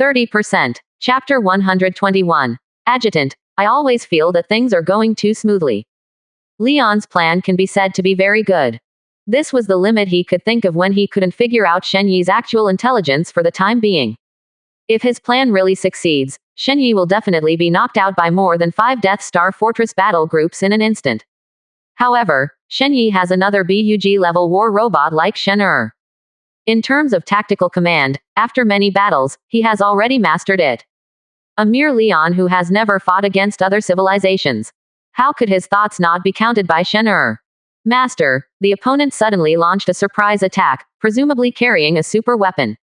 30%. Chapter 121. Adjutant. I always feel that things are going too smoothly. Leon's plan can be said to be very good. This was the limit he could think of when he couldn't figure out Shen Yi's actual intelligence for the time being. If his plan really succeeds, Shen Yi will definitely be knocked out by more than 5 Death Star Fortress battle groups in an instant. However, Shen Yi has another BUG-level war robot like Shen Er. In terms of tactical command, after many battles, he has already mastered it. A mere Leon who has never fought against other civilizations. How could his thoughts not be counted by Shen Er? Master, the opponent suddenly launched a surprise attack, presumably carrying a super weapon.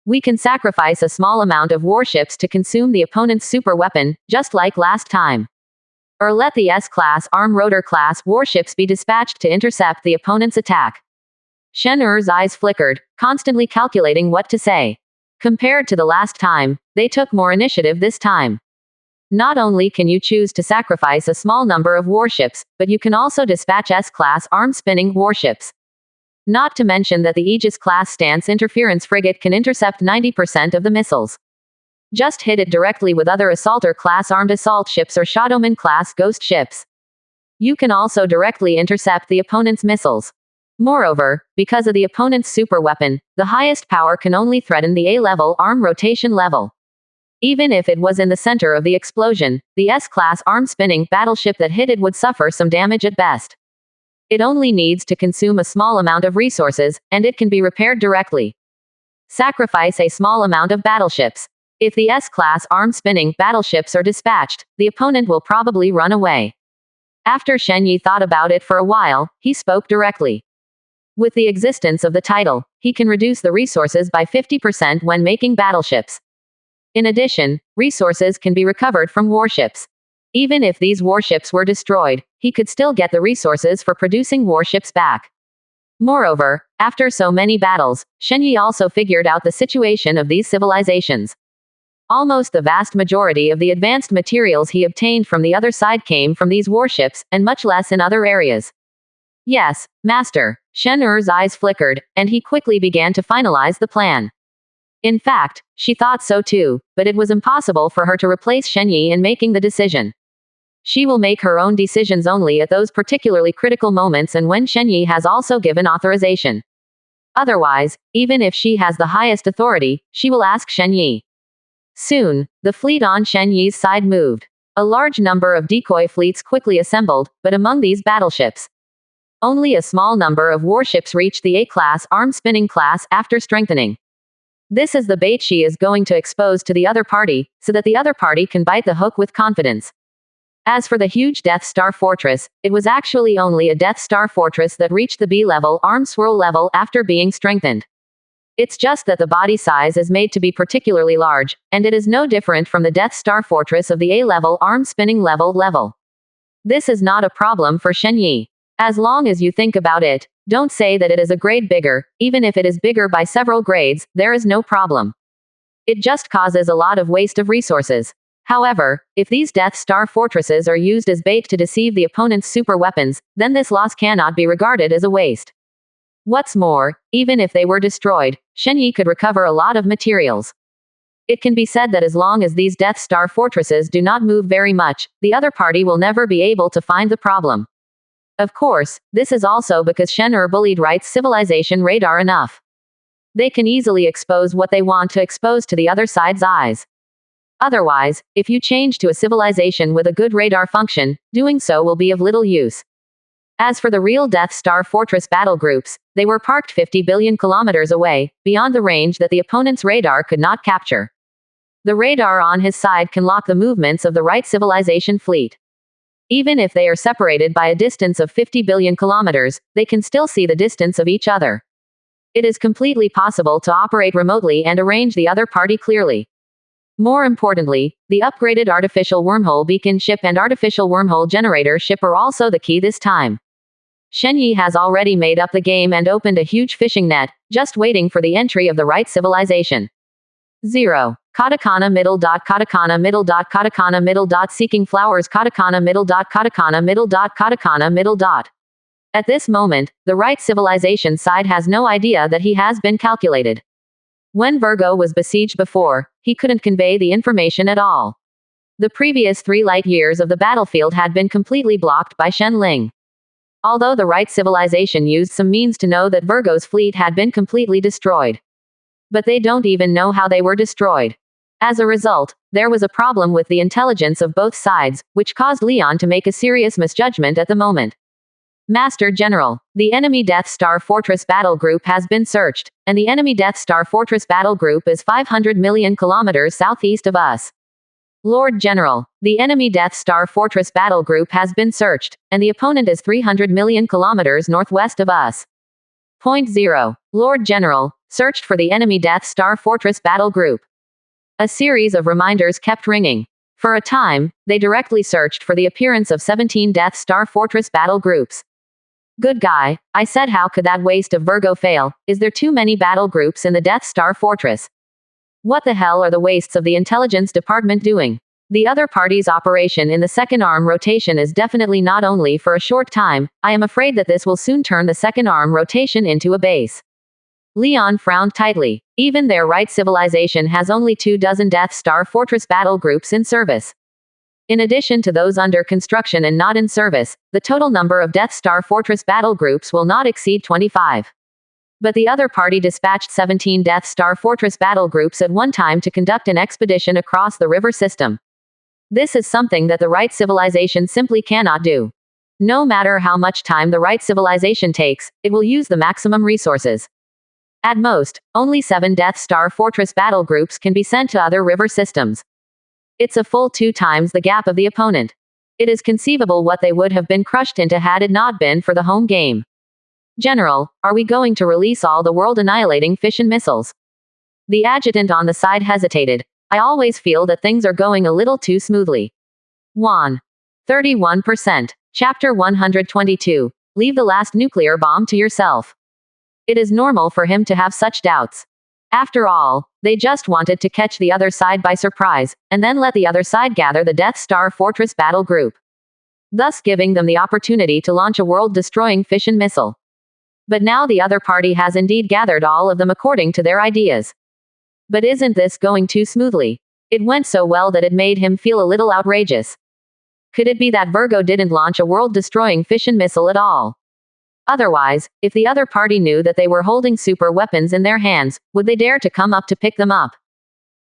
We can sacrifice a small amount of warships to consume the opponent's super weapon, just like last time. Or let the S-class Arm-Rotor-class warships be dispatched to intercept the opponent's attack. Shen Er's eyes flickered, constantly calculating what to say. Compared to the last time, they took more initiative this time. Not only can you choose to sacrifice a small number of warships, but you can also dispatch S-class arm-spinning warships. Not to mention that the Aegis-class Stance Interference Frigate can intercept 90% of the missiles. Just hit it directly with other Assaulter-class armed assault ships or Shadowman-class ghost ships. You can also directly intercept the opponent's missiles. Moreover, because of the opponent's super weapon, the highest power can only threaten the A-level arm rotation level. Even if it was in the center of the explosion, the S-class arm-spinning battleship that hit it would suffer some damage at best. It only needs to consume a small amount of resources, and it can be repaired directly. Sacrifice a small amount of battleships. If the S-class arm-spinning battleships are dispatched, the opponent will probably run away. After Shen Yi thought about it for a while, he spoke directly. With the existence of the title, he can reduce the resources by 50% when making battleships. In addition, resources can be recovered from warships. Even if these warships were destroyed, he could still get the resources for producing warships back. Moreover, after so many battles, Shen Yi also figured out the situation of these civilizations. Almost the vast majority of the advanced materials he obtained from the other side came from these warships, and much less in other areas. Yes, Master. Shen Er's eyes flickered, and he quickly began to finalize the plan. In fact, she thought so too, but it was impossible for her to replace Shen Yi in making the decision. She will make her own decisions only at those particularly critical moments and when Shen Yi has also given authorization. Otherwise, even if she has the highest authority, she will ask Shen Yi. Soon, the fleet on Shen Yi's side moved. A large number of decoy fleets quickly assembled, but among these battleships, only a small number of warships reached the A-class arm-spinning class after strengthening. This is the bait she is going to expose to the other party, so that the other party can bite the hook with confidence. As for the huge Death Star Fortress, it was actually only a Death Star Fortress that reached the B-level arm swirl level after being strengthened. It's just that the body size is made to be particularly large, and it is no different from the Death Star Fortress of the A-level arm spinning level. This is not a problem for Shen Yi. As long as you think about it, don't say that it is a grade bigger, even if it is bigger by several grades, there is no problem. It just causes a lot of waste of resources. However, if these Death Star fortresses are used as bait to deceive the opponent's super weapons, then this loss cannot be regarded as a waste. What's more, even if they were destroyed, Shen Yi could recover a lot of materials. It can be said that as long as these Death Star fortresses do not move very much, the other party will never be able to find the problem. Of course, this is also because Shen Er bullied Right's civilization radar enough. They can easily expose what they want to expose to the other side's eyes. Otherwise, if you change to a civilization with a good radar function, doing so will be of little use. As for the real Death Star Fortress battle groups, they were parked 50 billion kilometers away, beyond the range that the opponent's radar could not capture. The radar on his side can lock the movements of the right civilization fleet. Even if they are separated by a distance of 50 billion kilometers, they can still see the distance of each other. It is completely possible to operate remotely and arrange the other party clearly. More importantly, the upgraded artificial wormhole beacon ship and artificial wormhole generator ship are also the key this time. Shen Yi has already made up the game and opened a huge fishing net, just waiting for the entry of the right civilization. 0. Katakana middle dot katakana middle dot katakana middle dot seeking flowers katakana middle dot katakana middle dot katakana middle dot. At this moment, the right civilization side has no idea that he has been calculated. When Virgo was besieged before, he couldn't convey the information at all. The previous 3 light years of the battlefield had been completely blocked by Shenling. Although the right civilization used some means to know that Virgo's fleet had been completely destroyed. But they don't even know how they were destroyed. As a result, there was a problem with the intelligence of both sides, which caused Leon to make a serious misjudgment at the moment. Master General, the enemy Death Star Fortress Battle Group has been searched, and the enemy Death Star Fortress Battle Group is 500 million kilometers southeast of us. Lord General, the enemy Death Star Fortress Battle Group has been searched, and the opponent is 300 million kilometers northwest of us. Point 0. Lord General, searched for the enemy Death Star Fortress Battle Group. A series of reminders kept ringing. For a time, they directly searched for the appearance of 17 Death Star Fortress Battle Groups. Good guy, I said, how could that waste of Virgo fail? Is there too many battle groups in the Death Star Fortress? What the hell are the wastes of the intelligence department doing? The other party's operation in the second arm rotation is definitely not only for a short time. I am afraid that this will soon turn the second arm rotation into a base. Leon frowned tightly. Even their right civilization has only 24 Death Star Fortress battle groups in service. In addition to those under construction and not in service, the total number of Death Star Fortress battle groups will not exceed 25. But the other party dispatched 17 Death Star Fortress battle groups at one time to conduct an expedition across the river system. This is something that the right civilization simply cannot do. No matter how much time the right civilization takes, it will use the maximum resources. At most, only 7 Death Star Fortress battle groups can be sent to other river systems. It's a full 2 times the gap of the opponent. It is conceivable what they would have been crushed into had it not been for the home game. General, are we going to release all the world-annihilating fission missiles? The adjutant on the side hesitated. I always feel that things are going a little too smoothly. 1. 31%. Chapter 122. Leave the last nuclear bomb to yourself. It is normal for him to have such doubts. After all, they just wanted to catch the other side by surprise, and then let the other side gather the Death Star Fortress battle group, thus giving them the opportunity to launch a world-destroying fission missile. But now the other party has indeed gathered all of them according to their ideas. But isn't this going too smoothly? It went so well that it made him feel a little outrageous. Could it be that Virgo didn't launch a world-destroying fission missile at all? Otherwise, if the other party knew that they were holding super weapons in their hands, would they dare to come up to pick them up?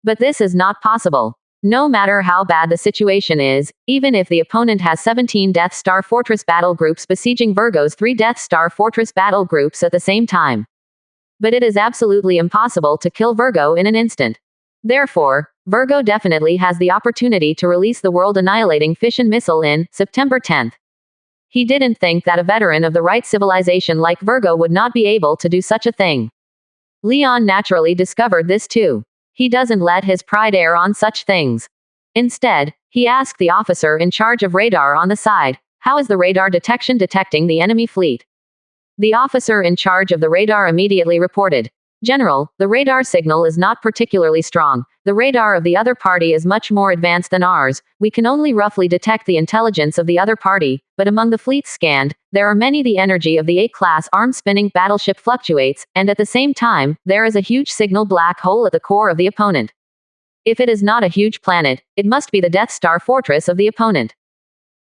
But this is not possible. No matter how bad the situation is, even if the opponent has 17 Death Star Fortress battle groups besieging Virgo's 3 Death Star Fortress battle groups at the same time. But it is absolutely impossible to kill Virgo in an instant. Therefore, Virgo definitely has the opportunity to release the world-annihilating fission missile in September 10th. He didn't think that a veteran of the right civilization like Virgo would not be able to do such a thing. Leon naturally discovered this too. He doesn't let his pride err on such things. Instead, he asked the officer in charge of radar on the side, how is the radar detection detecting the enemy fleet? The officer in charge of the radar immediately reported, General, the radar signal is not particularly strong. The radar of the other party is much more advanced than ours. We can only roughly detect the intelligence of the other party, but among the fleets scanned, there are many. The energy of the A-class arm-spinning battleship fluctuates, and at the same time, there is a huge signal black hole at the core of the opponent. If it is not a huge planet, it must be the Death Star Fortress of the opponent.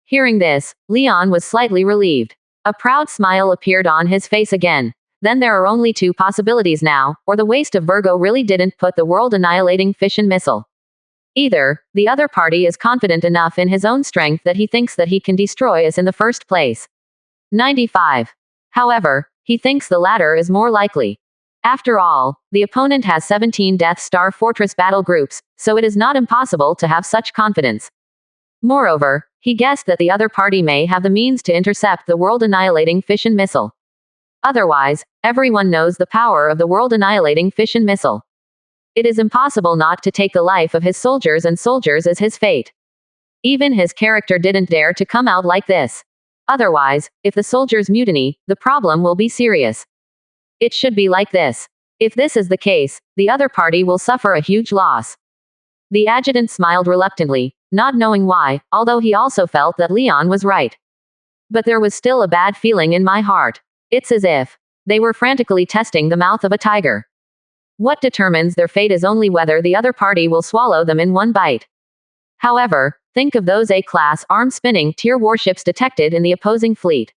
Hearing this, Leon was slightly relieved. A proud smile appeared on his face again. Then there are only 2 possibilities now, or the waste of Virgo really didn't put the world-annihilating fission missile. Either, the other party is confident enough in his own strength that he thinks that he can destroy us in the first place. 95. However, he thinks the latter is more likely. After all, the opponent has 17 Death Star Fortress battle groups, so it is not impossible to have such confidence. Moreover, he guessed that the other party may have the means to intercept the world-annihilating fission missile. Otherwise, everyone knows the power of the world-annihilating fission missile. It is impossible not to take the life of his soldiers, and soldiers is his fate. Even his character didn't dare to come out like this. Otherwise, if the soldiers mutiny, the problem will be serious. It should be like this. If this is the case, the other party will suffer a huge loss. The adjutant smiled reluctantly, not knowing why, although he also felt that Leon was right. But there was still a bad feeling in my heart. It's as if they were frantically testing the mouth of a tiger. What determines their fate is only whether the other party will swallow them in one bite. However, think of those A-class arm-spinning tier warships detected in the opposing fleet.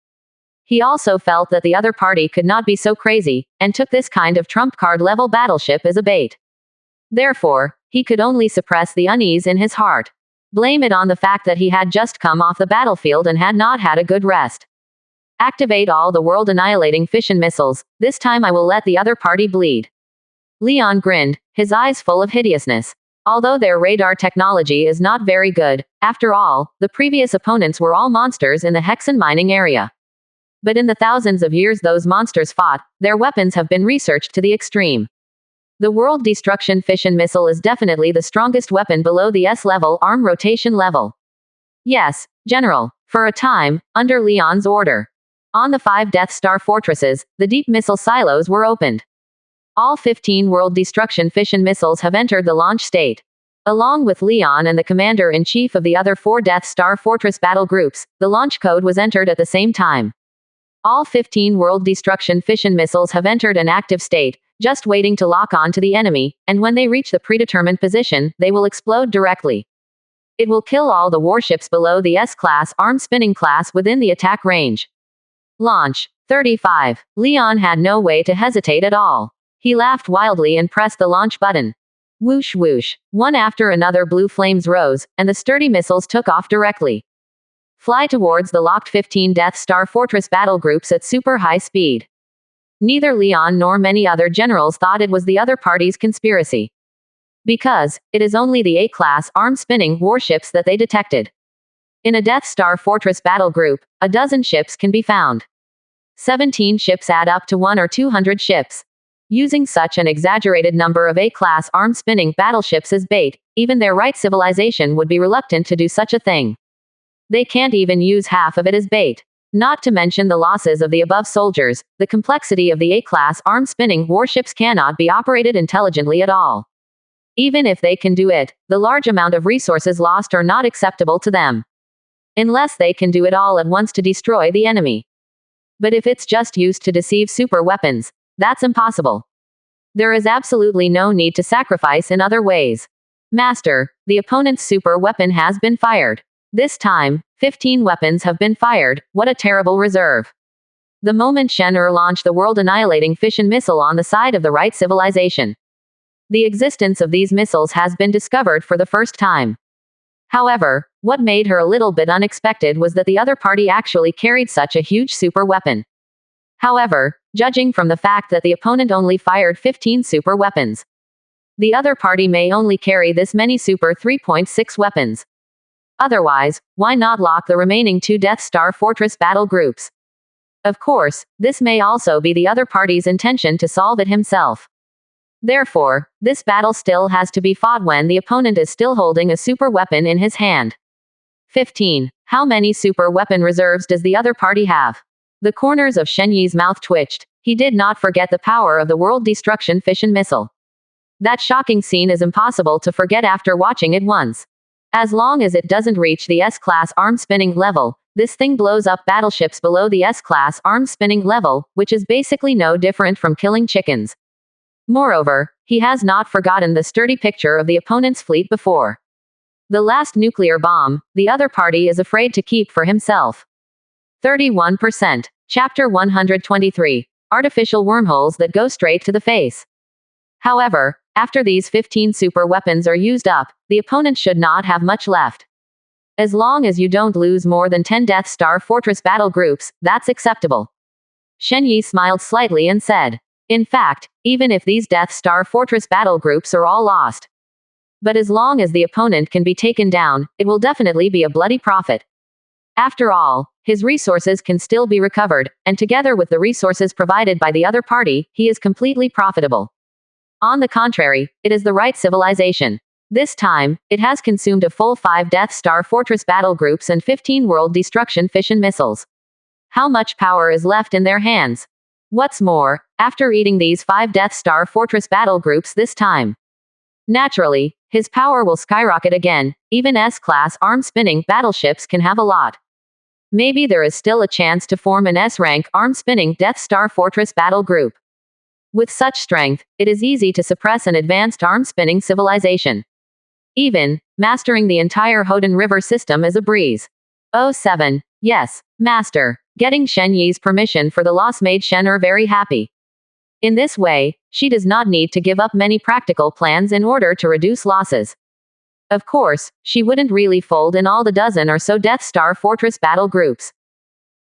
He also felt that the other party could not be so crazy, and took this kind of trump card level battleship as a bait. Therefore, he could only suppress the unease in his heart. Blame it on the fact that he had just come off the battlefield and had not had a good rest. Activate all the world-annihilating fission missiles, this time I will let the other party bleed. Leon grinned, his eyes full of hideousness. Although their radar technology is not very good, after all, the previous opponents were all monsters in the Hexen mining area. But in the thousands of years those monsters fought, their weapons have been researched to the extreme. The World Destruction Fission Missile is definitely the strongest weapon below the S-level arm rotation level. Yes, General, for a time, under Leon's order. On the 5 Death Star fortresses, the deep missile silos were opened. All 15 World Destruction Fission missiles have entered the launch state. Along with Leon and the commander-in-chief of the other 4 Death Star fortress battle groups, the launch code was entered at the same time. All 15 World Destruction Fission missiles have entered an active state, just waiting to lock on to the enemy, and when they reach the predetermined position, they will explode directly. It will kill all the warships below the S-class arm-spinning class within the attack range. Launch. 35. Leon had no way to hesitate at all. He laughed wildly and pressed the launch button. Whoosh whoosh. One after another blue flames rose, and the sturdy missiles took off directly. Fly towards the locked 15 Death Star Fortress battle groups at super high speed. Neither Leon nor many other generals thought it was the other party's conspiracy. Because, it is only the A-class arm-spinning warships that they detected. In a Death Star Fortress battle group, a dozen ships can be found. 17 ships add up to 1 or 200 ships. Using such an exaggerated number of A-class arm-spinning battleships as bait, even their right civilization would be reluctant to do such a thing. They can't even use half of it as bait. Not to mention the losses of the above soldiers, the complexity of the A-class arm-spinning warships cannot be operated intelligently at all. Even if they can do it, the large amount of resources lost are not acceptable to them. Unless they can do it all at once to destroy the enemy. But if it's just used to deceive super weapons, that's impossible. There is absolutely no need to sacrifice in other ways. Master, the opponent's super weapon has been fired. This time, 15 weapons have been fired. What a terrible reserve. The moment Shen-Er launched the world-annihilating fission missile on the side of the right civilization. The existence of these missiles has been discovered for the first time. However, what made her a little bit unexpected was that the other party actually carried such a huge super weapon. However, judging from the fact that the opponent only fired 15 super weapons, the other party may only carry this many super 3.6 weapons. Otherwise, why not lock the remaining 2 Death Star Fortress battle groups? Of course, this may also be the other party's intention to solve it himself. Therefore, this battle still has to be fought when the opponent is still holding a super weapon in his hand. 15. How many super weapon reserves does the other party have? The corners of Shen Yi's mouth twitched. He did not forget the power of the World Destruction Fission Missile. That shocking scene is impossible to forget after watching it once. As long as it doesn't reach the S-class arm-spinning level, this thing blows up battleships below the S-class arm-spinning level, which is basically no different from killing chickens. Moreover, he has not forgotten the sturdy picture of the opponent's fleet before. The last nuclear bomb, the other party is afraid to keep for himself. 31%. Chapter 123. Artificial wormholes that go straight to the face. However, after these 15 super weapons are used up, the opponent should not have much left. As long as you don't lose more than 10 Death Star Fortress battle groups, that's acceptable. Shen Yi smiled slightly and said. In fact, even if these Death Star Fortress battle groups are all lost. But as long as the opponent can be taken down, it will definitely be a bloody profit. After all, his resources can still be recovered, and together with the resources provided by the other party, he is completely profitable. On the contrary, it is the right civilization. This time, it has consumed a full 5 Death Star Fortress battle groups and 15 World Destruction Fission missiles. How much power is left in their hands? What's more, after eating these 5 Death Star Fortress battle groups this time, naturally, his power will skyrocket again. Even S-class arm-spinning battleships can have a lot. Maybe there is still a chance to form an S-rank arm-spinning Death Star Fortress battle group. With such strength, it is easy to suppress an advanced arm-spinning civilization. Even, mastering the entire Hoden River system is a breeze. Oh 7. Yes, master. Getting Shen Yi's permission for the loss made Shen Er very happy. In this way, she does not need to give up many practical plans in order to reduce losses. Of course, she wouldn't really fold in all the dozen or so Death Star Fortress battle groups.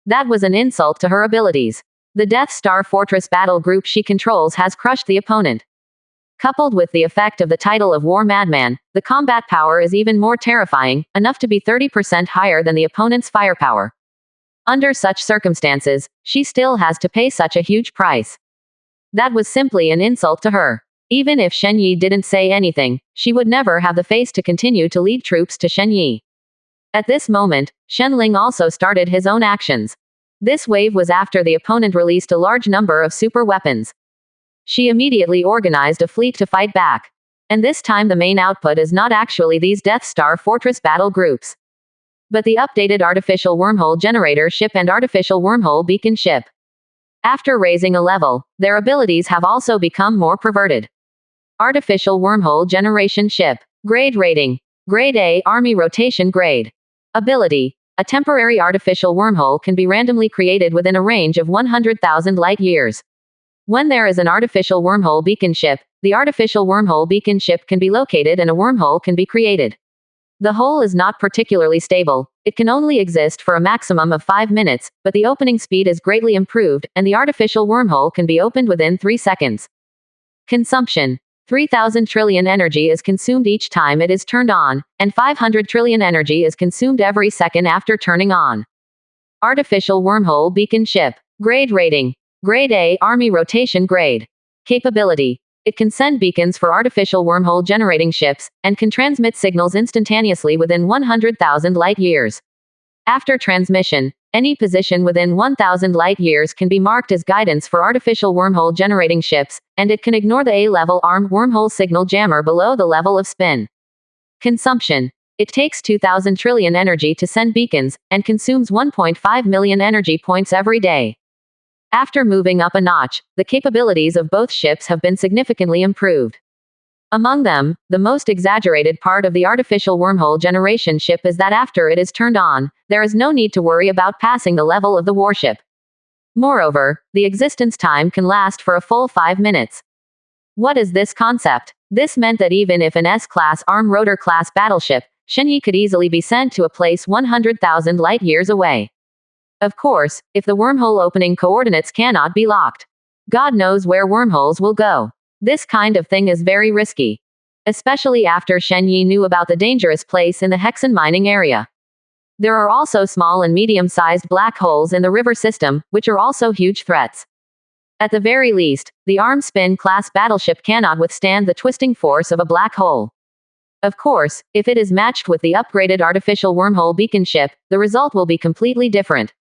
That was an insult to her abilities. The Death Star Fortress battle group she controls has crushed the opponent. Coupled with the effect of the title of War Madman, the combat power is even more terrifying, enough to be 30% higher than the opponent's firepower. Under such circumstances, she still has to pay such a huge price. That was simply an insult to her. Even if Shen Yi didn't say anything, she would never have the face to continue to lead troops to Shen Yi. At this moment, Shen Ling also started his own actions. This wave was after the opponent released a large number of super weapons. She immediately organized a fleet to fight back. And this time the main output is not actually these Death Star Fortress battle groups, but the updated artificial wormhole generator ship and artificial wormhole beacon ship. After raising a level, their abilities have also become more perverted. Artificial wormhole generation ship. Grade rating. Grade A, Army rotation grade. Ability. A temporary artificial wormhole can be randomly created within a range of 100,000 light years. When there is an artificial wormhole beacon ship, the artificial wormhole beacon ship can be located and a wormhole can be created. The hole is not particularly stable. It can only exist for a maximum of 5 minutes, but the opening speed is greatly improved, and the artificial wormhole can be opened within 3 seconds. Consumption. 3,000 trillion energy is consumed each time it is turned on, and 500 trillion energy is consumed every second after turning on. Artificial wormhole beacon ship. Grade rating. Grade A, Army rotation grade. Capability. It can send beacons for artificial wormhole generating ships, and can transmit signals instantaneously within 100,000 light years. After transmission, any position within 1,000 light years can be marked as guidance for artificial wormhole generating ships, and it can ignore the A-level armed wormhole signal jammer below the level of spin. Consumption. It takes 2,000 trillion energy to send beacons, and consumes 1.5 million energy points every day. After moving up a notch, the capabilities of both ships have been significantly improved. Among them, the most exaggerated part of the artificial wormhole generation ship is that after it is turned on, there is no need to worry about passing the level of the warship. Moreover, the existence time can last for a full 5 minutes. What is this concept? This meant that even if an S-class arm-rotor-class battleship, Shen Yi could easily be sent to a place 100,000 light years away. Of course, if the wormhole opening coordinates cannot be locked. God knows where wormholes will go. This kind of thing is very risky. Especially after Shen Yi knew about the dangerous place in the Hexen mining area. There are also small and medium-sized black holes in the river system, which are also huge threats. At the very least, the arm spin class battleship cannot withstand the twisting force of a black hole. Of course, if it is matched with the upgraded artificial wormhole beacon ship, the result will be completely different.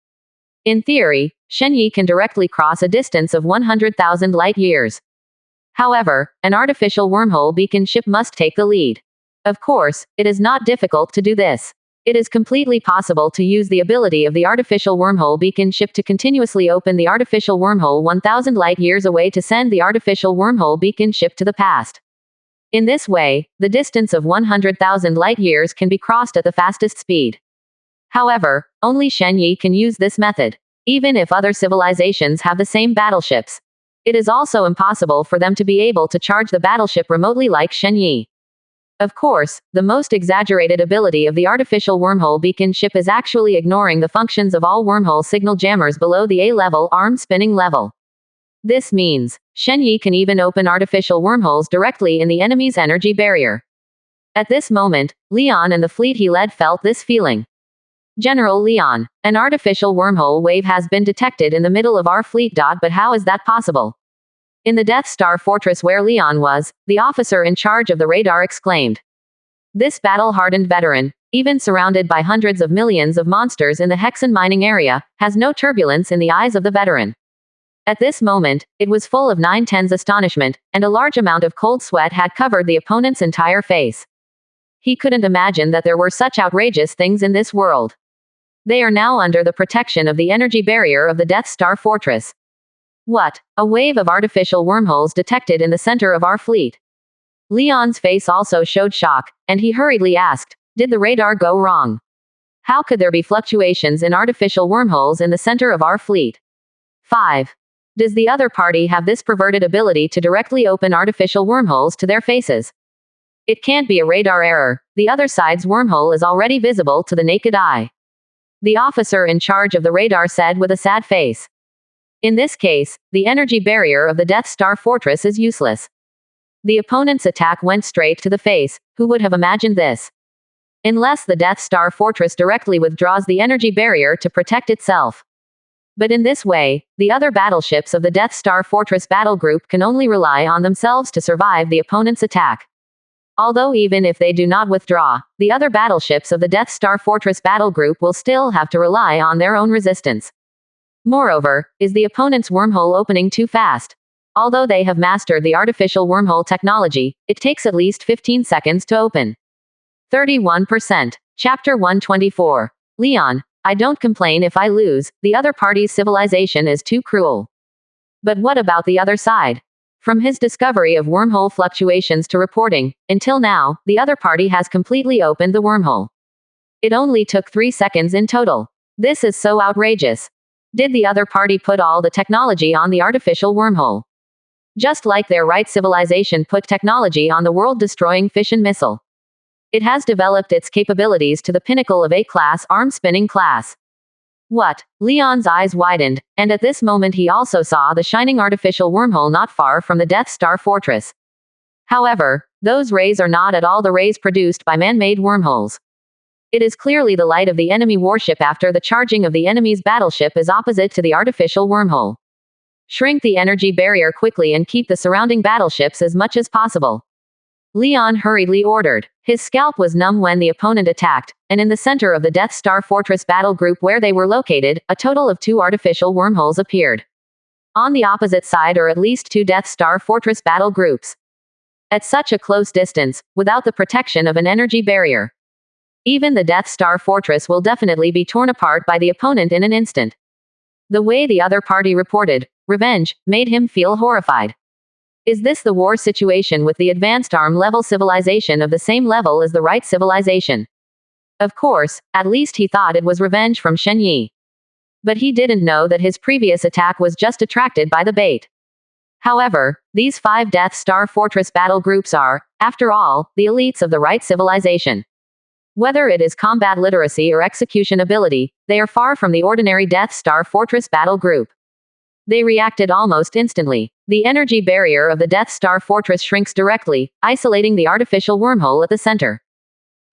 In theory, Shen Yi can directly cross a distance of 100,000 light years. However, an artificial wormhole beacon ship must take the lead. Of course, it is not difficult to do this. It is completely possible to use the ability of the artificial wormhole beacon ship to continuously open the artificial wormhole 1,000 light years away to send the artificial wormhole beacon ship to the past. In this way, the distance of 100,000 light years can be crossed at the fastest speed. However, only Shen Yi can use this method. Even if other civilizations have the same battleships, it is also impossible for them to be able to charge the battleship remotely like Shen Yi. Of course, the most exaggerated ability of the artificial wormhole beacon ship is actually ignoring the functions of all wormhole signal jammers below the A-level arm spinning level. This means, Shen Yi can even open artificial wormholes directly in the enemy's energy barrier. At this moment, Leon and the fleet he led felt this feeling. General Leon, an artificial wormhole wave has been detected in the middle of our fleet. But how is that possible? In the Death Star Fortress where Leon was, the officer in charge of the radar exclaimed. This battle-hardened veteran, even surrounded by hundreds of millions of monsters in the Hexen mining area, has no turbulence in the eyes of the veteran. At this moment, it was full of 9/10's astonishment, and a large amount of cold sweat had covered the opponent's entire face. He couldn't imagine that there were such outrageous things in this world. They are now under the protection of the energy barrier of the Death Star Fortress. What? A wave of artificial wormholes detected in the center of our fleet. Leon's face also showed shock, and he hurriedly asked, "Did the radar go wrong? How could there be fluctuations in artificial wormholes in the center of our fleet?" 5. Does the other party have this perverted ability to directly open artificial wormholes to their faces? It can't be a radar error. The other side's wormhole is already visible to the naked eye. The officer in charge of the radar said with a sad face. In this case, the energy barrier of the Death Star fortress is useless. The opponent's attack went straight to the face. Who would have imagined this? Unless the Death Star fortress directly withdraws the energy barrier to protect itself. But in this way, the other battleships of the Death Star fortress battle group can only rely on themselves to survive the opponent's attack. Although even if they do not withdraw, the other battleships of the Death Star fortress battle group will still have to rely on their own resistance. Moreover, is the opponent's wormhole opening too fast? Although they have mastered the artificial wormhole technology, it takes at least 15 seconds to open. 31%. Chapter 124. Leon, I don't complain if I lose, the other party's civilization is too cruel. But what about the other side? From his discovery of wormhole fluctuations to reporting, until now, the other party has completely opened the wormhole. It only took 3 seconds in total. This is so outrageous. Did the other party put all the technology on the artificial wormhole? Just like their right civilization put technology on the world-destroying fission missile. It has developed its capabilities to the pinnacle of A-class arm-spinning class. What? Leon's eyes widened, and at this moment he also saw the shining artificial wormhole not far from the Death Star fortress. However, those rays are not at all the rays produced by man-made wormholes. It is clearly the light of the enemy warship after the charging of the enemy's battleship is opposite to the artificial wormhole. Shrink the energy barrier quickly and keep the surrounding battleships as much as possible. Leon hurriedly ordered. His scalp was numb when the opponent attacked, and in the center of the Death Star fortress battle group where they were located, a total of 2 artificial wormholes appeared. On the opposite side are at least 2 Death Star fortress battle groups. At such a close distance, without the protection of an energy barrier, even the Death Star fortress will definitely be torn apart by the opponent in an instant. The way the other party reported revenge made him feel horrified. Is this the war situation with the advanced arm-level civilization of the same level as the right civilization? Of course, at least he thought it was revenge from Shen Yi. But he didn't know that his previous attack was just attracted by the bait. However, these 5 Death Star fortress battle groups are, after all, the elites of the right civilization. Whether it is combat literacy or execution ability, they are far from the ordinary Death Star fortress battle group. They reacted almost instantly. The energy barrier of the Death Star fortress shrinks directly, isolating the artificial wormhole at the center.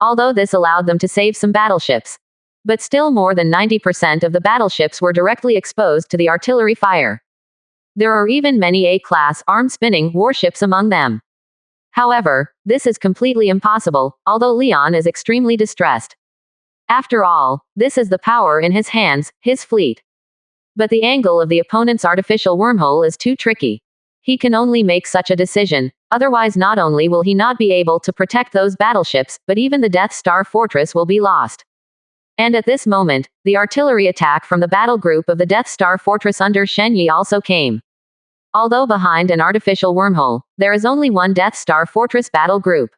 Although this allowed them to save some battleships. But still more than 90% of the battleships were directly exposed to the artillery fire. There are even many A-class arm-spinning warships among them. However, this is completely impossible, although Leon is extremely distressed. After all, this is the power in his hands, his fleet. But the angle of the opponent's artificial wormhole is too tricky. He can only make such a decision, otherwise not only will he not be able to protect those battleships, but even the Death Star fortress will be lost. And at this moment, the artillery attack from the battle group of the Death Star fortress under Shen Yi also came. Although behind an artificial wormhole, there is only one Death Star fortress battle group.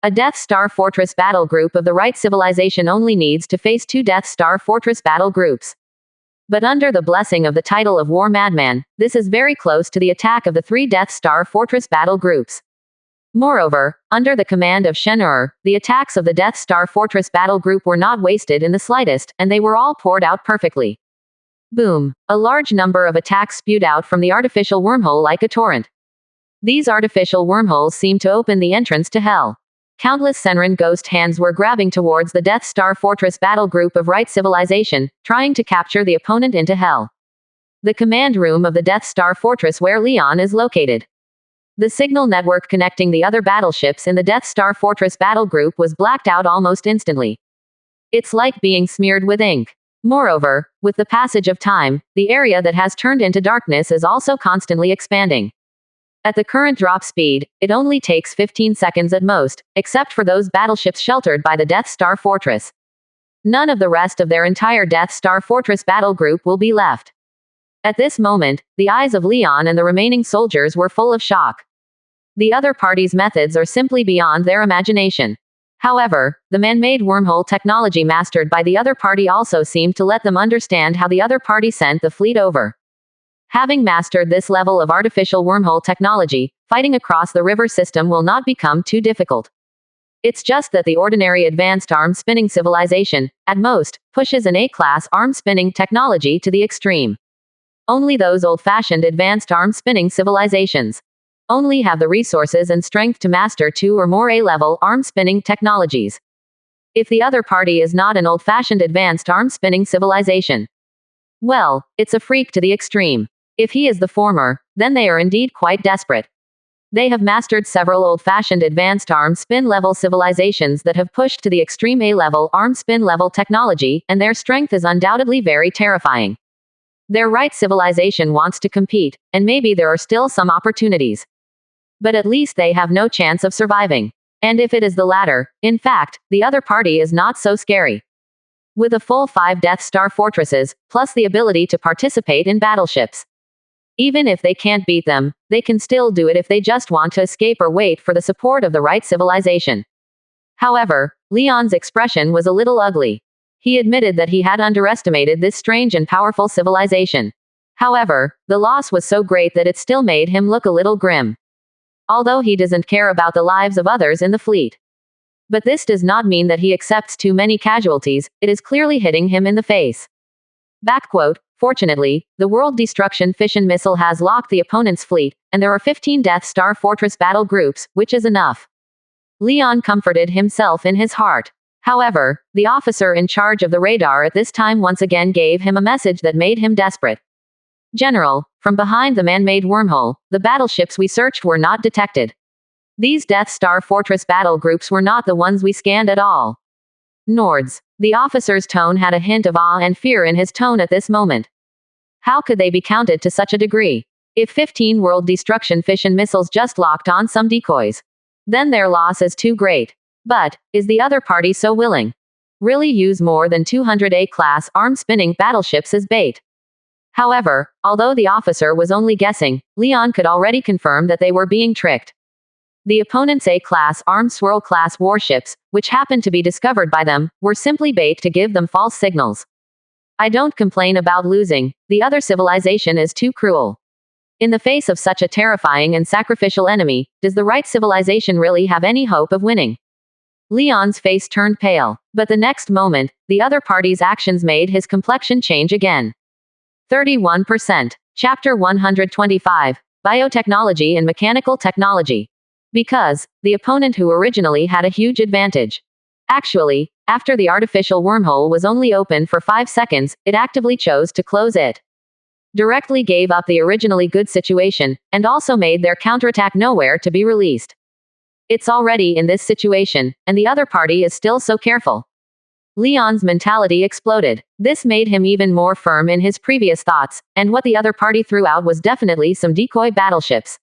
A Death Star fortress battle group of the right civilization only needs to face 2 Death Star fortress battle groups. But under the blessing of the title of War Madman, this is very close to the attack of the 3 Death Star fortress battle groups. Moreover, under the command of Shen Yi, the attacks of the Death Star fortress battle group were not wasted in the slightest, and they were all poured out perfectly. Boom! A large number of attacks spewed out from the artificial wormhole like a torrent. These artificial wormholes seemed to open the entrance to hell. Countless Senran ghost hands were grabbing towards the Death Star fortress battle group of right civilization, trying to capture the opponent into hell. The command room of the Death Star fortress where Leon is located. The signal network connecting the other battleships in the Death Star fortress battle group was blacked out almost instantly. It's like being smeared with ink. Moreover, with the passage of time, the area that has turned into darkness is also constantly expanding. At the current drop speed, it only takes 15 seconds at most, except for those battleships sheltered by the Death Star fortress. None of the rest of their entire Death Star fortress battle group will be left. At this moment, the eyes of Leon and the remaining soldiers were full of shock. The other party's methods are simply beyond their imagination. However, the man-made wormhole technology mastered by the other party also seemed to let them understand how the other party sent the fleet over. Having mastered this level of artificial wormhole technology, fighting across the river system will not become too difficult. It's just that the ordinary advanced arm-spinning civilization, at most, pushes an A-class arm-spinning technology to the extreme. Only those old-fashioned advanced arm-spinning civilizations only have the resources and strength to master 2 or more A-level arm-spinning technologies. If the other party is not an old-fashioned advanced arm-spinning civilization, well, it's a freak to the extreme. If he is the former, then they are indeed quite desperate. They have mastered several old-fashioned advanced arm-spin level civilizations that have pushed to the extreme A-level arm-spin level technology, and their strength is undoubtedly very terrifying. Their right civilization wants to compete, and maybe there are still some opportunities. But at least they have no chance of surviving. And if it is the latter, in fact, the other party is not so scary. With a full 5 Death Star fortresses, plus the ability to participate in battleships. Even if they can't beat them, they can still do it if they just want to escape or wait for the support of the right civilization. However, Leon's expression was a little ugly. He admitted that he had underestimated this strange and powerful civilization. However, the loss was so great that it still made him look a little grim. Although he doesn't care about the lives of others in the fleet. But this does not mean that he accepts too many casualties, it is clearly hitting him in the face. Backquote, fortunately, the World Destruction Fission Missile has locked the opponent's fleet, and there are 15 Death Star Fortress battle groups, which is enough. Leon comforted himself in his heart. However, the officer in charge of the radar at this time once again gave him a message that made him desperate. General, from behind the man-made wormhole, the battleships we searched were not detected. These Death Star Fortress battle groups were not the ones we scanned at all. Nords. The officer's tone had a hint of awe and fear in his tone at this moment. How could they be counted to such a degree? If 15 World Destruction Fission missiles just locked on some decoys, then their loss is too great. But, is the other party so willing? Really use more than 200 A-class arm-spinning battleships as bait? However, although the officer was only guessing, Leon could already confirm that they were being tricked. The opponent's A-class armed swirl-class warships, which happened to be discovered by them, were simply bait to give them false signals. I don't complain about losing, the other civilization is too cruel. In the face of such a terrifying and sacrificial enemy, does the right civilization really have any hope of winning? Leon's face turned pale, but the next moment, the other party's actions made his complexion change again. 31%. Chapter 125. Biotechnology and Mechanical Technology. Because, the opponent who originally had a huge advantage. Actually, after the artificial wormhole was only open for 5 seconds, it actively chose to close it. Directly gave up the originally good situation, and also made their counterattack nowhere to be released. It's already in this situation, and the other party is still so careful. Leon's mentality exploded. This made him even more firm in his previous thoughts, and what the other party threw out was definitely some decoy battleships.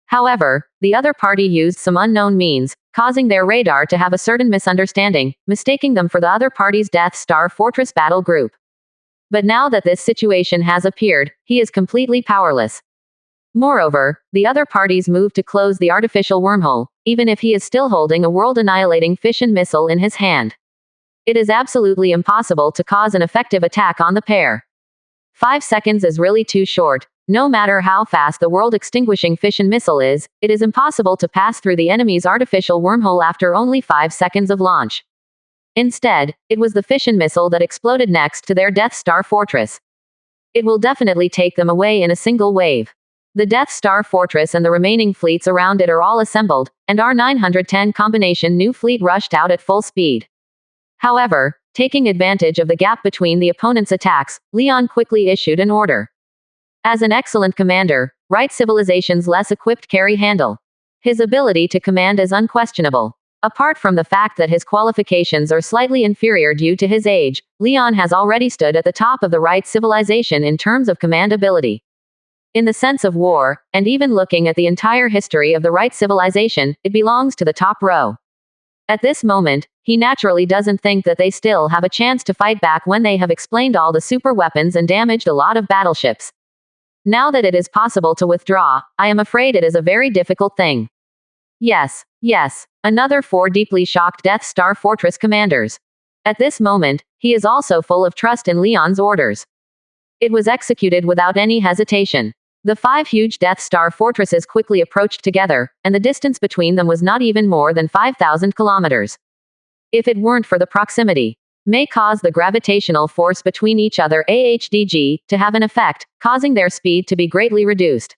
However, the other party used some unknown means, causing their radar to have a certain misunderstanding, mistaking them for the other party's Death Star Fortress battle group. But now that this situation has appeared, he is completely powerless. Moreover, the other party's move to close the artificial wormhole, even if he is still holding a world-annihilating fission missile in his hand. It is absolutely impossible to cause an effective attack on the pair. 5 seconds is really too short. No matter how fast the world-extinguishing fission missile is, it is impossible to pass through the enemy's artificial wormhole after only 5 seconds of launch. Instead, it was the fission missile that exploded next to their Death Star Fortress. It will definitely take them away in a single wave. The Death Star Fortress and the remaining fleets around it are all assembled, and our 910 combination new fleet rushed out at full speed. However, taking advantage of the gap between the opponent's attacks, Leon quickly issued an order. As an excellent commander, right civilization's less equipped carry handle. His ability to command is unquestionable. Apart from the fact that his qualifications are slightly inferior due to his age, Leon has already stood at the top of the right civilization in terms of command ability. In the sense of war, and even looking at the entire history of the right civilization, it belongs to the top row. At this moment, he naturally doesn't think that they still have a chance to fight back when they have explained all the super weapons and damaged a lot of battleships. Now that it is possible to withdraw, I am afraid it is a very difficult thing. Yes, yes, another 4 deeply shocked Death Star Fortress commanders. At this moment, he is also full of trust in Leon's orders. It was executed without any hesitation. The 5 huge Death Star fortresses quickly approached together, and the distance between them was not even more than 5,000 kilometers. If it weren't for the proximity, may cause the gravitational force between each other (AHDG) to have an effect, causing their speed to be greatly reduced.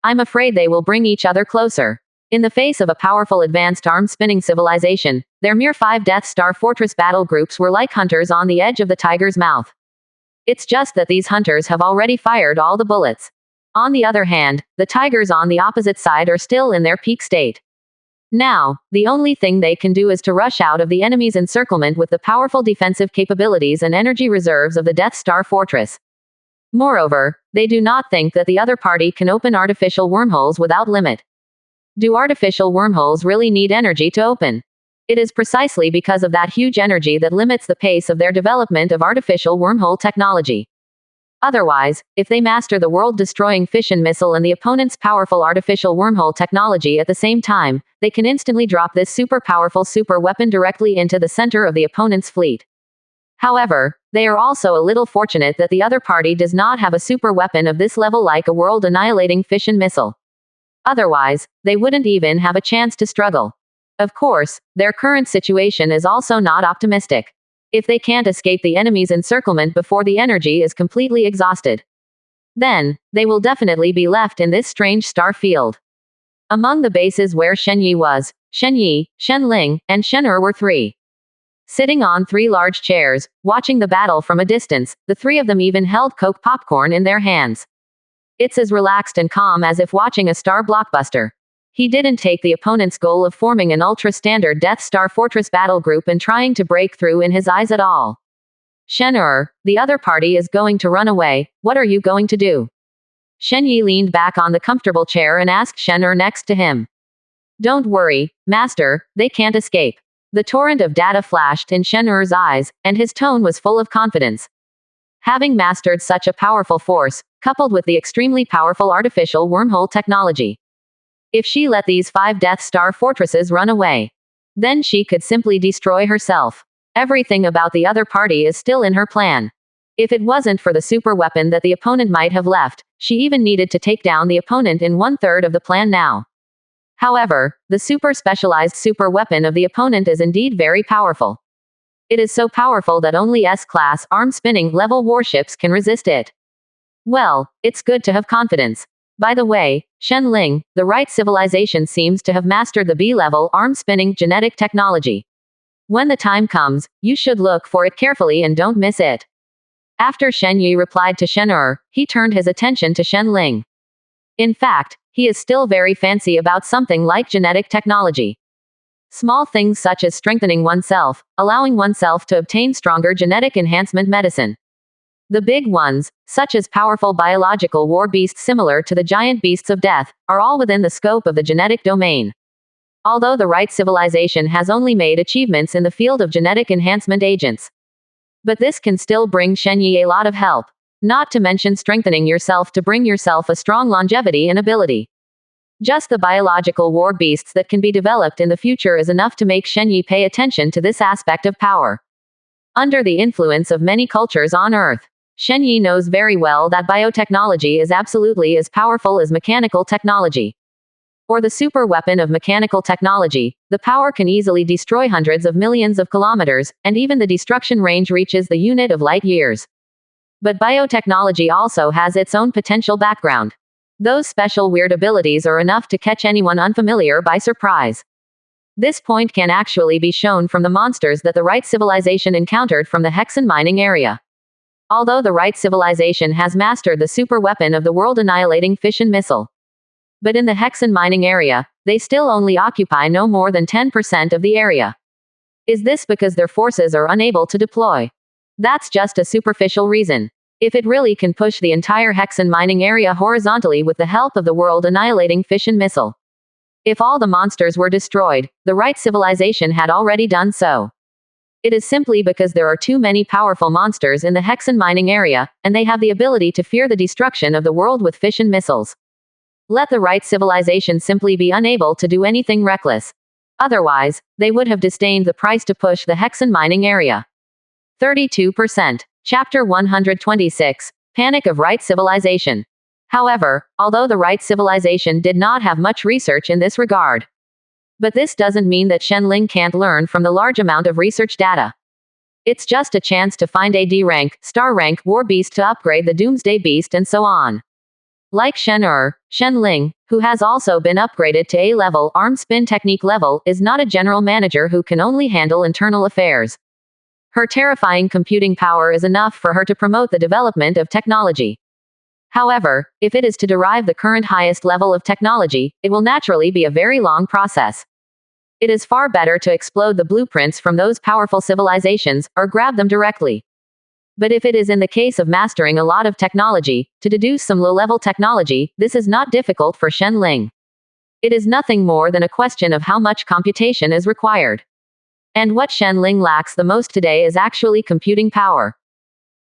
I'm afraid they will bring each other closer. In the face of a powerful advanced arm-spinning civilization, their mere 5 Death Star fortress battle groups were like hunters on the edge of the tiger's mouth. It's just that these hunters have already fired all the bullets. On the other hand, the tigers on the opposite side are still in their peak state. Now, the only thing they can do is to rush out of the enemy's encirclement with the powerful defensive capabilities and energy reserves of the Death Star fortress. Moreover, they do not think that the other party can open artificial wormholes without limit. Do artificial wormholes really need energy to open? It is precisely because of that huge energy that limits the pace of their development of artificial wormhole technology. Otherwise, if they master the world-destroying fission missile and the opponent's powerful artificial wormhole technology at the same time, they can instantly drop this super-powerful super weapon directly into the center of the opponent's fleet. However, they are also a little fortunate that the other party does not have a super weapon of this level like a world-annihilating fission missile. Otherwise, they wouldn't even have a chance to struggle. Of course, their current situation is also not optimistic. If they can't escape the enemy's encirclement before the energy is completely exhausted, then they will definitely be left in this strange star field. Among the bases where Shen Yi was, Shen Yi, Shen Ling, and Shen Er were 3. Sitting on 3 large chairs, watching the battle from a distance, the 3 of them even held Coke popcorn in their hands. It's as relaxed and calm as if watching a star blockbuster. He didn't take the opponent's goal of forming an ultra-standard Death Star Fortress battle group and trying to break through in his eyes at all. Shen Er, the other party is going to run away, what are you going to do? Shen Yi leaned back on the comfortable chair and asked Shen Er next to him. Don't worry, Master, they can't escape. The torrent of data flashed in Shen Er's eyes, and his tone was full of confidence. Having mastered such a powerful force, coupled with the extremely powerful artificial wormhole technology, if she let these 5 Death Star fortresses run away, then she could simply destroy herself. Everything about the other party is still in her plan. If it wasn't for the super weapon that the opponent might have left, she even needed to take down the opponent in 1/3 of the plan now. However, the super specialized super weapon of the opponent is indeed very powerful. It is so powerful that only S-class arm-spinning level warships can resist it. Well, it's good to have confidence. By the way, Shen Ling, the right civilization seems to have mastered the B-level arm-spinning genetic technology. When the time comes, you should look for it carefully and don't miss it. After Shen Yi replied to Shen Er, he turned his attention to Shen Ling. In fact, he is still very fancy about something like genetic technology. Small things such as strengthening oneself, allowing oneself to obtain stronger genetic enhancement medicine. The big ones, such as powerful biological war beasts similar to the giant beasts of death, are all within the scope of the genetic domain. Although the right civilization has only made achievements in the field of genetic enhancement agents. But this can still bring Shen Yi a lot of help. Not to mention strengthening yourself to bring yourself a strong longevity and ability. Just the biological war beasts that can be developed in the future is enough to make Shen Yi pay attention to this aspect of power. Under the influence of many cultures on Earth, Shen Yi knows very well that biotechnology is absolutely as powerful as mechanical technology. Or the super weapon of mechanical technology, the power can easily destroy hundreds of millions of kilometers, and even the destruction range reaches the unit of light years. But biotechnology also has its own potential background. Those special weird abilities are enough to catch anyone unfamiliar by surprise. This point can actually be shown from the monsters that the right civilization encountered from the Hexen mining area. Although the right civilization has mastered the super weapon of the world-annihilating fission missile, but in the Hexen mining area, they still only occupy no more than 10% of the area. Is this because their forces are unable to deploy? That's just a superficial reason. If it really can push the entire Hexen mining area horizontally with the help of the world-annihilating fission missile. If all the monsters were destroyed, the right civilization had already done so. It is simply because there are too many powerful monsters in the Hexen mining area, and they have the ability to fear the destruction of the world with fission missiles. Let the right civilization simply be unable to do anything reckless. Otherwise, they would have disdained the price to push the Hexen mining area. 32%. Chapter 126. Panic of Right Civilization. However, although the right civilization did not have much research in this regard, but this doesn't mean that Shenling can't learn from the large amount of research data. It's just a chance to find a D rank, star rank war beast to upgrade the Doomsday Beast and so on. Like Shenling, who has also been upgraded to A-level arm spin technique level, is not a general manager who can only handle internal affairs. Her terrifying computing power is enough for her to promote the development of technology. However, if it is to derive the current highest level of technology, it will naturally be a very long process. It is far better to explode the blueprints from those powerful civilizations, or grab them directly. But if it is in the case of mastering a lot of technology, to deduce some low-level technology, this is not difficult for Shenling. It is nothing more than a question of how much computation is required. And what Shenling lacks the most today is actually computing power.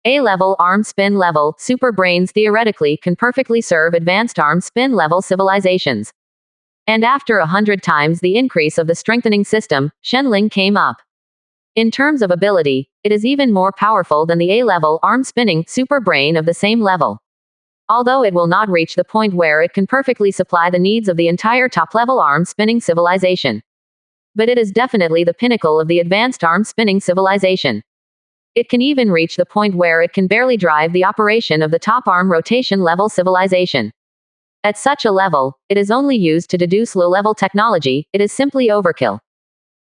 A-level arm spin level super brains theoretically can perfectly serve advanced arm spin level civilizations. And after 100 times the increase of the strengthening system, Shenling came up. In terms of ability, it is even more powerful than the A-level arm spinning super brain of the same level. Although it will not reach the point where it can perfectly supply the needs of the entire top-level arm spinning civilization. But it is definitely the pinnacle of the advanced arm spinning civilization. It can even reach the point where it can barely drive the operation of the top arm rotation level civilization. At such a level, it is only used to deduce low-level technology, it is simply overkill.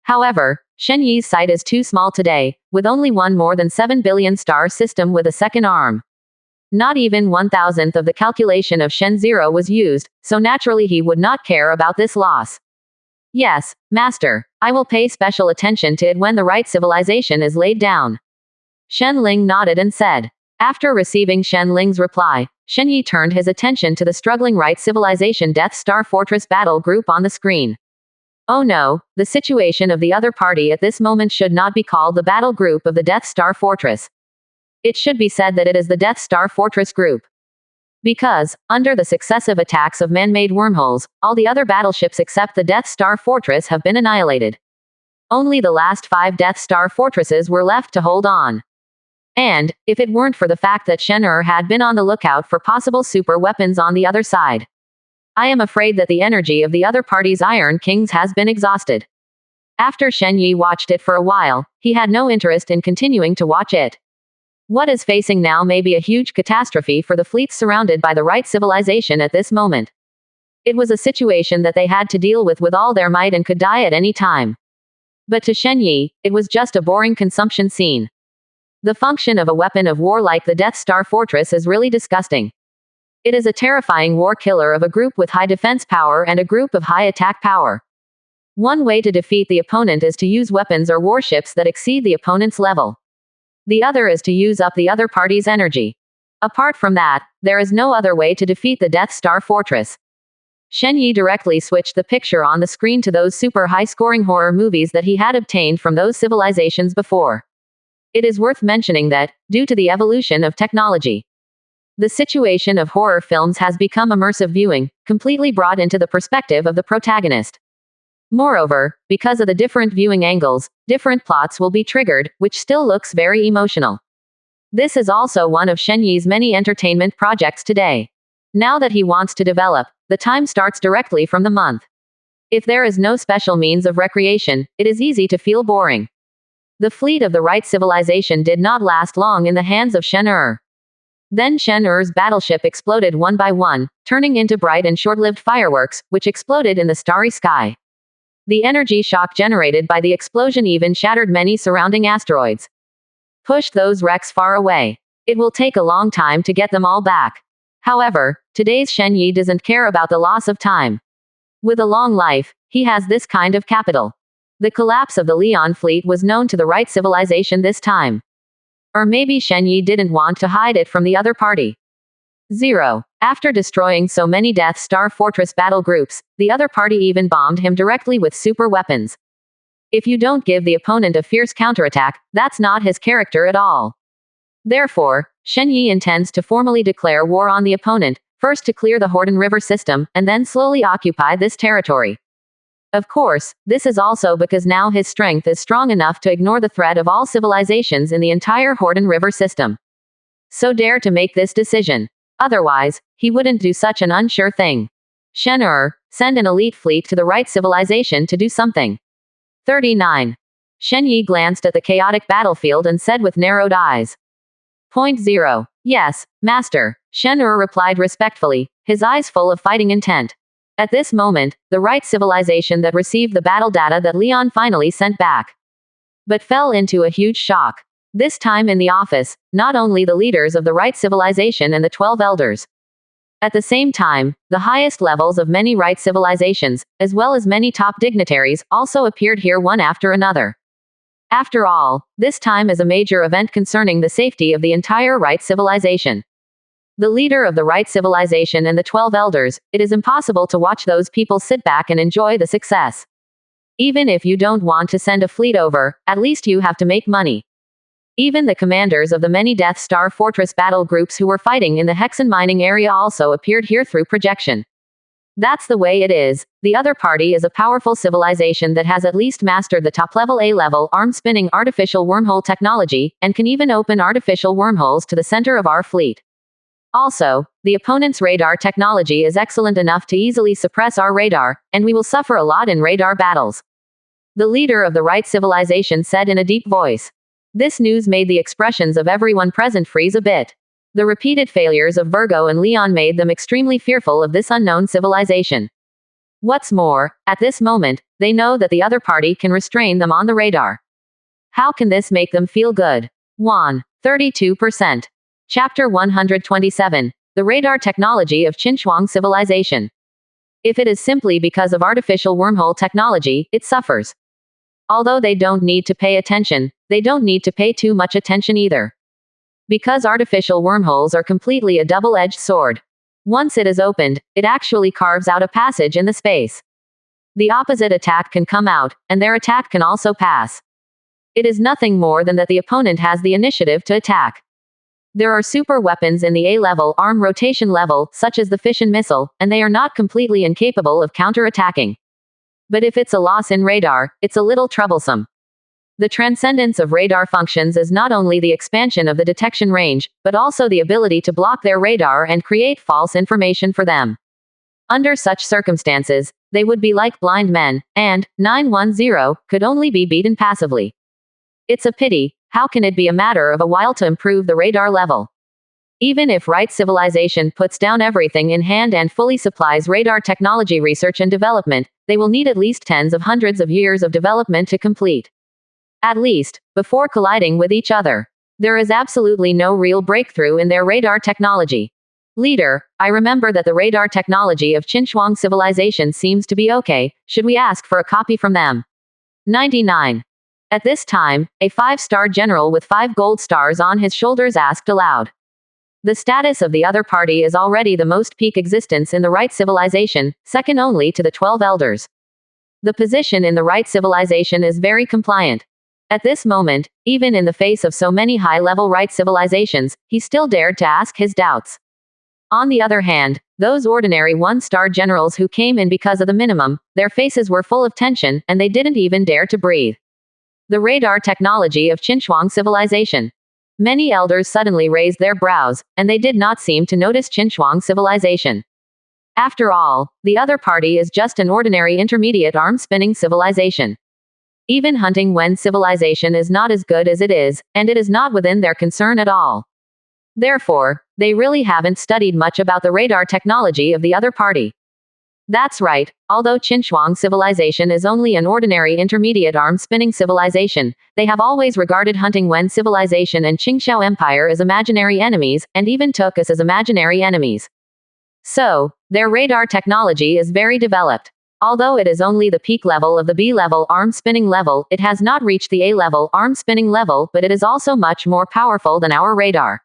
However, Shen Yi's site is too small today, with only one more than 7 billion star system with a second arm. Not even 1,000th of the calculation of Shen Zero was used, so naturally he would not care about this loss. Yes, Master, I will pay special attention to it when the right civilization is laid down. Shenling nodded and said. After receiving Shenling's reply, Shen Yi turned his attention to the struggling right civilization Death Star Fortress battle group on the screen. Oh no, the situation of the other party at this moment should not be called the battle group of the Death Star Fortress. It should be said that it is the Death Star Fortress group. Because, under the successive attacks of man-made wormholes, all the other battleships except the Death Star Fortress have been annihilated. Only the last 5 Death Star Fortresses were left to hold on. And, if it weren't for the fact that Shen had been on the lookout for possible super weapons on the other side, I am afraid that the energy of the other party's Iron Kings has been exhausted. After Shen Yi watched it for a while, he had no interest in continuing to watch it. What is facing now may be a huge catastrophe for the fleets surrounded by the right civilization at this moment. It was a situation that they had to deal with all their might and could die at any time. But to Shen Yi, it was just a boring consumption scene. The function of a weapon of war like the Death Star Fortress is really disgusting. It is a terrifying war killer of a group with high defense power and a group of high attack power. One way to defeat the opponent is to use weapons or warships that exceed the opponent's level. The other is to use up the other party's energy. Apart from that, there is no other way to defeat the Death Star Fortress. Shen Yi directly switched the picture on the screen to those super high-scoring horror movies that he had obtained from those civilizations before. It is worth mentioning that, due to the evolution of technology, the situation of horror films has become immersive viewing, completely brought into the perspective of the protagonist. Moreover, because of the different viewing angles, different plots will be triggered, which still looks very emotional. This is also one of Shen Yi's many entertainment projects today. Now that he wants to develop, the time starts directly from the month. If there is no special means of recreation, it is easy to feel boring. The fleet of the right civilization did not last long in the hands of Shen Er. Then Shen Er's battleship exploded one by one, turning into bright and short-lived fireworks, which exploded in the starry sky. The energy shock generated by the explosion even shattered many surrounding asteroids. Pushed those wrecks far away. It will take a long time to get them all back. However, today's Shen Yi doesn't care about the loss of time. With a long life, he has this kind of capital. The collapse of the Leon fleet was known to the right civilization this time. Or maybe Shen Yi didn't want to hide it from the other party. 0. After destroying so many Death Star Fortress battle groups, the other party even bombed him directly with super weapons. If you don't give the opponent a fierce counterattack, that's not his character at all. Therefore, Shen Yi intends to formally declare war on the opponent, first to clear the Horden River system, and then slowly occupy this territory. Of course, this is also because now his strength is strong enough to ignore the threat of all civilizations in the entire Horden River system. So dare to make this decision. Otherwise, he wouldn't do such an unsure thing. Shen send an elite fleet to the right civilization to do something. 39. Shen Yi glanced at the chaotic battlefield and said with narrowed eyes. Point 0. Yes, Master, Shen replied respectfully, his eyes full of fighting intent. At this moment, the right civilization that received the battle data that Leon finally sent back, but fell into a huge shock. This time in the office, not only the leaders of the right civilization and the 12 elders. At the same time, the highest levels of many right civilizations, as well as many top dignitaries, also appeared here one after another. After all, this time is a major event concerning the safety of the entire right civilization. The leader of the right civilization and the 12 elders, it is impossible to watch those people sit back and enjoy the success. Even if you don't want to send a fleet over, at least you have to make money. Even the commanders of the many Death Star Fortress battle groups who were fighting in the Hexen mining area also appeared here through projection. That's the way it is. The other party is a powerful civilization that has at least mastered the top-level A-level arm-spinning artificial wormhole technology, and can even open artificial wormholes to the center of our fleet. Also, the opponent's radar technology is excellent enough to easily suppress our radar, and we will suffer a lot in radar battles. The leader of the right civilization said in a deep voice. This news made the expressions of everyone present freeze a bit. The repeated failures of Virgo and Leon made them extremely fearful of this unknown civilization. What's more, at this moment, they know that the other party can restrain them on the radar. How can this make them feel good? 32%. Chapter 127. The radar technology of Qinchuang civilization. If it is simply because of artificial wormhole technology, it suffers. Although they don't need to pay attention, they don't need to pay too much attention either. Because artificial wormholes are completely a double-edged sword. Once it is opened, it actually carves out a passage in the space. The opposite attack can come out, and their attack can also pass. It is nothing more than that the opponent has the initiative to attack. There are super weapons in the A-level arm rotation level, such as the fission missile, and they are not completely incapable of counter-attacking. But if it's a loss in radar, it's a little troublesome. The transcendence of radar functions is not only the expansion of the detection range, but also the ability to block their radar and create false information for them. Under such circumstances, they would be like blind men, and 910 could only be beaten passively. It's a pity. How can it be a matter of a while to improve the radar level? Even if right civilization puts down everything in hand and fully supplies radar technology research and development, they will need at least tens of hundreds of years of development to complete. At least, before colliding with each other. There is absolutely no real breakthrough in their radar technology. Leader, I remember that the radar technology of Qinchuang civilization seems to be okay. Should we ask for a copy from them? 99. At this time, a 5-star general with 5 gold stars on his shoulders asked aloud. The status of the other party is already the most peak existence in the right civilization, second only to the 12 elders. The position in the right civilization is very compliant. At this moment, even in the face of so many high-level right civilizations, he still dared to ask his doubts. On the other hand, those ordinary 1-star generals who came in because of the minimum, their faces were full of tension, and they didn't even dare to breathe. The radar technology of Qinchuang civilization. Many elders suddenly raised their brows, and they did not seem to notice Qinchuang civilization. After all, the other party is just an ordinary intermediate arm-spinning civilization. Even hunting when civilization is not as good as it is, and it is not within their concern at all. Therefore, they really haven't studied much about the radar technology of the other party. That's right, although Qinchuang civilization is only an ordinary intermediate arm-spinning civilization, they have always regarded hunting when civilization and Qingxiao Empire as imaginary enemies, and even took us as imaginary enemies. So, their radar technology is very developed. Although it is only the peak level of the B-level arm-spinning level, it has not reached the A-level arm-spinning level, but it is also much more powerful than our radar.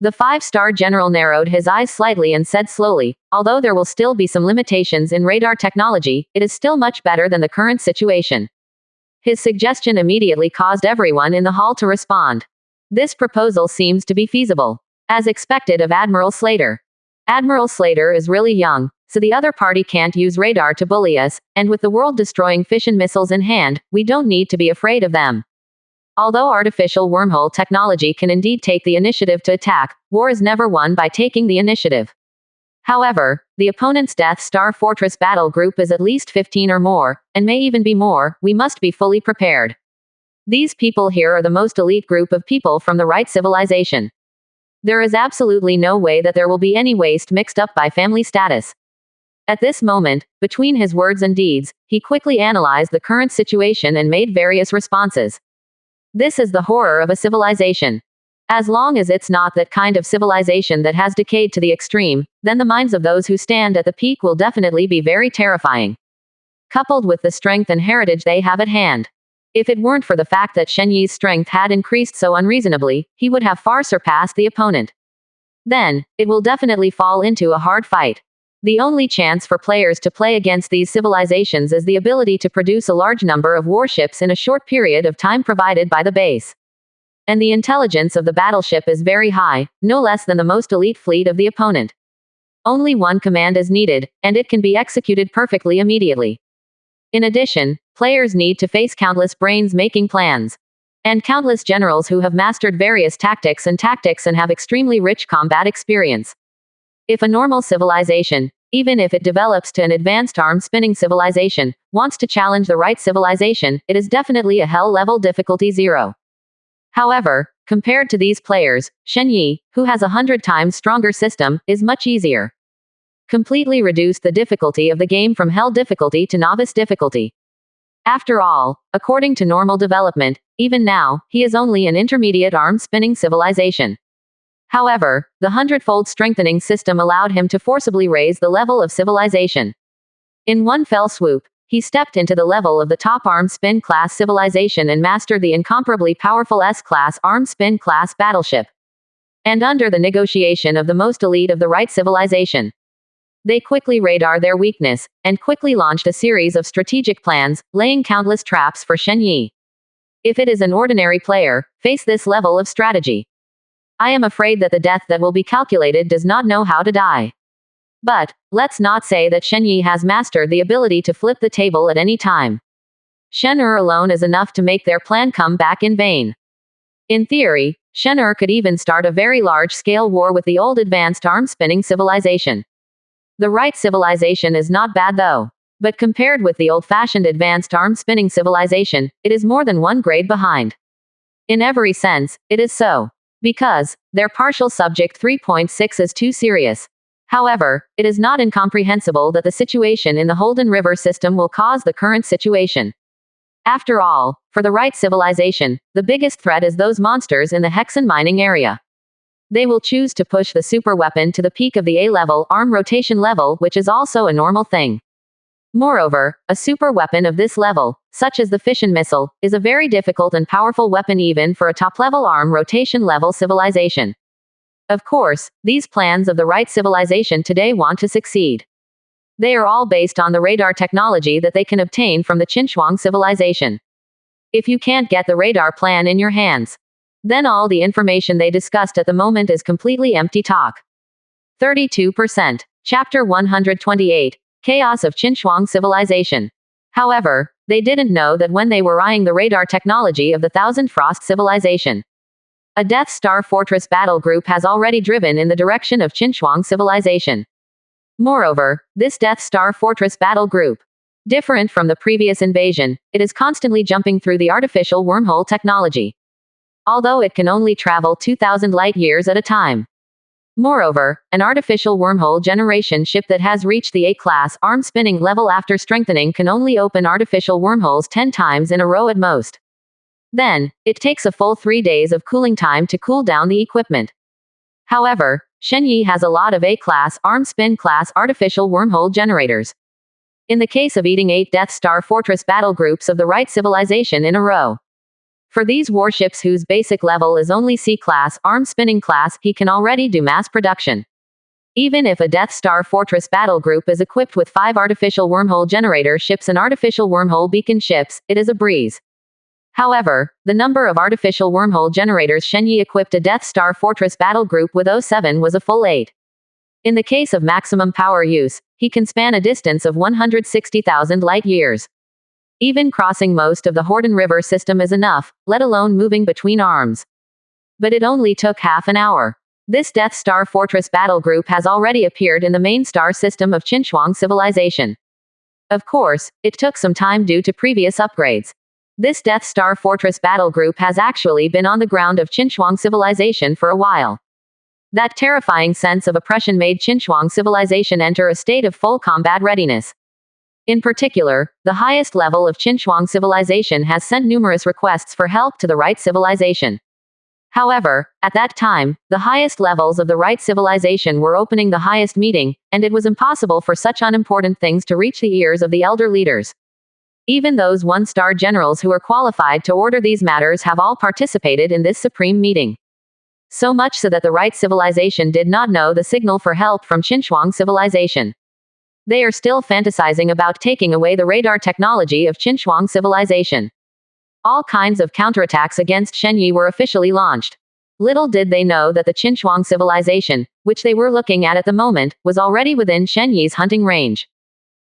The 5-star general narrowed his eyes slightly and said slowly, although there will still be some limitations in radar technology, it is still much better than the current situation. His suggestion immediately caused everyone in the hall to respond. This proposal seems to be feasible. As expected of Admiral Slater. Admiral Slater is really young, so the other party can't use radar to bully us, and with the world-destroying fission missiles in hand, we don't need to be afraid of them. Although artificial wormhole technology can indeed take the initiative to attack, war is never won by taking the initiative. However, the opponent's Death Star Fortress battle group is at least 15 or more, and may even be more. We must be fully prepared. These people here are the most elite group of people from the right civilization. There is absolutely no way that there will be any waste mixed up by family status. At this moment, between his words and deeds, he quickly analyzed the current situation and made various responses. This is the horror of a civilization. As long as it's not that kind of civilization that has decayed to the extreme, then the minds of those who stand at the peak will definitely be very terrifying. Coupled with the strength and heritage they have at hand. If it weren't for the fact that Shen Yi's strength had increased so unreasonably, he would have far surpassed the opponent. Then, it will definitely fall into a hard fight. The only chance for players to play against these civilizations is the ability to produce a large number of warships in a short period of time provided by the base. And the intelligence of the battleship is very high, no less than the most elite fleet of the opponent. Only one command is needed, and it can be executed perfectly immediately. In addition, players need to face countless brains making plans. And countless generals who have mastered various tactics and have extremely rich combat experience. If a normal civilization, even if it develops to an advanced arm-spinning civilization, wants to challenge the right civilization, it is definitely a hell-level difficulty 0. However, compared to these players, Shen Yi, who has 100 times stronger system, is much easier. Completely reduced the difficulty of the game from hell difficulty to novice difficulty. After all, according to normal development, even now, he is only an intermediate arm-spinning civilization. However, the Hundredfold strengthening system allowed him to forcibly raise the level of civilization. In one fell swoop, he stepped into the level of the top arm-spin class civilization and mastered the incomparably powerful S-class arm-spin class battleship. And under the negotiation of the most elite of the right civilization, they quickly radared their weakness, and quickly launched a series of strategic plans, laying countless traps for Shen Yi. If it is an ordinary player, face this level of strategy. I am afraid that the death that will be calculated does not know how to die. But, let's not say that Shen Yi has mastered the ability to flip the table at any time. Shen alone is enough to make their plan come back in vain. In theory, Shen could even start a very large-scale war with the old advanced arm-spinning civilization. The right civilization is not bad though. But compared with the old-fashioned advanced arm-spinning civilization, it is more than one grade behind. In every sense, it is so. Because, their partial subject 3.6 is too serious. However, it is not incomprehensible that the situation in the Holden River system will cause the current situation. After all, for the right civilization, the biggest threat is those monsters in the Hexen mining area. They will choose to push the super weapon to the peak of the A-level arm rotation level, which is also a normal thing. Moreover, a super weapon of this level, such as the fission missile, is a very difficult and powerful weapon even for a top-level arm rotation level civilization. Of course, these plans of the right civilization today want to succeed. They are all based on the radar technology that they can obtain from the Qinchuang civilization. If you can't get the radar plan in your hands, then all the information they discussed at the moment is completely empty talk. 32%. Chapter 128. Chaos of Qinchuang civilization. However, they didn't know that when they were eyeing the radar technology of the Thousand Frost civilization, a Death Star Fortress battle group has already driven in the direction of Qinchuang civilization. Moreover, this Death Star Fortress battle group, different from the previous invasion, it is constantly jumping through the artificial wormhole technology. Although it can only travel 2,000 light-years at a time. Moreover, an artificial wormhole generation ship that has reached the A-class arm-spinning level after strengthening can only open artificial wormholes 10 times in a row at most. Then, it takes a full 3 days of cooling time to cool down the equipment. However, Shen Yi has a lot of A-class arm-spin class artificial wormhole generators. In the case of eating 8 Death Star Fortress battle groups of the right civilization in a row. For these warships whose basic level is only C-class, arm-spinning class, he can already do mass production. Even if a Death Star Fortress battle group is equipped with 5 artificial wormhole generator ships and artificial wormhole beacon ships, it is a breeze. However, the number of artificial wormhole generators Shenyi equipped a Death Star Fortress battle group with 07 was a full 8. In the case of maximum power use, he can span a distance of 160,000 light-years. Even crossing most of the Horden River system is enough, let alone moving between arms. But it only took half an hour. This Death Star Fortress battle group has already appeared in the main star system of Qinchuang civilization. Of course, it took some time due to previous upgrades. This Death Star Fortress battle group has actually been on the ground of Qinchuang civilization for a while. That terrifying sense of oppression made Qinchuang civilization enter a state of full combat readiness. In particular, the highest level of Qinchuang civilization has sent numerous requests for help to the right civilization. However, at that time, the highest levels of the right civilization were opening the highest meeting, and it was impossible for such unimportant things to reach the ears of the elder leaders. Even those one-star generals who are qualified to order these matters have all participated in this supreme meeting. So much so that the right civilization did not know the signal for help from Qinchuang civilization. They are still fantasizing about taking away the radar technology of Qinchuang civilization. All kinds of counterattacks against Shenyi were officially launched. Little did they know that the Qinchuang civilization, which they were looking at the moment, was already within Shenyi's hunting range.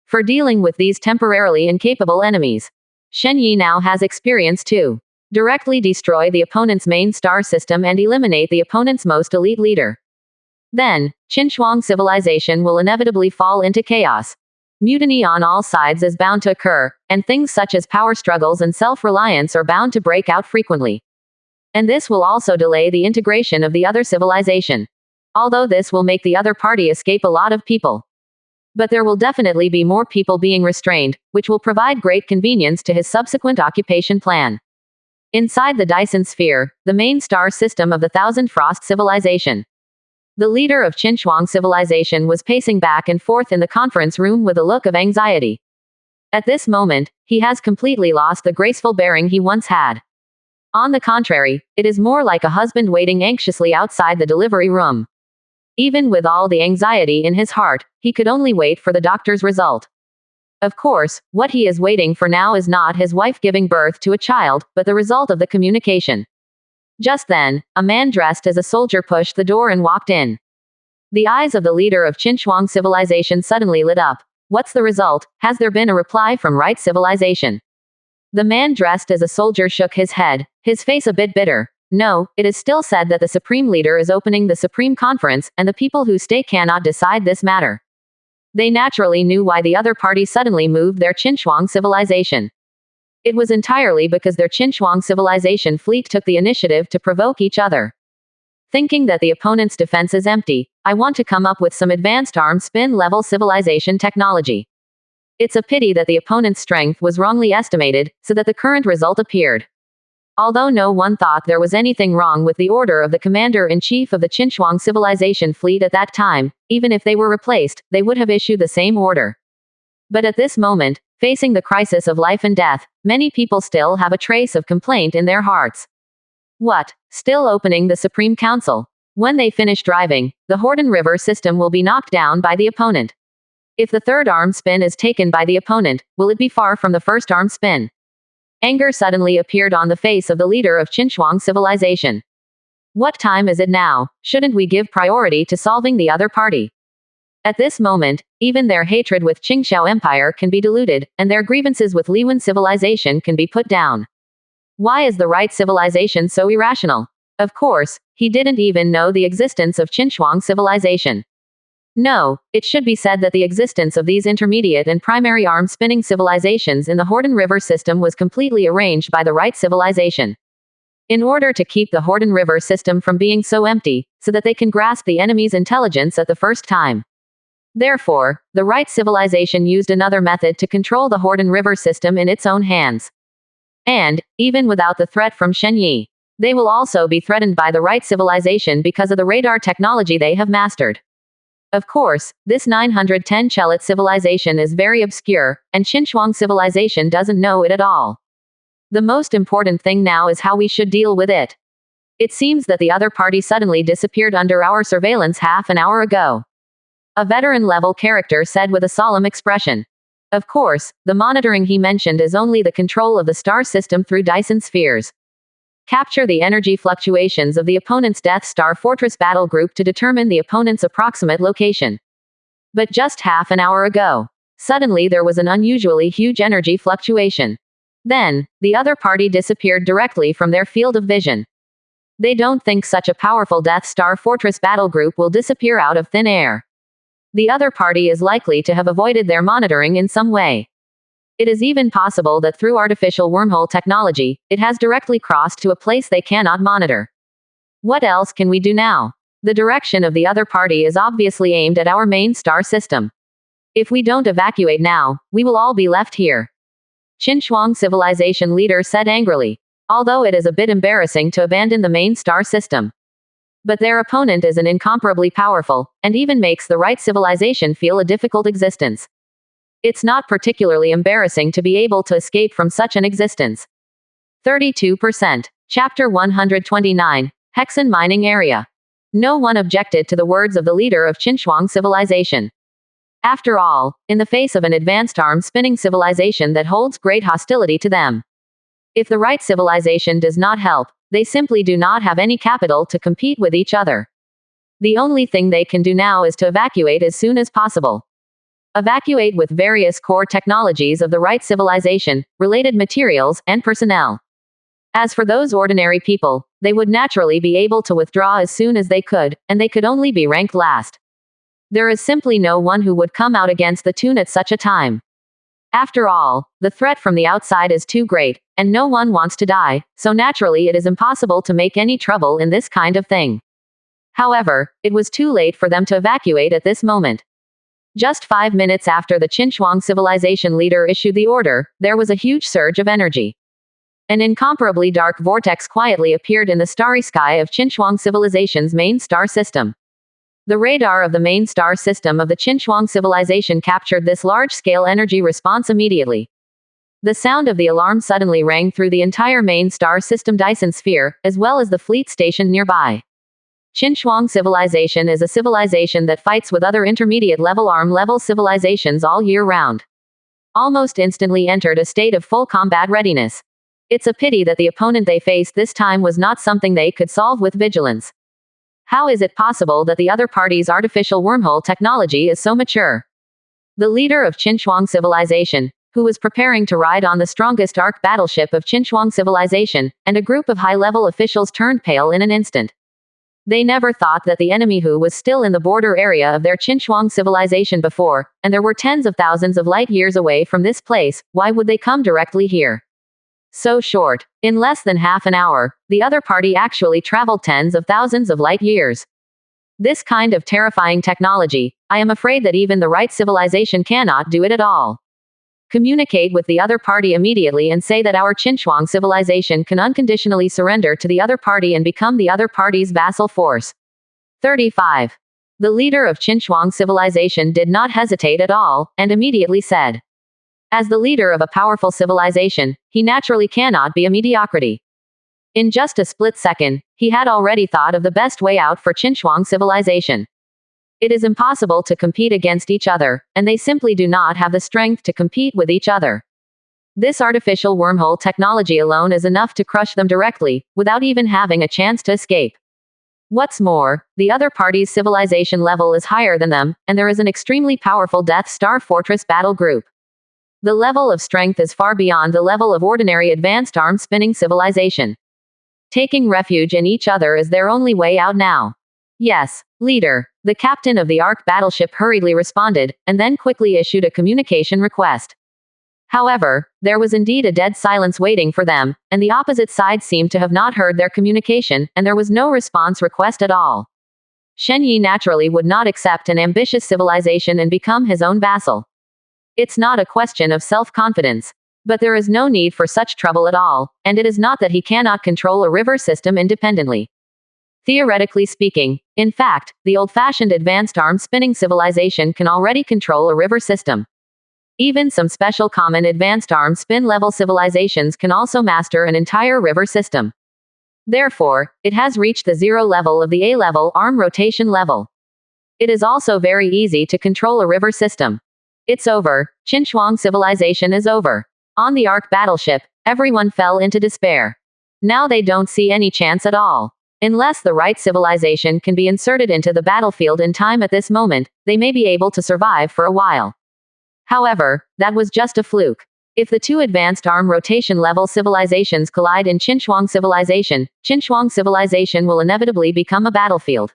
For dealing with these temporarily incapable enemies, Shenyi now has experience to directly destroy the opponent's main star system and eliminate the opponent's most elite leader. Then, Qinchuang civilization will inevitably fall into chaos. Mutiny on all sides is bound to occur, and things such as power struggles and self-reliance are bound to break out frequently. And this will also delay the integration of the other civilization. Although this will make the other party escape a lot of people. But there will definitely be more people being restrained, which will provide great convenience to his subsequent occupation plan. Inside the Dyson Sphere, the main star system of the Thousand Frost civilization. The leader of Qinchuang civilization was pacing back and forth in the conference room with a look of anxiety. At this moment, he has completely lost the graceful bearing he once had. On the contrary, it is more like a husband waiting anxiously outside the delivery room. Even with all the anxiety in his heart, he could only wait for the doctor's result. Of course, what he is waiting for now is not his wife giving birth to a child, but the result of the communication. Just then, a man dressed as a soldier pushed the door and walked in. The eyes of the leader of Qinchuang civilization suddenly lit up. What's the result? Has there been a reply from right civilization? The man dressed as a soldier shook his head, his face a bit bitter. No, it is still said that the supreme leader is opening the supreme conference, and the people who stay cannot decide this matter. They naturally knew why the other party suddenly moved their Qinchuang civilization. It was entirely because their Qinchuang civilization fleet took the initiative to provoke each other. Thinking that the opponent's defense is empty, I want to come up with some advanced arm spin level civilization technology. It's a pity that the opponent's strength was wrongly estimated, so that the current result appeared. Although no one thought there was anything wrong with the order of the commander-in-chief of the Qinchuang civilization fleet at that time, even if they were replaced, they would have issued the same order. But at this moment, facing the crisis of life and death, many people still have a trace of complaint in their hearts. What? Still opening the Supreme Council? When they finish driving, the Horden River system will be knocked down by the opponent. If the third arm spin is taken by the opponent, will it be far from the first arm spin? Anger suddenly appeared on the face of the leader of Qinchuang civilization. What time is it now? Shouldn't we give priority to solving the other party? At this moment, even their hatred with Qingxiao Empire can be diluted, and their grievances with Liwen civilization can be put down. Why is the right civilization so irrational? Of course, he didn't even know the existence of Qinchuang civilization. No, it should be said that the existence of these intermediate and primary arm-spinning civilizations in the Horden River system was completely arranged by the right civilization. In order to keep the Horden River system from being so empty, so that they can grasp the enemy's intelligence at the first time. Therefore, the right civilization used another method to control the Horden River system in its own hands. And, even without the threat from Shenyi, they will also be threatened by the right civilization because of the radar technology they have mastered. Of course, this 910 Chelit civilization is very obscure, and Qinchuang civilization doesn't know it at all. The most important thing now is how we should deal with it. It seems that the other party suddenly disappeared under our surveillance half an hour ago. A veteran-level character said with a solemn expression. Of course, the monitoring he mentioned is only the control of the star system through Dyson spheres. Capture the energy fluctuations of the opponent's Death Star Fortress battle group to determine the opponent's approximate location. But just half an hour ago, suddenly there was an unusually huge energy fluctuation. Then, the other party disappeared directly from their field of vision. They don't think such a powerful Death Star Fortress battle group will disappear out of thin air. The other party is likely to have avoided their monitoring in some way. It is even possible that through artificial wormhole technology, it has directly crossed to a place they cannot monitor. What else can we do now? The direction of the other party is obviously aimed at our main star system. If we don't evacuate now, we will all be left here. Qin civilization leader said angrily. Although it is a bit embarrassing to abandon the main star system. But their opponent is an incomparably powerful, and even makes the right civilization feel a difficult existence. It's not particularly embarrassing to be able to escape from such an existence. 32%. Chapter 129. Hexen Mining Area. No one objected to the words of the leader of Qin civilization. After all, in the face of an advanced arm-spinning civilization that holds great hostility to them. If the right civilization does not help, they simply do not have any capital to compete with each other. The only thing they can do now is to evacuate as soon as possible. Evacuate with various core technologies of the right civilization, related materials, and personnel. As for those ordinary people, they would naturally be able to withdraw as soon as they could, and they could only be ranked last. There is simply no one who would come out against the tune at such a time. After all, the threat from the outside is too great, and no one wants to die, so naturally it is impossible to make any trouble in this kind of thing. However, it was too late for them to evacuate at this moment. Just 5 minutes after the Qin civilization leader issued the order, there was a huge surge of energy. An incomparably dark vortex quietly appeared in the starry sky of Qin civilization's main star system. The radar of the main star system of the Qin civilization captured this large-scale energy response immediately. The sound of the alarm suddenly rang through the entire main star system Dyson sphere, as well as the fleet stationed nearby. Qin civilization is a civilization that fights with other intermediate-level arm-level civilizations all year round. Almost instantly entered a state of full combat readiness. It's a pity that the opponent they faced this time was not something they could solve with vigilance. How is it possible that the other party's artificial wormhole technology is so mature? The leader of Qin civilization, who was preparing to ride on the strongest arc battleship of Qin civilization, and a group of high-level officials turned pale in an instant. They never thought that the enemy who was still in the border area of their Qin civilization before, and there were tens of thousands of light years away from this place, why would they come directly here? So short. In less than half an hour, the other party actually traveled tens of thousands of light years. This kind of terrifying technology, I am afraid that even the right civilization cannot do it at all. Communicate with the other party immediately and say that our Qin civilization can unconditionally surrender to the other party and become the other party's vassal force. 35. The leader of Qin civilization did not hesitate at all, and immediately said. As the leader of a powerful civilization, he naturally cannot be a mediocrity. In just a split second, he had already thought of the best way out for Qin civilization. It is impossible to compete against each other, and they simply do not have the strength to compete with each other. This artificial wormhole technology alone is enough to crush them directly, without even having a chance to escape. What's more, the other party's civilization level is higher than them, and there is an extremely powerful Death Star Fortress battle group. The level of strength is far beyond the level of ordinary advanced arm-spinning civilization. Taking refuge in each other is their only way out now. Yes, leader, the captain of the Ark battleship hurriedly responded, and then quickly issued a communication request. However, there was indeed a dead silence waiting for them, and the opposite side seemed to have not heard their communication, and there was no response request at all. Shen Yi naturally would not accept an ambitious civilization and become his own vassal. It's not a question of self-confidence. But there is no need for such trouble at all, and it is not that he cannot control a river system independently. Theoretically speaking, in fact, the old-fashioned advanced arm-spinning civilization can already control a river system. Even some special common advanced arm-spin level civilizations can also master an entire river system. Therefore, it has reached the zero level of the A-level arm rotation level. It is also very easy to control a river system. It's over. Qinchuang civilization is over. On the Ark battleship, everyone fell into despair. Now they don't see any chance at all. Unless the right civilization can be inserted into the battlefield in time at this moment, they may be able to survive for a while. However, that was just a fluke. If the two advanced arm rotation level civilizations collide in Qinchuang civilization will inevitably become a battlefield.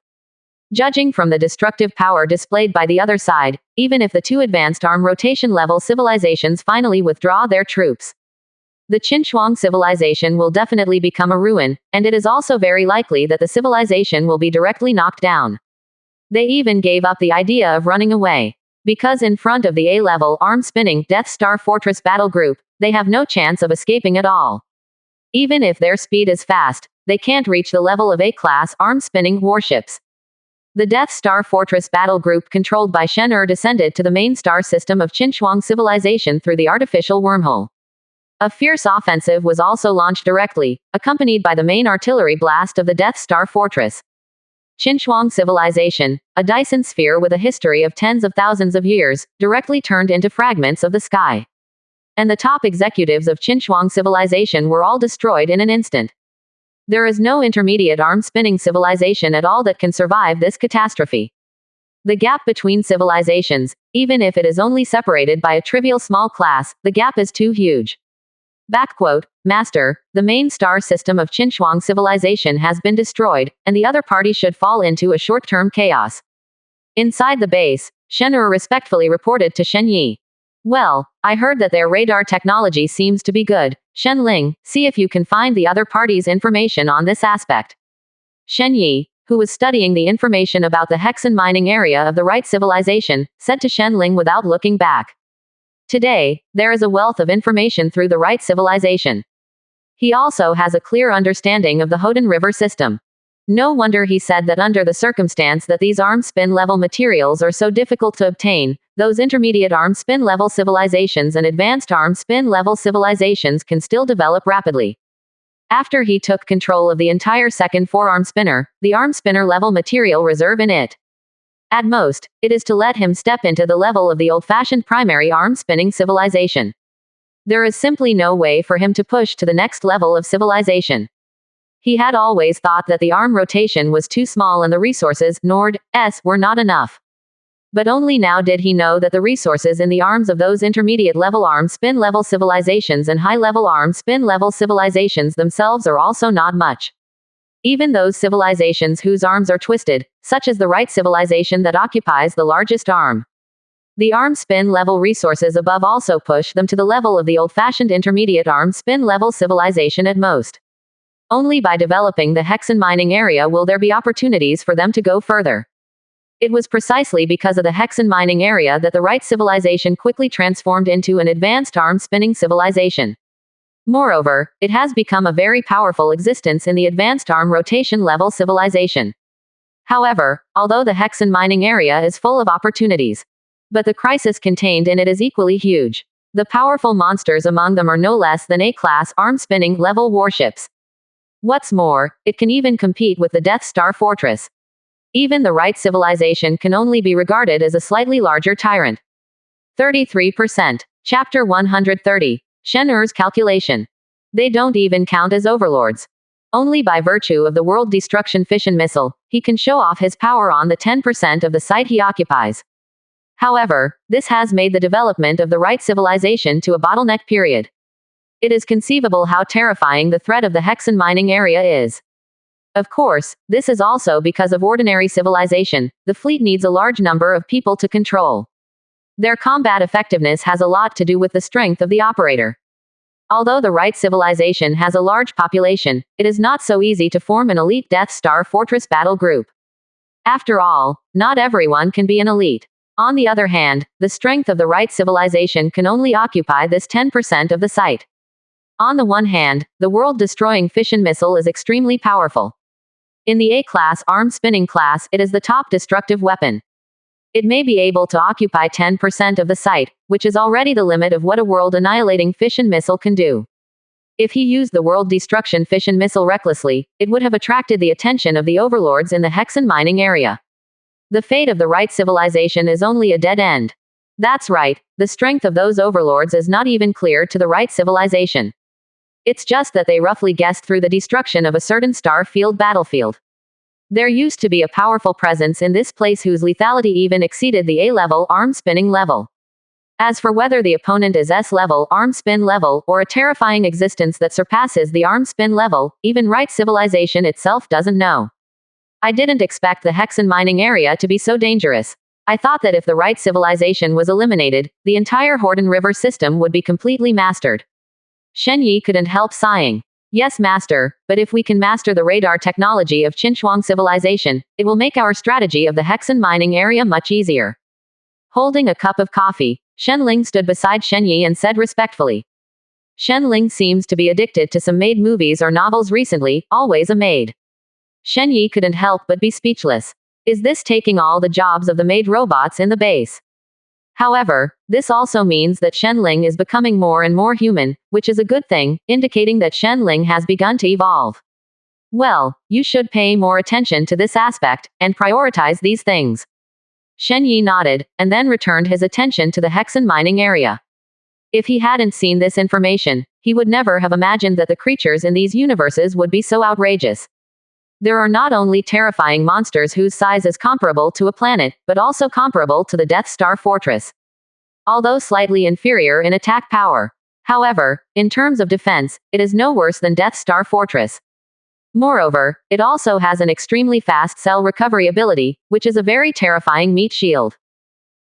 Judging from the destructive power displayed by the other side, even if the two advanced arm rotation level civilizations finally withdraw their troops, the Qinchuang civilization will definitely become a ruin, and it is also very likely that the civilization will be directly knocked down. They even gave up the idea of running away. Because in front of the A-level arm-spinning Death Star Fortress battle group, they have no chance of escaping at all. Even if their speed is fast, they can't reach the level of A-class arm-spinning warships. The Death Star Fortress battle group controlled by Shen descended to the main star system of Qinchuang civilization through the artificial wormhole. A fierce offensive was also launched directly, accompanied by the main artillery blast of the Death Star Fortress. Qinchuang civilization, a Dyson sphere with a history of tens of thousands of years, directly turned into fragments of the sky. And the top executives of Qinchuang civilization were all destroyed in an instant. There is no intermediate arm-spinning civilization at all that can survive this catastrophe. The gap between civilizations, even if it is only separated by a trivial small class, the gap is too huge. Master, the main star system of Qinchuang civilization has been destroyed, and the other party should fall into a short-term chaos. Inside the base, Shen respectfully reported to Shen Yi. Well, I heard that their radar technology seems to be good. Shen Ling, see if you can find the other party's information on this aspect. Shen Yi, who was studying the information about the Hexen mining area of the right civilization, said to Shen Ling without looking back. Today, there is a wealth of information through the right civilization. He also has a clear understanding of the Hoden River system. No wonder he said that under the circumstance that these arm spin level materials are so difficult to obtain, those intermediate arm spin level civilizations and advanced arm spin level civilizations can still develop rapidly. After he took control of the entire second forearm spinner, the arm spinner level material reserve in it. At most, it is to let him step into the level of the old-fashioned primary arm-spinning civilization. There is simply no way for him to push to the next level of civilization. He had always thought that the arm rotation was too small and the resources, Nord-S, were not enough. But only now did he know that the resources in the arms of those intermediate-level arm-spin-level civilizations and high-level arm-spin-level civilizations themselves are also not much. Even those civilizations whose arms are twisted, such as the right civilization that occupies the largest arm. The arm spin level resources above also push them to the level of the old-fashioned intermediate arm spin level civilization at most. Only by developing the Hexen mining area will there be opportunities for them to go further. It was precisely because of the Hexen mining area that the right civilization quickly transformed into an advanced arm spinning civilization. Moreover, it has become a very powerful existence in the advanced arm rotation level civilization. However, although the Hexen mining area is full of opportunities, but the crisis contained in it is equally huge. The powerful monsters among them are no less than A-class arm-spinning level warships. What's more, it can even compete with the Death Star Fortress. Even the right civilization can only be regarded as a slightly larger tyrant. 33%. Chapter 130. Shen calculation. They don't even count as overlords. Only by virtue of the world destruction fission missile, he can show off his power on the 10% of the site he occupies. However, this has made the development of the right civilization to a bottleneck period. It is conceivable how terrifying the threat of the Hexen mining area is. Of course, this is also because of ordinary civilization. The fleet needs a large number of people to control. Their combat effectiveness has a lot to do with the strength of the operator. Although the right civilization has a large population, it is not so easy to form an elite Death Star Fortress battle group. After all, not everyone can be an elite. On the other hand, the strength of the right civilization can only occupy this 10% of the site. On the one hand, the world-destroying fission missile is extremely powerful. In the A-class arm-spinning class, it is the top destructive weapon. It may be able to occupy 10% of the site, which is already the limit of what a world-annihilating fission missile can do. If he used the world destruction fission missile recklessly, it would have attracted the attention of the overlords in the Hexen mining area. The fate of the right civilization is only a dead end. That's right, the strength of those overlords is not even clear to the right civilization. It's just that they roughly guessed through the destruction of a certain star field battlefield. There used to be a powerful presence in this place whose lethality even exceeded the A-level arm spinning level. As for whether the opponent is S-level arm spin level, or a terrifying existence that surpasses the arm spin level, even right civilization itself doesn't know. I didn't expect the Hexen mining area to be so dangerous. I thought that if the right civilization was eliminated, the entire Horden River system would be completely mastered. Shen Yi couldn't help sighing. Yes, master, but if we can master the radar technology of Qinhuang civilization, it will make our strategy of the Hexen mining area much easier. Holding a cup of coffee, Shen Ling stood beside Shen Yi and said respectfully. Shen Ling seems to be addicted to some maid movies or novels recently, always a maid. Shen Yi couldn't help but be speechless. Is this taking all the jobs of the maid robots in the base? However, this also means that Shen Ling is becoming more and more human, which is a good thing, indicating that Shen Ling has begun to evolve. Well, you should pay more attention to this aspect, and prioritize these things. Shen Yi nodded, and then returned his attention to the Hexen mining area. If he hadn't seen this information, he would never have imagined that the creatures in these universes would be so outrageous. There are not only terrifying monsters whose size is comparable to a planet, but also comparable to the Death Star Fortress. Although slightly inferior in attack power. However, in terms of defense, it is no worse than Death Star Fortress. Moreover, it also has an extremely fast cell recovery ability, which is a very terrifying meat shield.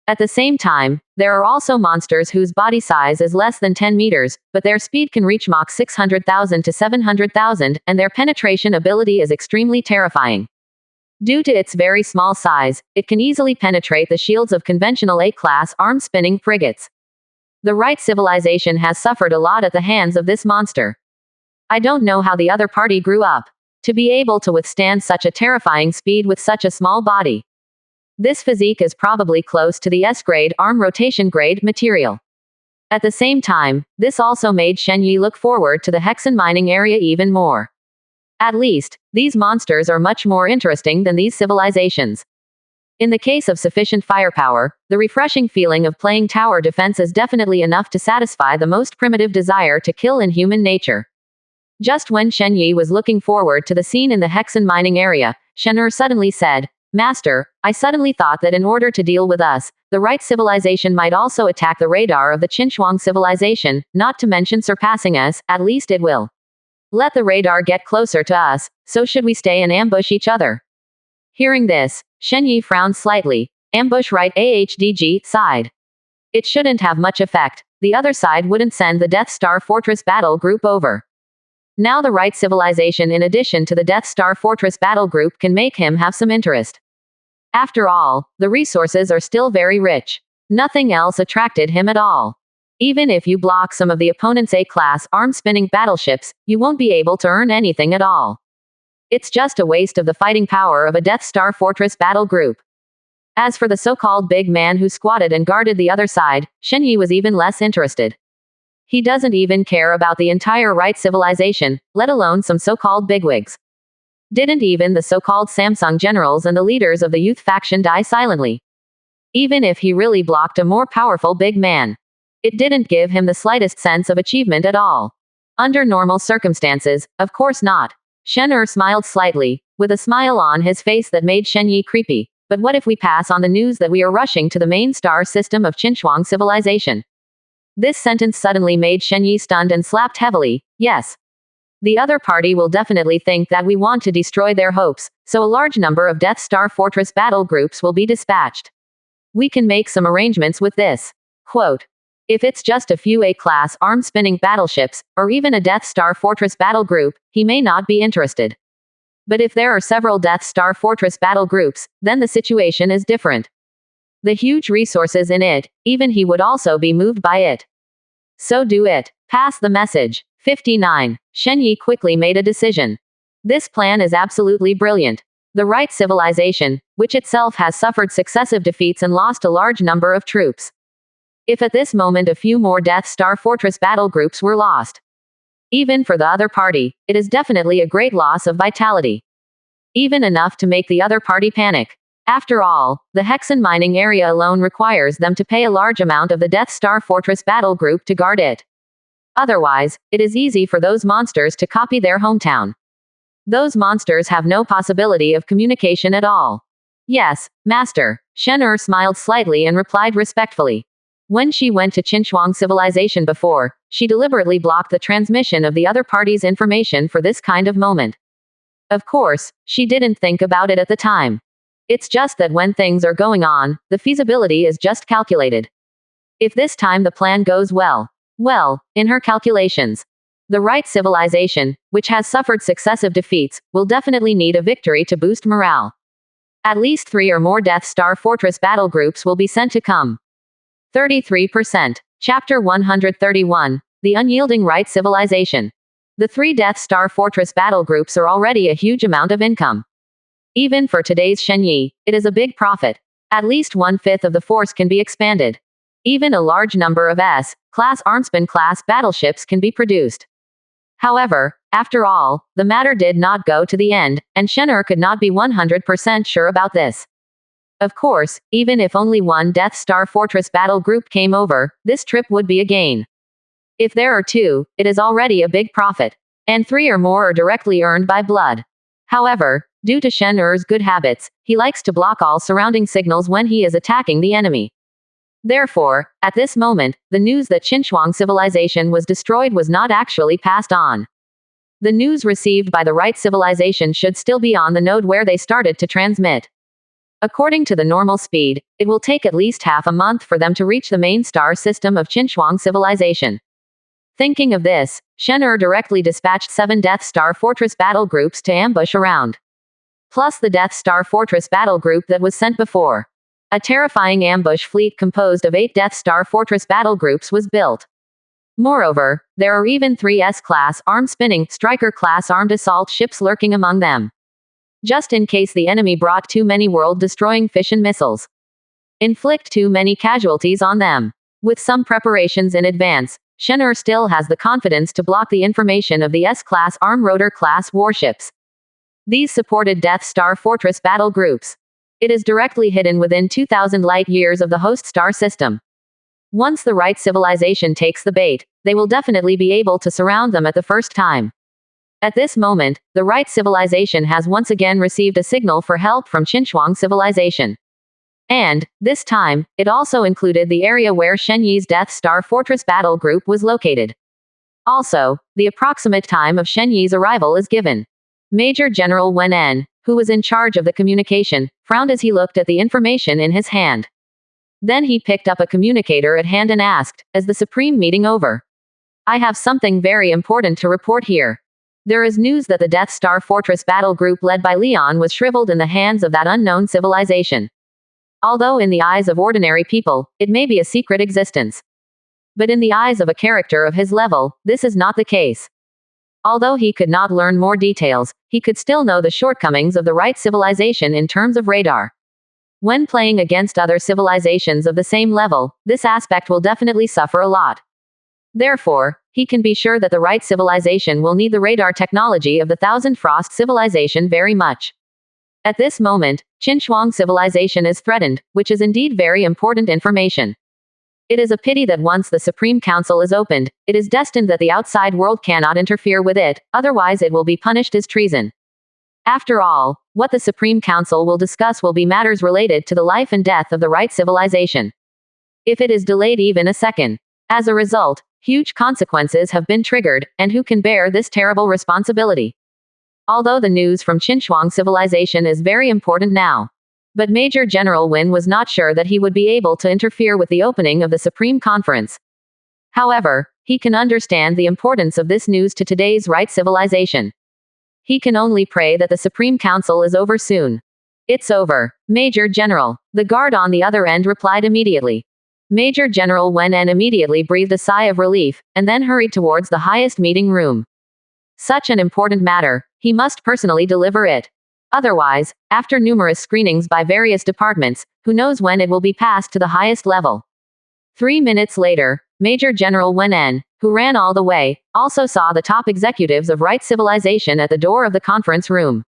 At the same time, there are also monsters whose body size is less than 10 meters, but their speed can reach Mach 600,000 to 700,000, and their penetration ability is extremely terrifying. Due to its very small size, it can easily penetrate the shields of conventional A-class arm-spinning frigates. The right civilization has suffered a lot at the hands of this monster. I don't know how the other party grew up to be able to withstand such a terrifying speed with such a small body. This physique is probably close to the S-grade arm rotation grade material. At the same time, this also made Shen Yi look forward to the Hexen mining area even more. At least, these monsters are much more interesting than these civilizations. In the case of sufficient firepower, the refreshing feeling of playing tower defense is definitely enough to satisfy the most primitive desire to kill in human nature. Just when Shen Yi was looking forward to the scene in the Hexen mining area, Shen Er suddenly said, Master, I suddenly thought that in order to deal with us, the right civilization might also attack the radar of the Qinhuang civilization, not to mention surpassing us, at least it will. Let the radar get closer to us, so should we stay and ambush each other? Hearing this, Shen Yi frowned slightly. Ambush right AHDG side. It shouldn't have much effect. The other side wouldn't send the Death Star Fortress battle group over. Now the right civilization in addition to the Death Star Fortress battle group can make him have some interest. After all, the resources are still very rich. Nothing else attracted him at all. Even if you block some of the opponent's A-class arm-spinning battleships, you won't be able to earn anything at all. It's just a waste of the fighting power of a Death Star Fortress battle group. As for the so-called big man who squatted and guarded the other side, Shen Yi was even less interested. He doesn't even care about the entire right civilization, let alone some so-called bigwigs. Didn't even the so-called Samsung generals and the leaders of the youth faction die silently? Even if he really blocked a more powerful big man, it didn't give him the slightest sense of achievement at all. Under normal circumstances, of course not. Shen Er smiled slightly, with a smile on his face that made Shen Yi creepy. But what if we pass on the news that we are rushing to the main star system of Qinhuang civilization? This sentence suddenly made Shen Yi stunned and slapped heavily. Yes. The other party will definitely think that we want to destroy their hopes, so a large number of Death Star Fortress battle groups will be dispatched. We can make some arrangements with this. Quote. If it's just a few A-class arm-spinning battleships, or even a Death Star Fortress battle group, he may not be interested. But if there are several Death Star Fortress battle groups, then the situation is different. The huge resources in it, even he would also be moved by it. So do it. Pass the message. 59. Shen Yi quickly made a decision. This plan is absolutely brilliant. The right civilization, which itself has suffered successive defeats and lost a large number of troops. If at this moment a few more Death Star Fortress battle groups were lost, even for the other party, it is definitely a great loss of vitality. Even enough to make the other party panic. After all, the Hexen mining area alone requires them to pay a large amount of the Death Star Fortress battle group to guard it. Otherwise, it is easy for those monsters to copy their hometown. Those monsters have no possibility of communication at all. Yes, Master. Shen smiled slightly and replied respectfully. When she went to Qinchuang civilization before, she deliberately blocked the transmission of the other party's information for this kind of moment. Of course, she didn't think about it at the time. It's just that when things are going on, the feasibility is just calculated. If this time the plan goes well, in her calculations, the right civilization, which has suffered successive defeats, will definitely need a victory to boost morale. At least 3 or more Death Star Fortress battle groups will be sent to come. 33%. Chapter 131. The Unyielding Right Civilization. The 3 Death Star Fortress battle groups are already a huge amount of income. Even for today's Shenyi, it is a big profit. At least 1/5 of the force can be expanded. Even a large number of S-class Armspan-class battleships can be produced. However, after all, the matter did not go to the end, and Shen could not be 100% sure about this. Of course, even if only one Death Star Fortress battle group came over, this trip would be a gain. If there are 2, it is already a big profit. And 3 or more are directly earned by blood. However, due to Shen good habits, he likes to block all surrounding signals when he is attacking the enemy. Therefore, at this moment, the news that Qinchuang civilization was destroyed was not actually passed on. The news received by the right civilization should still be on the node where they started to transmit. According to the normal speed, it will take at least half a month for them to reach the main star system of Qinchuang civilization. Thinking of this, Shen directly dispatched 7 Death Star Fortress battle groups to ambush around. Plus the Death Star Fortress battle group that was sent before. A terrifying ambush fleet composed of 8 Death Star Fortress battle groups was built. Moreover, there are even 3 S-class arm-spinning Striker-class armed assault ships lurking among them. Just in case the enemy brought too many world-destroying fission missiles. Inflict too many casualties on them. With some preparations in advance, Shen still has the confidence to block the information of the S-class Arm-Rotor-class warships. These supported Death Star Fortress battle groups. It is directly hidden within 2,000 light-years of the host star system. Once the right civilization takes the bait, they will definitely be able to surround them at the first time. At this moment, the right civilization has once again received a signal for help from Qinchuang civilization. And, this time, it also included the area where Shenyi's Death Star Fortress battle group was located. Also, the approximate time of Shenyi's arrival is given. Major General Wen En, who was in charge of the communication, frowned as he looked at the information in his hand. Then he picked up a communicator at hand and asked, "Is the Supreme meeting over? I have something very important to report here. There is news that the Death Star Fortress battle group led by Leon was shriveled in the hands of that unknown civilization. Although in the eyes of ordinary people, it may be a secret existence. But in the eyes of a character of his level, this is not the case." Although he could not learn more details, he could still know the shortcomings of the right civilization in terms of radar. When playing against other civilizations of the same level, this aspect will definitely suffer a lot. Therefore, he can be sure that the right civilization will need the radar technology of the Thousand Frost civilization very much. At this moment, Qinchuang civilization is threatened, which is indeed very important information. It is a pity that once the Supreme Council is opened, it is destined that the outside world cannot interfere with it, otherwise it will be punished as treason. After all, what the Supreme Council will discuss will be matters related to the life and death of the right civilization. If it is delayed even a second. As a result, huge consequences have been triggered, and who can bear this terrible responsibility? Although the news from Qinchuang civilization is very important now. But Major General Win was not sure that he would be able to interfere with the opening of the Supreme Conference. However, he can understand the importance of this news to today's right civilization. He can only pray that the Supreme Council is over soon. "It's over, Major General," the guard on the other end replied immediately. Major General Wen En immediately breathed a sigh of relief, and then hurried towards the highest meeting room. Such an important matter, he must personally deliver it. Otherwise, after numerous screenings by various departments, who knows when it will be passed to the highest level. 3 minutes later, Major General Wen En, who ran all the way, also saw the top executives of right civilization at the door of the conference room.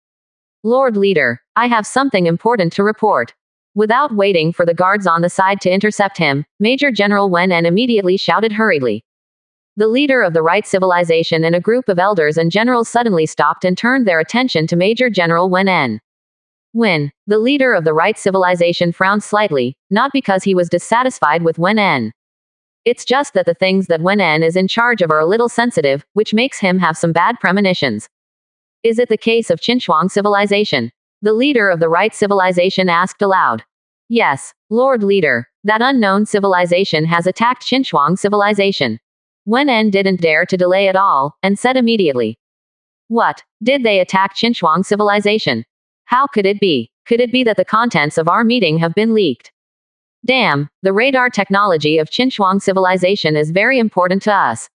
Lord Leader, I have something important to report. Without waiting for the guards on the side to intercept him, Major General Wen En immediately shouted hurriedly. The leader of the right civilization and a group of elders and generals suddenly stopped and turned their attention to Major General Wen En. Wen, the leader of the right civilization, frowned slightly, not because he was dissatisfied with Wen En. It's just that the things that Wen En is in charge of are a little sensitive, which makes him have some bad premonitions. Is it the case of Qinchuang civilization? The leader of the right civilization asked aloud. Yes, Lord Leader, that unknown civilization has attacked Qinchuang civilization. Wen En didn't dare to delay at all, and said immediately. What? Did they attack Qinchuang civilization? How could it be? Could it be that the contents of our meeting have been leaked? Damn, the radar technology of Qinchuang civilization is very important to us.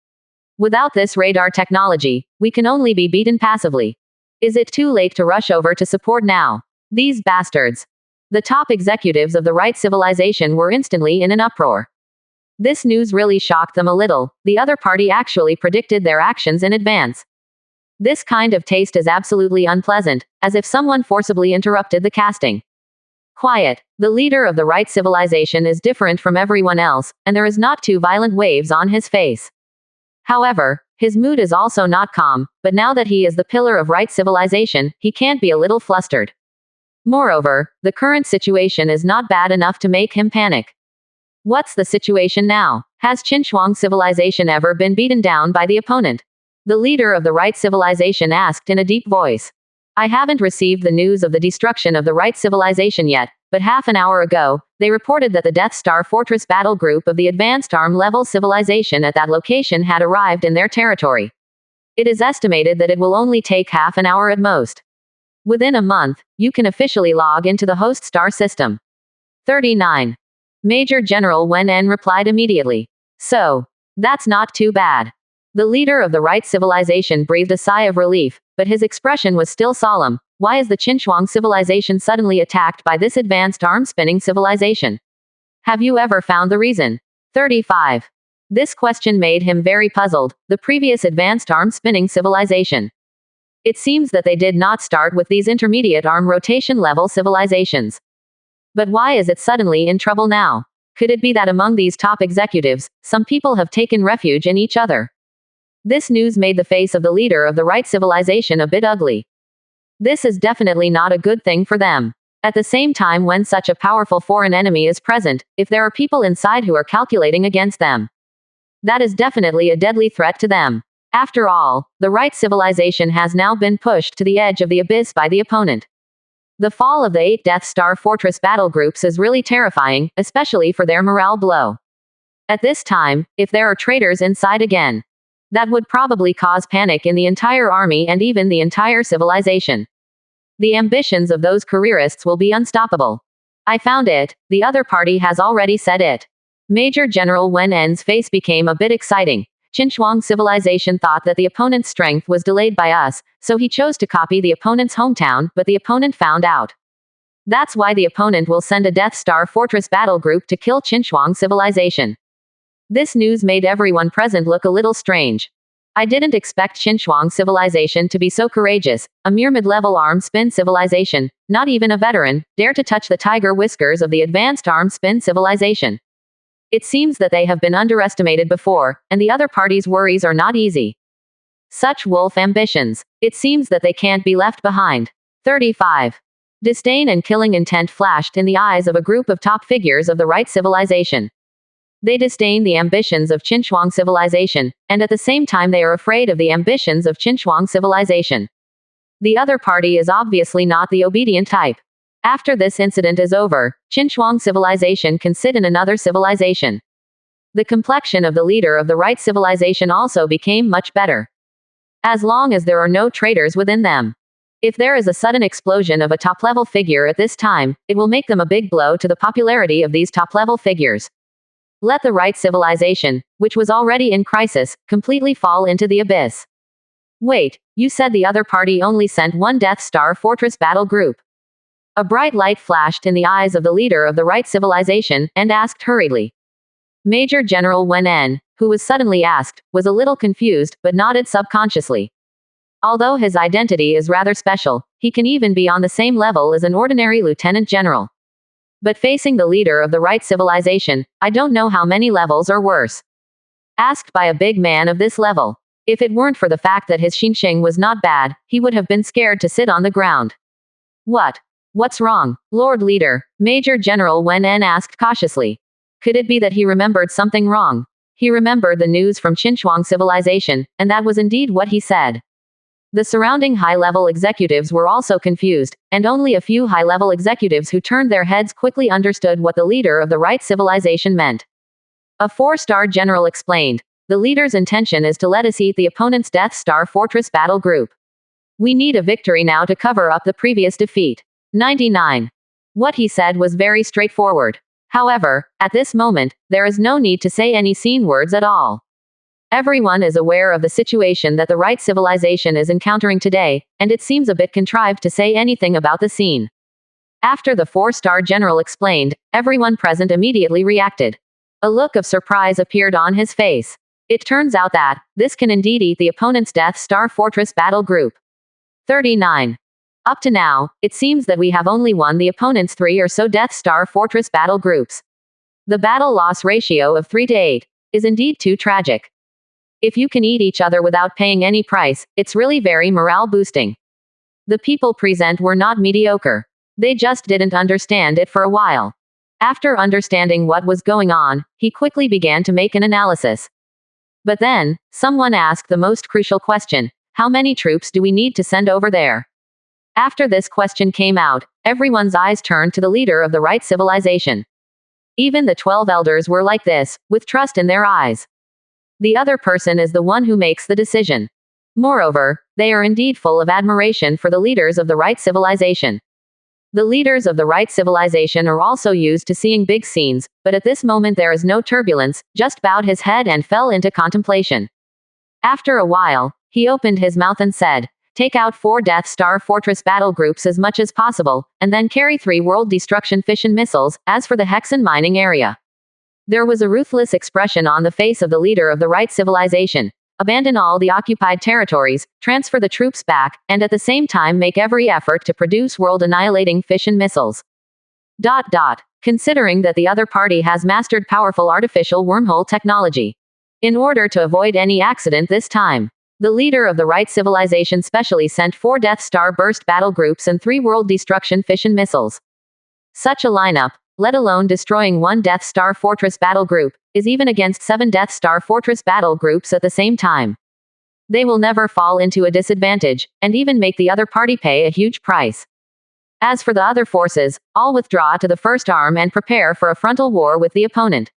Without this radar technology, we can only be beaten passively. Is it too late to rush over to support now? These bastards. The top executives of the right civilization were instantly in an uproar. This news really shocked them a little. The other party actually predicted their actions in advance. This kind of taste is absolutely unpleasant, as if someone forcibly interrupted the casting. Quiet. The leader of the right civilization is different from everyone else, and there is not two violent waves on his face. However, his mood is also not calm, but now that he is the pillar of right civilization, he can't be a little flustered. Moreover, the current situation is not bad enough to make him panic. What's the situation now? Has Qinchuang civilization ever been beaten down by the opponent? The leader of the right civilization asked in a deep voice. I haven't received the news of the destruction of the right civilization yet, but half an hour ago, they reported that the Death Star Fortress battle group of the advanced arm-level civilization at that location had arrived in their territory. It is estimated that it will only take half an hour at most. Within a month, you can officially log into the host star system. 39. Major General Wen En replied immediately. So, that's not too bad. The leader of the right civilization breathed a sigh of relief, but his expression was still solemn. Why is the Qinchuang civilization suddenly attacked by this advanced arm-spinning civilization? Have you ever found the reason? 35. This question made him very puzzled. The previous advanced arm-spinning civilization. It seems that they did not start with these intermediate arm rotation level civilizations. But why is it suddenly in trouble now? Could it be that among these top executives, some people have taken refuge in each other? This news made the face of the leader of the right civilization a bit ugly. This is definitely not a good thing for them. At the same time, when such a powerful foreign enemy is present, if there are people inside who are calculating against them, that is definitely a deadly threat to them. After all, the right civilization has now been pushed to the edge of the abyss by the opponent. The fall of the 8 Death Star Fortress battle groups is really terrifying, especially for their morale blow. At this time, if there are traitors inside again, that would probably cause panic in the entire army and even the entire civilization. The ambitions of those careerists will be unstoppable. I found it. The other party has already said it. Major General Wen En's face became a bit exciting. Qinchuang civilization thought that the opponent's strength was delayed by us, so he chose to copy the opponent's hometown, but the opponent found out. That's why the opponent will send a Death Star Fortress battle group to kill Qinchuang civilization. This news made everyone present look a little strange. I didn't expect Qinchuang civilization to be so courageous. A mere mid-level arm-spin civilization, not even a veteran, dare to touch the tiger whiskers of the advanced arm-spin civilization. It seems that they have been underestimated before, and the other party's worries are not easy. Such wolf ambitions. It seems that they can't be left behind. 35. Disdain and killing intent flashed in the eyes of a group of top figures of the right civilization. They disdain the ambitions of Qinchuang civilization, and at the same time they are afraid of the ambitions of Qinchuang civilization. The other party is obviously not the obedient type. After this incident is over, Qinchuang civilization can sit in another civilization. The complexion of the leader of the right civilization also became much better. As long as there are no traitors within them. If there is a sudden explosion of a top-level figure at this time, it will make them a big blow to the popularity of these top-level figures. Let the right civilization, which was already in crisis, completely fall into the abyss. Wait, you said the other party only sent one Death Star Fortress battle group. A bright light flashed in the eyes of the leader of the right civilization, and asked hurriedly. Major General Wen En, who was suddenly asked, was a little confused, but nodded subconsciously. Although his identity is rather special, he can even be on the same level as an ordinary lieutenant general. But facing the leader of the right civilization, I don't know how many levels or worse. Asked by a big man of this level. If it weren't for the fact that his xingxing was not bad, he would have been scared to sit on the ground. What's wrong, Lord Leader? Major General Wen En asked cautiously. Could it be that he remembered something wrong? He remembered the news from Qinchuang civilization, and that was indeed what he said. The surrounding high-level executives were also confused, and only a few high-level executives who turned their heads quickly understood what the leader of the right civilization meant. A 4-star general explained. The leader's intention is to let us eat the opponent's Death Star Fortress battle group. We need a victory now to cover up the previous defeat. 99. What he said was very straightforward. However, at this moment, there is no need to say any scene words at all. Everyone is aware of the situation that the right civilization is encountering today, and it seems a bit contrived to say anything about the scene. After the 4-star general explained, everyone present immediately reacted. A look of surprise appeared on his face. It turns out that this can indeed eat the opponent's Death Star Fortress battle group. 39. Up to now, it seems that we have only won the opponent's 3 or so Death Star Fortress battle groups. The battle loss ratio of 3 to 8 is indeed too tragic. If you can eat each other without paying any price, it's really very morale boosting. The people present were not mediocre. They just didn't understand it for a while. After understanding what was going on, he quickly began to make an analysis. But then, someone asked the most crucial question: how many troops do we need to send over there? After this question came out, everyone's eyes turned to the leader of the right civilization. Even the 12 elders were like this, with trust in their eyes. The other person is the one who makes the decision. Moreover, they are indeed full of admiration for the leaders of the right civilization. The leaders of the right civilization are also used to seeing big scenes, but at this moment there is no turbulence, just bowed his head and fell into contemplation. After a while, he opened his mouth and said, "Take out 4 Death Star Fortress battle groups as much as possible, and then carry 3 world destruction fission missiles, as for the Hexen mining area." There was a ruthless expression on the face of the leader of the right civilization. Abandon all the occupied territories, transfer the troops back, and at the same time make every effort to produce world-annihilating fission missiles. Considering that the other party has mastered powerful artificial wormhole technology. In order to avoid any accident this time, the leader of the right civilization specially sent 4 Death Star burst battle groups and 3 world destruction fission missiles. Such a lineup, let alone destroying 1 Death Star Fortress battle group, is even against 7 Death Star Fortress battle groups at the same time. They will never fall into a disadvantage, and even make the other party pay a huge price. As for the other forces, all withdraw to the first arm and prepare for a frontal war with the opponent.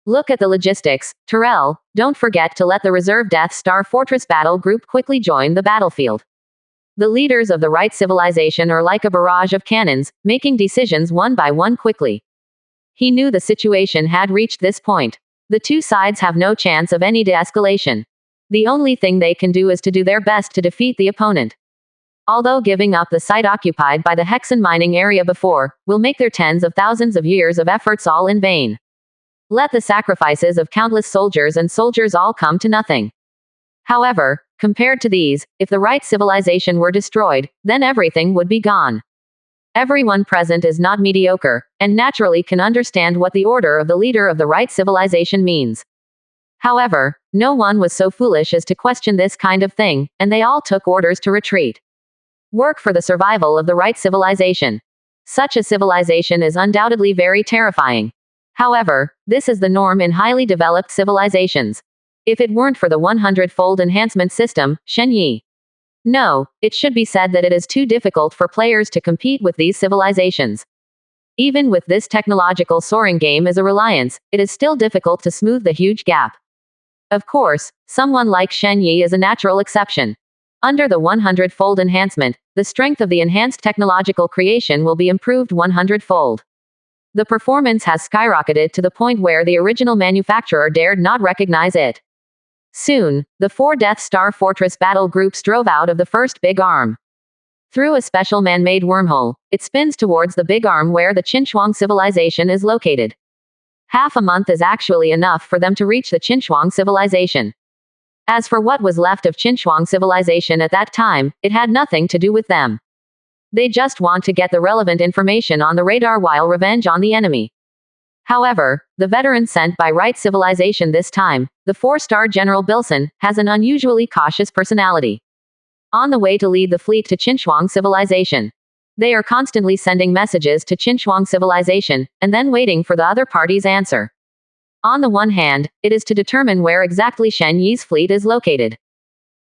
Look at the logistics, Terrell. Don't forget to let the reserve Death Star Fortress battle group quickly join the battlefield. The leaders of the right civilization are like a barrage of cannons, making decisions one by one quickly. He knew the situation had reached this point. The two sides have no chance of any de-escalation. The only thing they can do is to do their best to defeat the opponent. Although giving up the site occupied by the Hexen mining area before, will make their tens of thousands of years of efforts all in vain. Let the sacrifices of countless soldiers and soldiers all come to nothing. However, compared to these, if the right civilization were destroyed, then everything would be gone. Everyone present is not mediocre, and naturally can understand what the order of the leader of the right civilization means. However, no one was so foolish as to question this kind of thing, and they all took orders to retreat. Work for the survival of the right civilization. Such a civilization is undoubtedly very terrifying. However, this is the norm in highly developed civilizations. If it weren't for the 100-fold enhancement system, Shen Yi. No, it should be said that it is too difficult for players to compete with these civilizations. Even with this technological soaring game as a reliance, it is still difficult to smooth the huge gap. Of course, someone like Shen Yi is a natural exception. Under the 100-fold enhancement, the strength of the enhanced technological creation will be improved 100-fold. The performance has skyrocketed to the point where the original manufacturer dared not recognize it. Soon, the 4 Death Star Fortress battle groups drove out of the first big arm. Through a special man-made wormhole, it spins towards the big arm where the Qinchuang civilization is located. Half a month is actually enough for them to reach the Qinchuang civilization. As for what was left of Qinhuang civilization at that time, it had nothing to do with them. They just want to get the relevant information on the radar while revenge on the enemy. However, the veteran sent by right civilization this time, the 4-star General Bilson, has an unusually cautious personality. On the way to lead the fleet to Qinhuang civilization, they are constantly sending messages to Qinhuang civilization, and then waiting for the other party's answer. On the one hand, it is to determine where exactly Shen Yi's fleet is located.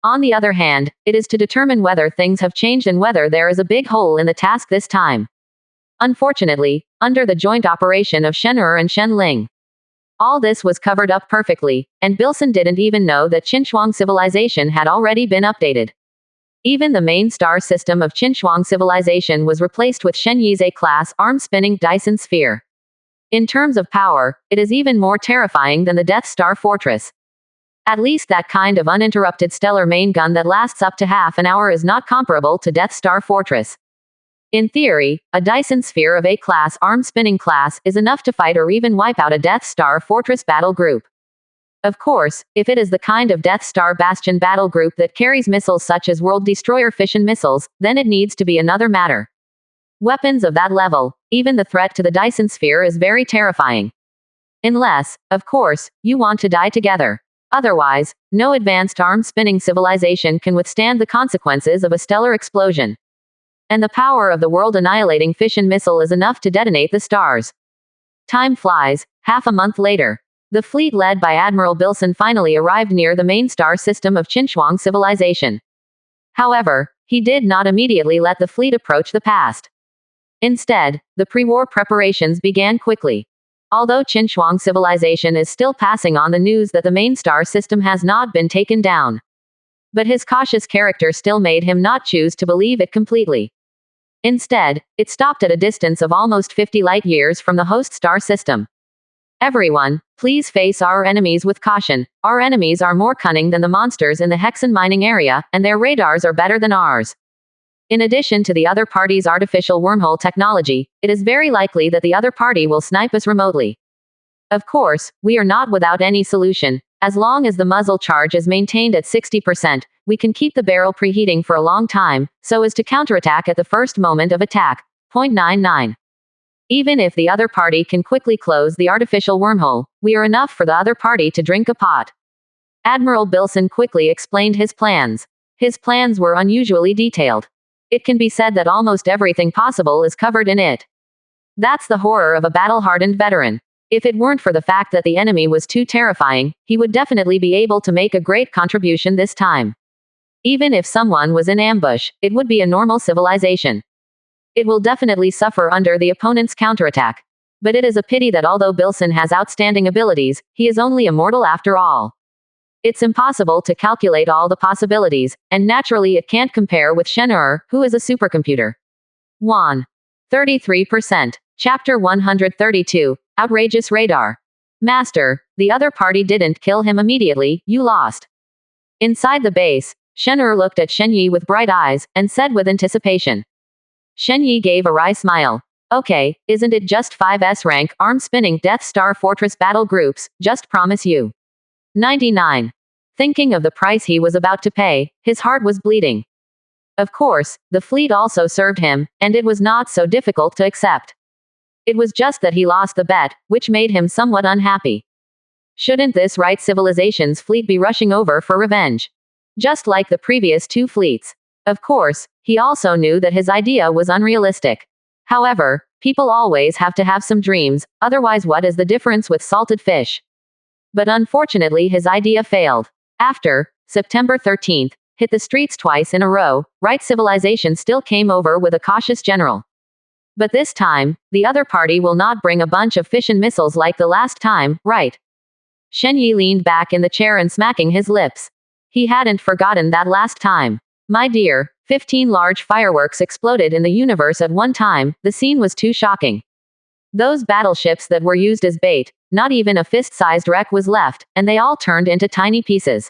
On the other hand, it is to determine whether things have changed and whether there is a big hole in the task this time. Unfortunately, under the joint operation of Shen Er and Shen Ling, all this was covered up perfectly, and Bilson didn't even know that Qinhuang civilization had already been updated. Even the main star system of Qinhuang civilization was replaced with Shen Yi's A-class arm-spinning Dyson sphere. In terms of power, it is even more terrifying than the Death Star Fortress. At least that kind of uninterrupted stellar main gun that lasts up to half an hour is not comparable to Death Star Fortress. In theory, a Dyson sphere of A-class arm-spinning class is enough to fight or even wipe out a Death Star Fortress battle group. Of course, if it is the kind of Death Star Bastion battle group that carries missiles such as World Destroyer fission missiles, then it needs to be another matter. Weapons of that level, even the threat to the Dyson sphere is very terrifying. Unless, of course, you want to die together. Otherwise, no advanced arm-spinning civilization can withstand the consequences of a stellar explosion. And the power of the world-annihilating fission missile is enough to detonate the stars. Time flies. Half a month later, the fleet led by Admiral Bilson finally arrived near the main star system of Qinhuang civilization. However, he did not immediately let the fleet approach the past. Instead, the pre-war preparations began quickly. Although Qinhuang civilization is still passing on the news that the main star system has not been taken down. But his cautious character still made him not choose to believe it completely. Instead, it stopped at a distance of almost 50 light-years from the host star system. Everyone, please face our enemies with caution. Our enemies are more cunning than the monsters in the Hexen mining area, and their radars are better than ours. In addition to the other party's artificial wormhole technology, it is very likely that the other party will snipe us remotely. Of course, we are not without any solution. As long as the muzzle charge is maintained at 60%, we can keep the barrel preheating for a long time, so as to counterattack at the first moment of attack. 0.99. Even if the other party can quickly close the artificial wormhole, we are enough for the other party to drink a pot. Admiral Bilson quickly explained his plans. His plans were unusually detailed. It can be said that almost everything possible is covered in it. That's the horror of a battle-hardened veteran. If it weren't for the fact that the enemy was too terrifying, he would definitely be able to make a great contribution this time. Even if someone was in ambush, it would be a normal civilization. It will definitely suffer under the opponent's counterattack. But it is a pity that although Bilson has outstanding abilities, he is only a mortal after all. It's impossible to calculate all the possibilities, and naturally it can't compare with Shen Er, who is a supercomputer. 1. 33%. Chapter 132. Outrageous radar. Master, the other party didn't kill him immediately, you lost. Inside the base, Shen Er looked at Shen Yi with bright eyes, and said with anticipation. Shen Yi gave a wry smile. Okay, isn't it just 5S rank, arm-spinning Death Star Fortress battle groups, just promise you. 99. Thinking of the price he was about to pay, his heart was bleeding. Of course, the fleet also served him, and it was not so difficult to accept. It was just that he lost the bet, which made him somewhat unhappy. Shouldn't this right civilization's fleet be rushing over for revenge? Just like the previous two fleets. Of course, he also knew that his idea was unrealistic. However, people always have to have some dreams, otherwise what is the difference with salted fish? But unfortunately his idea failed. After, September 13th, hit the streets twice in a row, right civilization still came over with a cautious general. But this time, the other party will not bring a bunch of fission missiles like the last time, right? Shen Yi leaned back in the chair and smacking his lips. He hadn't forgotten that last time. My dear, 15 large fireworks exploded in the universe at one time, the scene was too shocking. Those battleships that were used as bait, not even a fist-sized wreck was left, and they all turned into tiny pieces.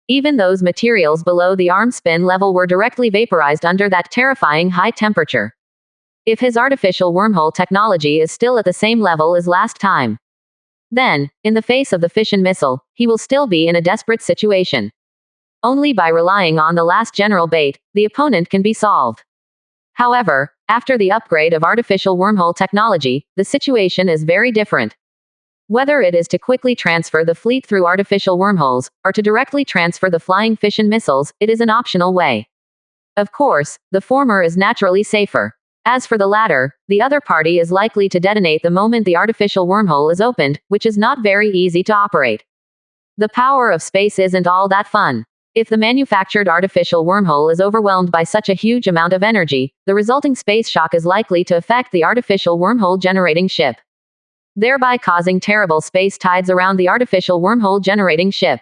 Even those materials below the arm spin level were directly vaporized under that terrifying high temperature. If his artificial wormhole technology is still at the same level as last time, Then, in the face of the fission missile, he will still be in a desperate situation. Only by relying on the last general bait, the opponent can be solved. However, after the upgrade of artificial wormhole technology, the situation is very different. Whether it is to quickly transfer the fleet through artificial wormholes, or to directly transfer the flying fission missiles, it is an optional way. Of course, the former is naturally safer. As for the latter, the other party is likely to detonate the moment the artificial wormhole is opened, which is not very easy to operate. The power of space isn't all that fun. If the manufactured artificial wormhole is overwhelmed by such a huge amount of energy, the resulting space shock is likely to affect the artificial wormhole generating ship, thereby causing terrible space tides around the artificial wormhole generating ship.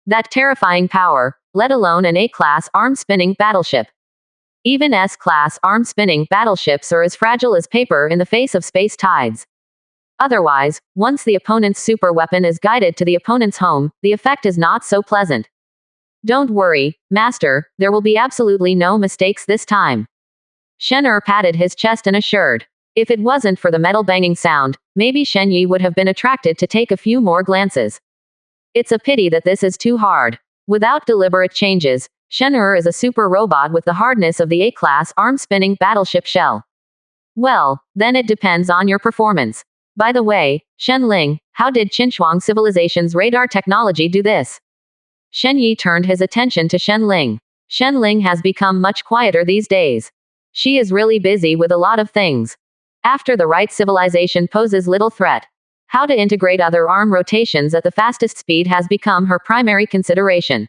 That terrifying power, let alone an A-class arm-spinning battleship. Even S-class arm-spinning battleships are as fragile as paper in the face of space tides. Otherwise, once the opponent's superweapon is guided to the opponent's home, the effect is not so pleasant. Don't worry, Master, there will be absolutely no mistakes this time. Shen Er patted his chest and assured. If it wasn't for the metal banging sound, maybe Shen Yi would have been attracted to take a few more glances. It's a pity that this is too hard. Without deliberate changes, Shen Er is a super robot with the hardness of the A-class arm-spinning battleship shell. Well, then it depends on your performance. By the way, Shen Ling, how did Qinchuang civilization's radar technology do this? Shen Yi turned his attention to Shen Ling. Shen Ling has become much quieter these days. She is really busy with a lot of things. After the right civilization poses little threat, how to integrate other arm rotations at the fastest speed has become her primary consideration.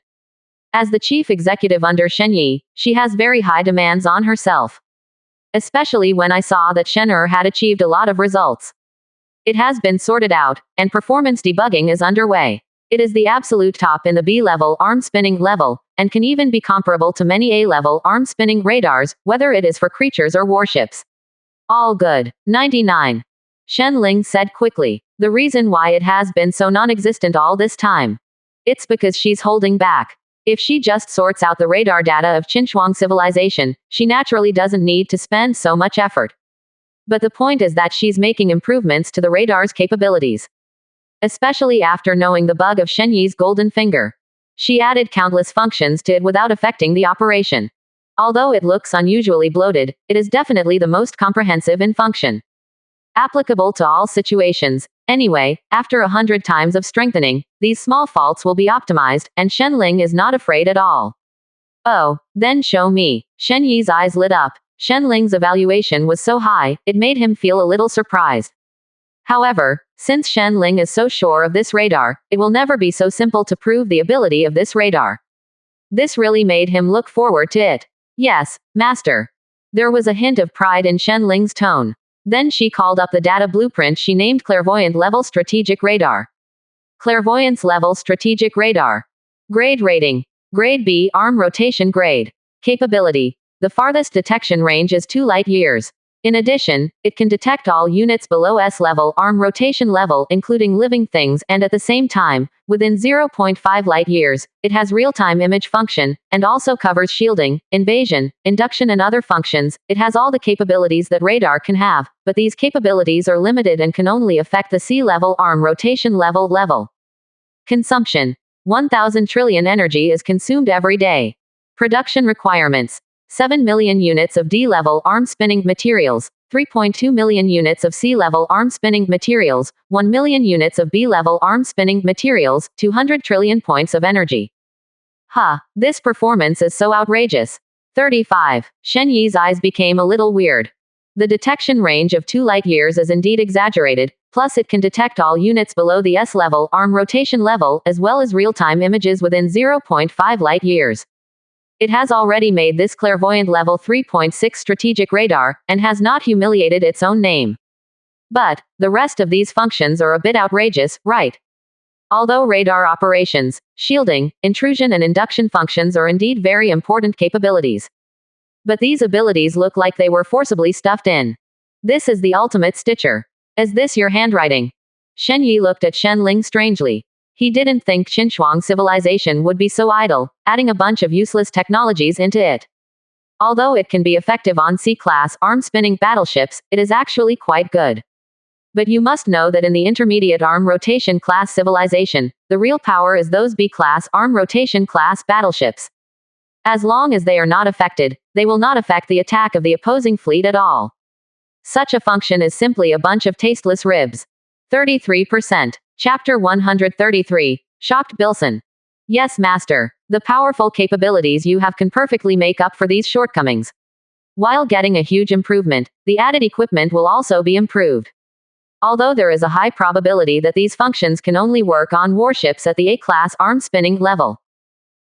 As the chief executive under Shen Yi, she has very high demands on herself. Especially when I saw that Shen Er had achieved a lot of results. It has been sorted out, and performance debugging is underway. It is the absolute top in the B-level arm-spinning level, and can even be comparable to many A-level arm-spinning radars, whether it is for creatures or warships. All good. 99. Shen Ling said quickly. The reason why it has been so non-existent all this time. It's because she's holding back. If she just sorts out the radar data of Qinchuang civilization, she naturally doesn't need to spend so much effort. But the point is that she's making improvements to the radar's capabilities. Especially after knowing the bug of Shen Yi's golden finger. She added countless functions to it without affecting the operation. Although it looks unusually bloated, it is definitely the most comprehensive in function. Applicable to all situations. Anyway, after 100 times of strengthening, these small faults will be optimized, and Shen Ling is not afraid at all. Oh, then show me. Shen Yi's eyes lit up. Shen Ling's evaluation was so high, it made him feel a little surprised. However, since Shen Ling is so sure of this radar, it will never be so simple to prove the ability of this radar. This really made him look forward to it. Yes, Master. There was a hint of pride in Shen Ling's tone. Then she called up the data blueprint she named Clairvoyant Level Strategic Radar. Clairvoyance Level Strategic Radar. Grade rating. Grade B arm rotation grade. Capability. The farthest detection range is 2 light years. In addition, it can detect all units below S-level arm rotation level including living things and at the same time, within 0.5 light years, it has real-time image function, and also covers shielding, invasion, induction and other functions. It has all the capabilities that radar can have, but these capabilities are limited and can only affect the sea-level arm rotation level. Consumption. 1,000 trillion energy is consumed every day. Production requirements. 7 million units of D-level arm-spinning materials, 3.2 million units of C-level arm-spinning materials, 1 million units of B-level arm-spinning materials, 200 trillion points of energy. This performance is so outrageous. 35. Shen Yi's eyes became a little weird. The detection range of 2 light years is indeed exaggerated, plus it can detect all units below the S-level arm rotation level as well as real-time images within 0.5 light years. It has already made this clairvoyant level 3.6 strategic radar, and has not humiliated its own name. But, the rest of these functions are a bit outrageous, right? Although radar operations, shielding, intrusion and induction functions are indeed very important capabilities. But these abilities look like they were forcibly stuffed in. This is the ultimate stitcher. Is this your handwriting? Shen Yi looked at Shen Ling strangely. He didn't think Qinchuang civilization would be so idle, adding a bunch of useless technologies into it. Although it can be effective on C-class arm-spinning battleships, it is actually quite good. But you must know that in the intermediate arm rotation class civilization, the real power is those B-class arm rotation class battleships. As long as they are not affected, they will not affect the attack of the opposing fleet at all. Such a function is simply a bunch of tasteless ribs. 33%. Chapter 133. Shocked Bilson. Yes, master. The powerful capabilities you have can perfectly make up for these shortcomings. While getting a huge improvement, the added equipment will also be improved. Although there is a high probability that these functions can only work on warships at the A-class arm-spinning level.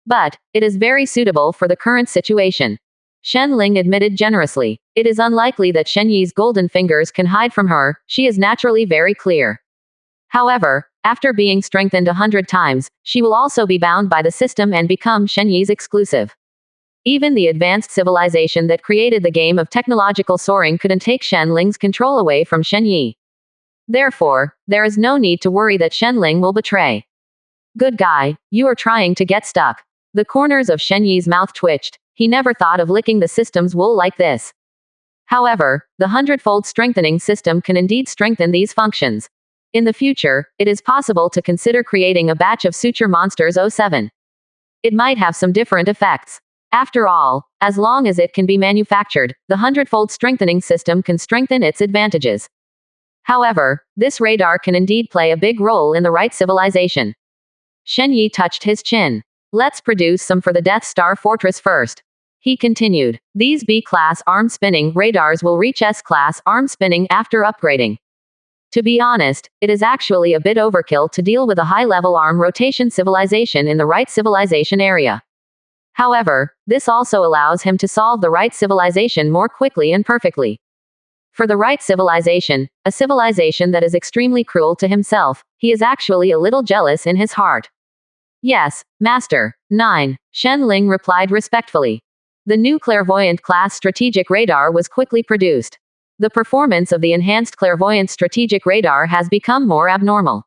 But it is very suitable for the current situation. Shen Ling admitted generously. It is unlikely that Shen Yi's golden fingers can hide from her, she is naturally very clear. However, after being strengthened 100 times, she will also be bound by the system and become Shen Yi's exclusive. Even the advanced civilization that created the game of technological soaring couldn't take Shen Ling's control away from Shen Yi. Therefore, there is no need to worry that Shen Ling will betray. Good guy, you are trying to get stuck. The corners of Shen Yi's mouth twitched. He never thought of licking the system's wool like this. However, the hundredfold strengthening system can indeed strengthen these functions. In the future, it is possible to consider creating a batch of suture monsters 07. It might have some different effects. After all, as long as it can be manufactured, the hundredfold strengthening system can strengthen its advantages. However, this radar can indeed play a big role in the right civilization. Shen Yi touched his chin. Let's produce some for the Death Star Fortress first. He continued. These B-class arm-spinning radars will reach S-class arm-spinning after upgrading. To be honest, it is actually a bit overkill to deal with a high-level arm rotation civilization in the right civilization area. However, this also allows him to solve the right civilization more quickly and perfectly. For the right civilization, a civilization that is extremely cruel to himself, he is actually a little jealous in his heart. Yes, Master. 9. Shen Ling replied respectfully. The new clairvoyant class strategic radar was quickly produced. The performance of the enhanced clairvoyant strategic radar has become more abnormal.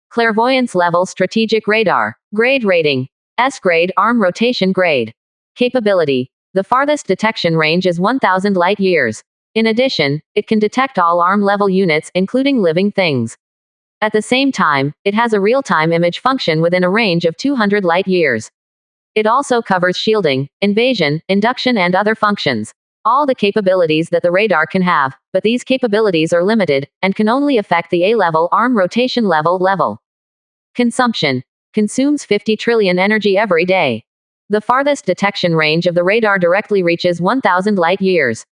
Clairvoyance level strategic radar. Grade rating. S grade arm rotation grade. Capability. The farthest detection range is 1000 light years. In addition, it can detect all arm-level units, including living things. At the same time, it has a real-time image function within a range of 200 light years. It also covers shielding, invasion, induction and other functions. All the capabilities that the radar can have, but these capabilities are limited, and can only affect the A-level arm rotation level. Consumption. Consumes 50 trillion energy every day. The farthest detection range of the radar directly reaches 1000 light years.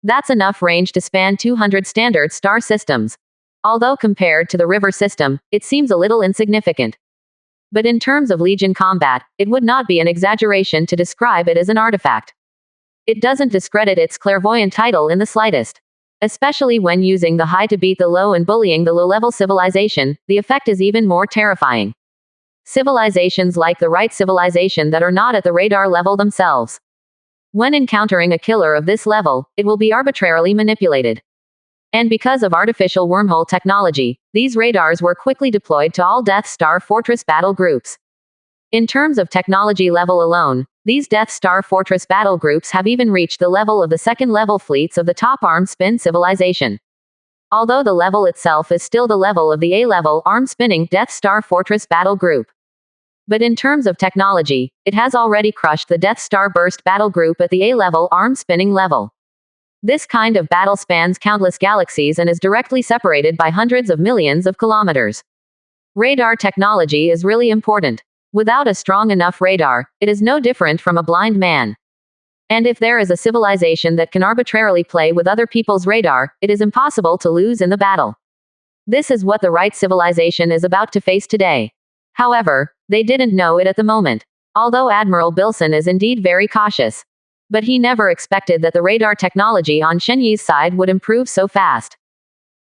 That's enough range to span 200 standard star systems. Although compared to the river system, it seems a little insignificant. But in terms of Legion combat, it would not be an exaggeration to describe it as an artifact. It doesn't discredit its clairvoyant title in the slightest. Especially when using the high to beat the low and bullying the low-level civilization, the effect is even more terrifying. Civilizations like the right civilization that are not at the radar level themselves. When encountering a killer of this level, it will be arbitrarily manipulated. And because of artificial wormhole technology, these radars were quickly deployed to all Death Star Fortress battle groups. In terms of technology level alone, these Death Star Fortress battle groups have even reached the level of the second-level fleets of the top arm-spin civilization. Although the level itself is still the level of the A-level arm-spinning Death Star Fortress battle group. But in terms of technology, it has already crushed the Death Star Burst battle group at the A-level arm-spinning level. This kind of battle spans countless galaxies and is directly separated by hundreds of millions of kilometers. Radar technology is really important. Without a strong enough radar, it is no different from a blind man. And if there is a civilization that can arbitrarily play with other people's radar, it is impossible to lose in the battle. This is what the right civilization is about to face today. However, they didn't know it at the moment. Although Admiral Bilson is indeed very cautious. But he never expected that the radar technology on Shen Yi's side would improve so fast.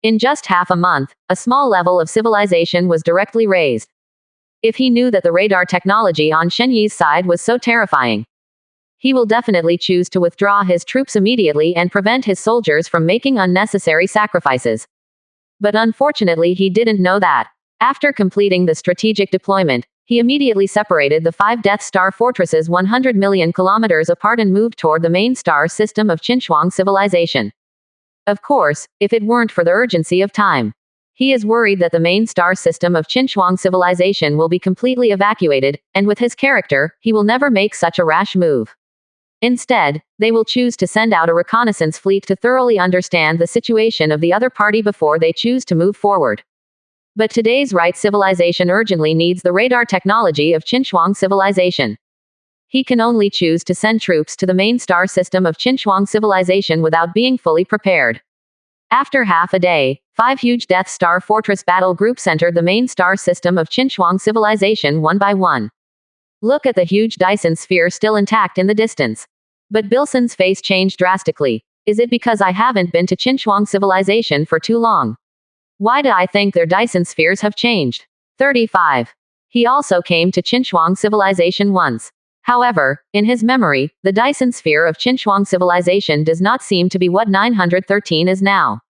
In just half a month, a small level of civilization was directly raised. If he knew that the radar technology on Shen Yi's side was so terrifying, he will definitely choose to withdraw his troops immediately and prevent his soldiers from making unnecessary sacrifices. But unfortunately he didn't know that. After completing the strategic deployment, he immediately separated the 5 Death Star fortresses 100 million kilometers apart and moved toward the main star system of Qinchuang civilization. Of course, if it weren't for the urgency of time. He is worried that the main star system of Qinhuang civilization will be completely evacuated, and with his character, he will never make such a rash move. Instead, they will choose to send out a reconnaissance fleet to thoroughly understand the situation of the other party before they choose to move forward. But today's right civilization urgently needs the radar technology of Qinhuang civilization. He can only choose to send troops to the main star system of Qinhuang civilization without being fully prepared. After half a day, 5 huge Death Star Fortress battle groups entered the main star system of Qinhuang civilization one by one. Look at the huge Dyson sphere still intact in the distance. But Bilson's face changed drastically. Is it because I haven't been to Qinhuang civilization for too long? Why do I think their Dyson spheres have changed? 35. He also came to Qinhuang civilization once. However, in his memory, the Dyson sphere of Qinhuang civilization does not seem to be what 913 is now.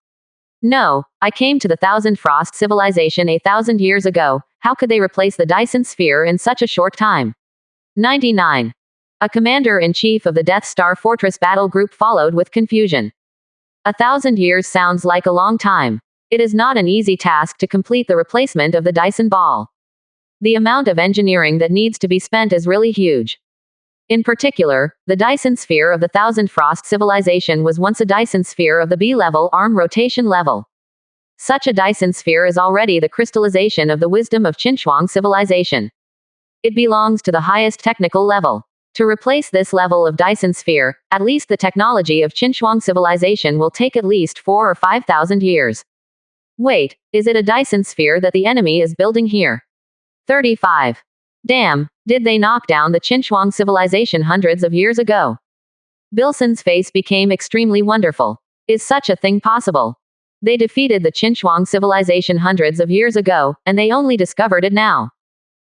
No, I came to the Thousand Frost civilization 1,000 years ago. How could they replace the Dyson sphere in such a short time? 99. A commander-in-chief of the Death Star Fortress battle group followed with confusion. 1,000 years sounds like a long time. It is not an easy task to complete the replacement of the Dyson ball. The amount of engineering that needs to be spent is really huge. In particular, the Dyson sphere of the Thousand Frost civilization was once a Dyson sphere of the B-level arm rotation level. Such a Dyson sphere is already the crystallization of the wisdom of Qinhuang civilization. It belongs to the highest technical level. To replace this level of Dyson sphere, at least the technology of Qinhuang civilization will take at least 4 or 5,000 years. Wait, is it a Dyson sphere that the enemy is building here? 35. Damn, did they knock down the Qinhuang civilization hundreds of years ago? Bilson's face became extremely wonderful. Is such a thing possible? They defeated the Qinhuang civilization hundreds of years ago, and they only discovered it now.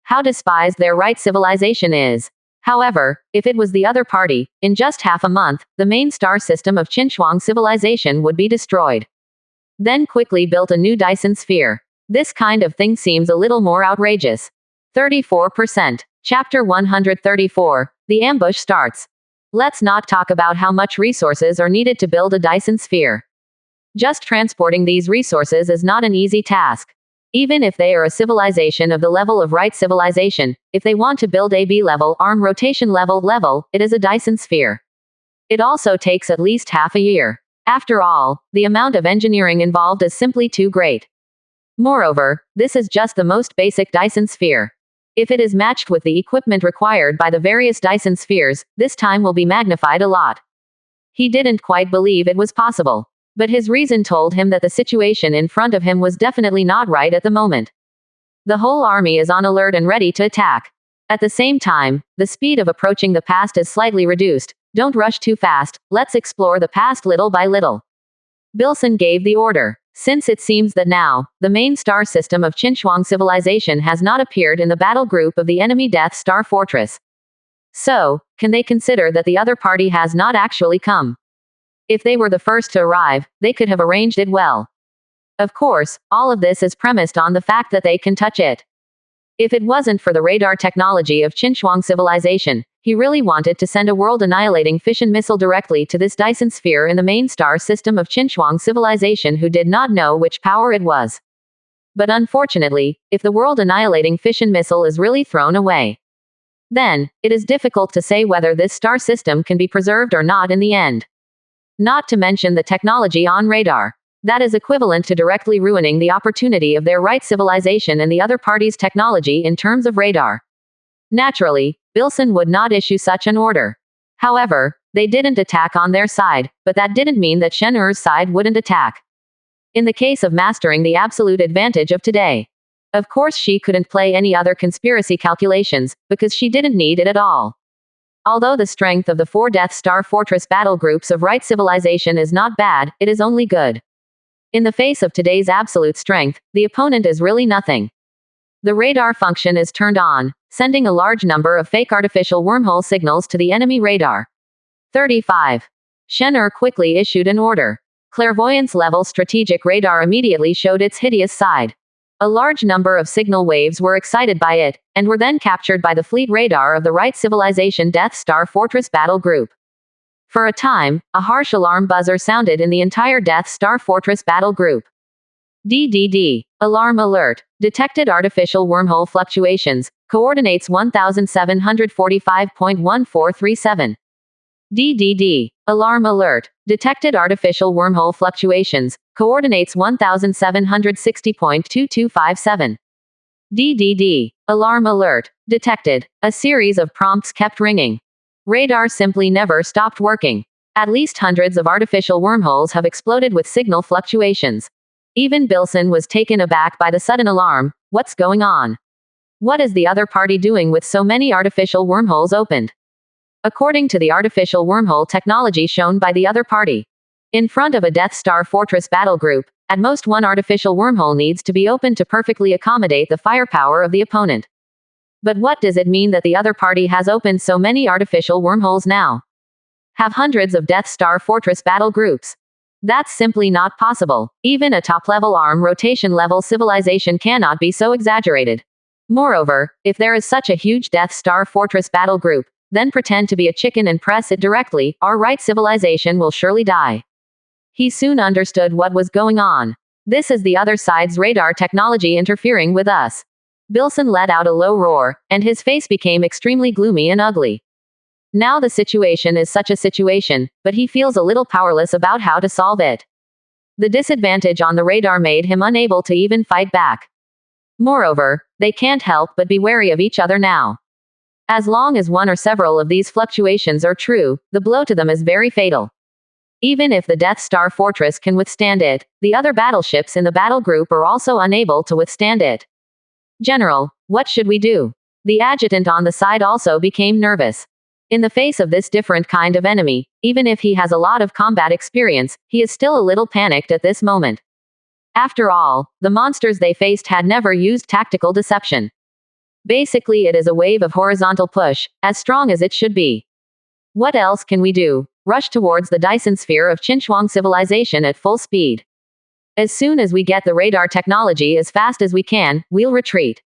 How despised their right civilization is. However, if it was the other party, in just half a month, the main star system of Qinhuang civilization would be destroyed. Then quickly built a new Dyson sphere. This kind of thing seems a little more outrageous. 34%. Chapter 134. The ambush starts. Let's not talk about how much resources are needed to build a Dyson sphere. Just transporting these resources is not an easy task. Even if they are a civilization of the level of right civilization, if they want to build a B-level arm rotation level, it is a Dyson sphere. It also takes at least half a year. After all, the amount of engineering involved is simply too great. Moreover, this is just the most basic Dyson sphere. If it is matched with the equipment required by the various Dyson spheres, this time will be magnified a lot. He didn't quite believe it was possible. But his reason told him that the situation in front of him was definitely not right at the moment. The whole army is on alert and ready to attack. At the same time, the speed of approaching the past is slightly reduced. Don't rush too fast, let's explore the past little by little. Bilson gave the order. Since it seems that now, the main star system of Qinhuang civilization has not appeared in the battle group of the enemy Death Star Fortress. So, can they consider that the other party has not actually come? If they were the first to arrive, they could have arranged it well. Of course, all of this is premised on the fact that they can touch it. If it wasn't for the radar technology of Qinhuang civilization, he really wanted to send a world-annihilating fission missile directly to this Dyson sphere in the main star system of Qinhuang civilization who did not know which power it was. But unfortunately, if the world-annihilating fission missile is really thrown away, then, it is difficult to say whether this star system can be preserved or not in the end. Not to mention the technology on radar. That is equivalent to directly ruining the opportunity of their right civilization and the other party's technology in terms of radar. Naturally, Bilson would not issue such an order. However, they didn't attack on their side, but that didn't mean that Shen Er's side wouldn't attack. In the case of mastering the absolute advantage of today. Of course she couldn't play any other conspiracy calculations, because she didn't need it at all. Although the strength of the 4 Death Star Fortress battle groups of right civilization is not bad, it is only good. In the face of today's absolute strength, the opponent is really nothing. The radar function is turned on, sending a large number of fake artificial wormhole signals to the enemy radar. 35. Shen Er quickly issued an order. Clairvoyance-level strategic radar immediately showed its hideous side. A large number of signal waves were excited by it, and were then captured by the fleet radar of the right civilization Death Star Fortress battle group. For a time, a harsh alarm buzzer sounded in the entire Death Star Fortress battle group. DDD. Alarm alert. Detected artificial wormhole fluctuations. Coordinates 1745.1437. DDD. Alarm alert. Detected artificial wormhole fluctuations. Coordinates 1760.2257. DDD. Alarm alert. Detected. A series of prompts kept ringing. Radar simply never stopped working. At least hundreds of artificial wormholes have exploded with signal fluctuations. Even Bilson was taken aback by the sudden alarm. What's going on? What is the other party doing with so many artificial wormholes opened? According to the artificial wormhole technology shown by the other party, in front of a Death Star Fortress battle group, at most one artificial wormhole needs to be opened to perfectly accommodate the firepower of the opponent. But what does it mean that the other party has opened so many artificial wormholes now? Have hundreds of Death Star Fortress battle groups? That's simply not possible. Even a top-level arm rotation level civilization cannot be so exaggerated. Moreover, if there is such a huge Death Star Fortress battle group, then pretend to be a chicken and press it directly, our right civilization will surely die. He soon understood what was going on. This is the other side's radar technology interfering with us. Bilson let out a low roar, and his face became extremely gloomy and ugly. Now the situation is such a situation, but he feels a little powerless about how to solve it. The disadvantage on the radar made him unable to even fight back. Moreover, they can't help but be wary of each other now. As long as one or several of these fluctuations are true, the blow to them is very fatal. Even if the Death Star Fortress can withstand it, the other battleships in the battle group are also unable to withstand it. General, what should we do? The adjutant on the side also became nervous. In the face of this different kind of enemy, even if he has a lot of combat experience, he is still a little panicked at this moment. After all, the monsters they faced had never used tactical deception. Basically, it is a wave of horizontal push, as strong as it should be. What else can we do? Rush towards the Dyson sphere of Chinchuang civilization at full speed. As soon as we get the radar technology as fast as we can, we'll retreat.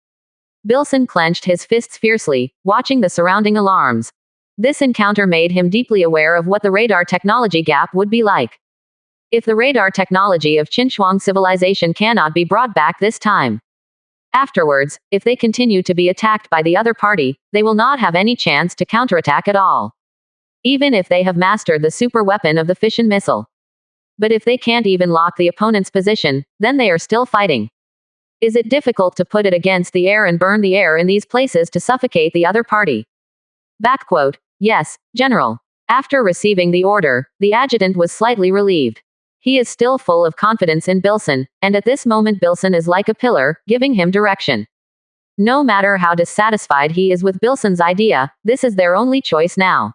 Bilson clenched his fists fiercely, watching the surrounding alarms. This encounter made him deeply aware of what the radar technology gap would be like. If the radar technology of Chinchuang civilization cannot be brought back this time, afterwards, if they continue to be attacked by the other party, they will not have any chance to counterattack at all. Even if they have mastered the super weapon of the fission missile. But if they can't even lock the opponent's position, then they are still fighting. Is it difficult to put it against the air and burn the air in these places to suffocate the other party? Backquote. Yes, General. After receiving the order, the adjutant was slightly relieved. He is still full of confidence in Bilson, and at this moment Bilson is like a pillar, giving him direction. No matter how dissatisfied he is with Bilson's idea, this is their only choice now.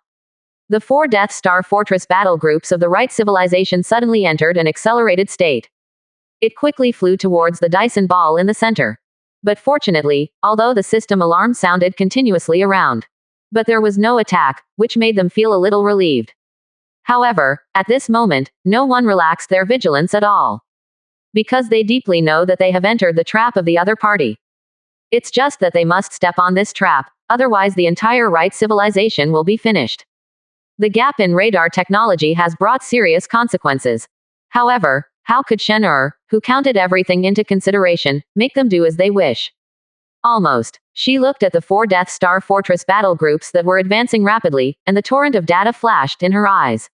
The 4 Death Star Fortress battle groups of the right civilization suddenly entered an accelerated state. It quickly flew towards the Dyson ball in the center. But fortunately, although the system alarm sounded continuously around, but there was no attack, which made them feel a little relieved. However, at this moment, no one relaxed their vigilance at all. Because they deeply know that they have entered the trap of the other party. It's just that they must step on this trap, otherwise the entire right civilization will be finished. The gap in radar technology has brought serious consequences. However, how could Shen-Er, who counted everything into consideration, make them do as they wish? Almost. She looked at the 4 Death Star Fortress battle groups that were advancing rapidly, and the torrent of data flashed in her eyes.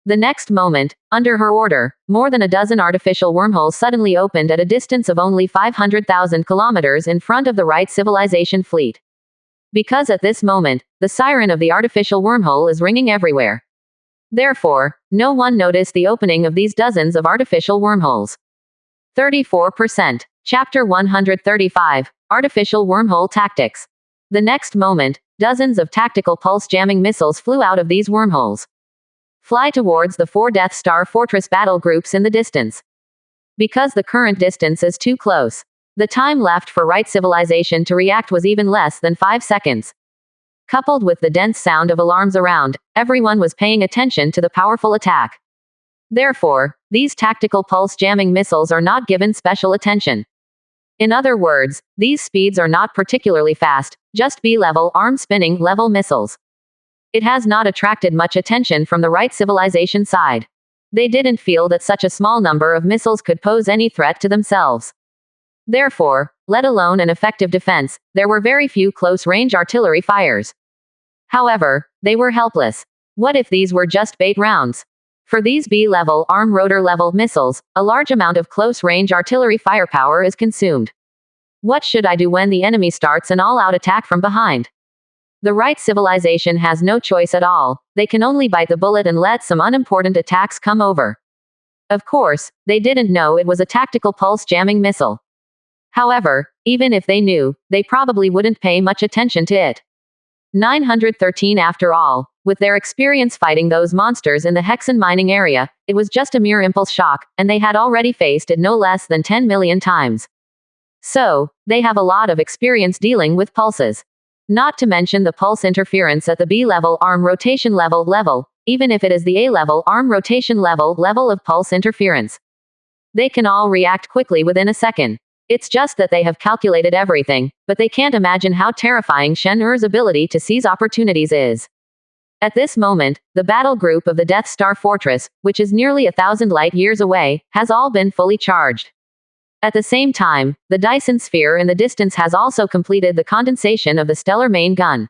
The next moment, under her order, more than a dozen artificial wormholes suddenly opened at a distance of only 500,000 kilometers in front of the right civilization fleet. Because at this moment, the siren of the artificial wormhole is ringing everywhere. Therefore, no one noticed the opening of these dozens of artificial wormholes. 34%. Chapter 135. Artificial Wormhole Tactics. The next moment, dozens of tactical pulse-jamming missiles flew out of these wormholes. Fly towards the 4 Death Star Fortress battle groups in the distance. Because the current distance is too close, the time left for right civilization to react was even less than 5 seconds. Coupled with the dense sound of alarms around, everyone was paying attention to the powerful attack. Therefore, these tactical pulse-jamming missiles are not given special attention. In other words, these speeds are not particularly fast, just B-level arm-spinning level missiles. It has not attracted much attention from the right civilization side. They didn't feel that such a small number of missiles could pose any threat to themselves. Therefore, let alone an effective defense, there were very few close-range artillery fires. However, they were helpless. What if these were just bait rounds? For these B-level arm rotor-level missiles, a large amount of close-range artillery firepower is consumed. What should I do when the enemy starts an all-out attack from behind? The right civilization has no choice at all. They can only bite the bullet and let some unimportant attacks come over. Of course, they didn't know it was a tactical pulse jamming missile. However, even if they knew, they probably wouldn't pay much attention to it. 913 After all, with their experience fighting those monsters in the Hexen mining area, it was just a mere impulse shock, and they had already faced it no less than 10 million times. So, they have a lot of experience dealing with pulses. Not to mention the pulse interference at the B-level arm rotation level, even if it is the A-level arm rotation level of pulse interference. They can all react quickly within a second. It's just that they have calculated everything, but they can't imagine how terrifying Shen Er's ability to seize opportunities is. At this moment, the battle group of the Death Star Fortress, which is nearly 1,000 light-years away, has all been fully charged. At the same time, the Dyson sphere in the distance has also completed the condensation of the stellar main gun.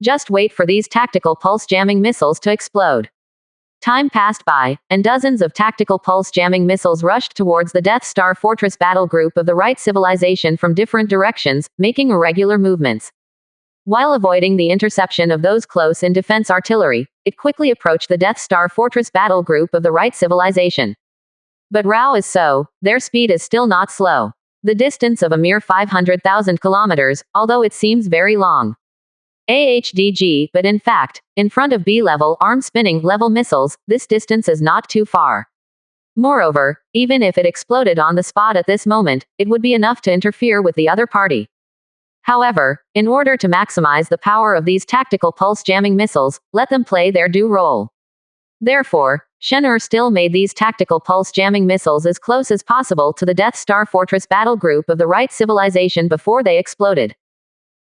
Just wait for these tactical pulse-jamming missiles to explode. Time passed by, and dozens of tactical pulse-jamming missiles rushed towards the Death Star Fortress battle group of the right civilization from different directions, making irregular movements. While avoiding the interception of those close-in defense artillery, it quickly approached the Death Star Fortress battle group of the right civilization. But Rao is so, their speed is still not slow. The distance of a mere 500,000 kilometers, although it seems very long. AHDG, but in fact, in front of B-level arm-spinning level missiles, this distance is not too far. Moreover, even if it exploded on the spot at this moment, it would be enough to interfere with the other party. However, in order to maximize the power of these tactical pulse-jamming missiles, let them play their due role. Therefore, Shen Er still made these tactical pulse-jamming missiles as close as possible to the Death Star Fortress battle group of the right civilization before they exploded.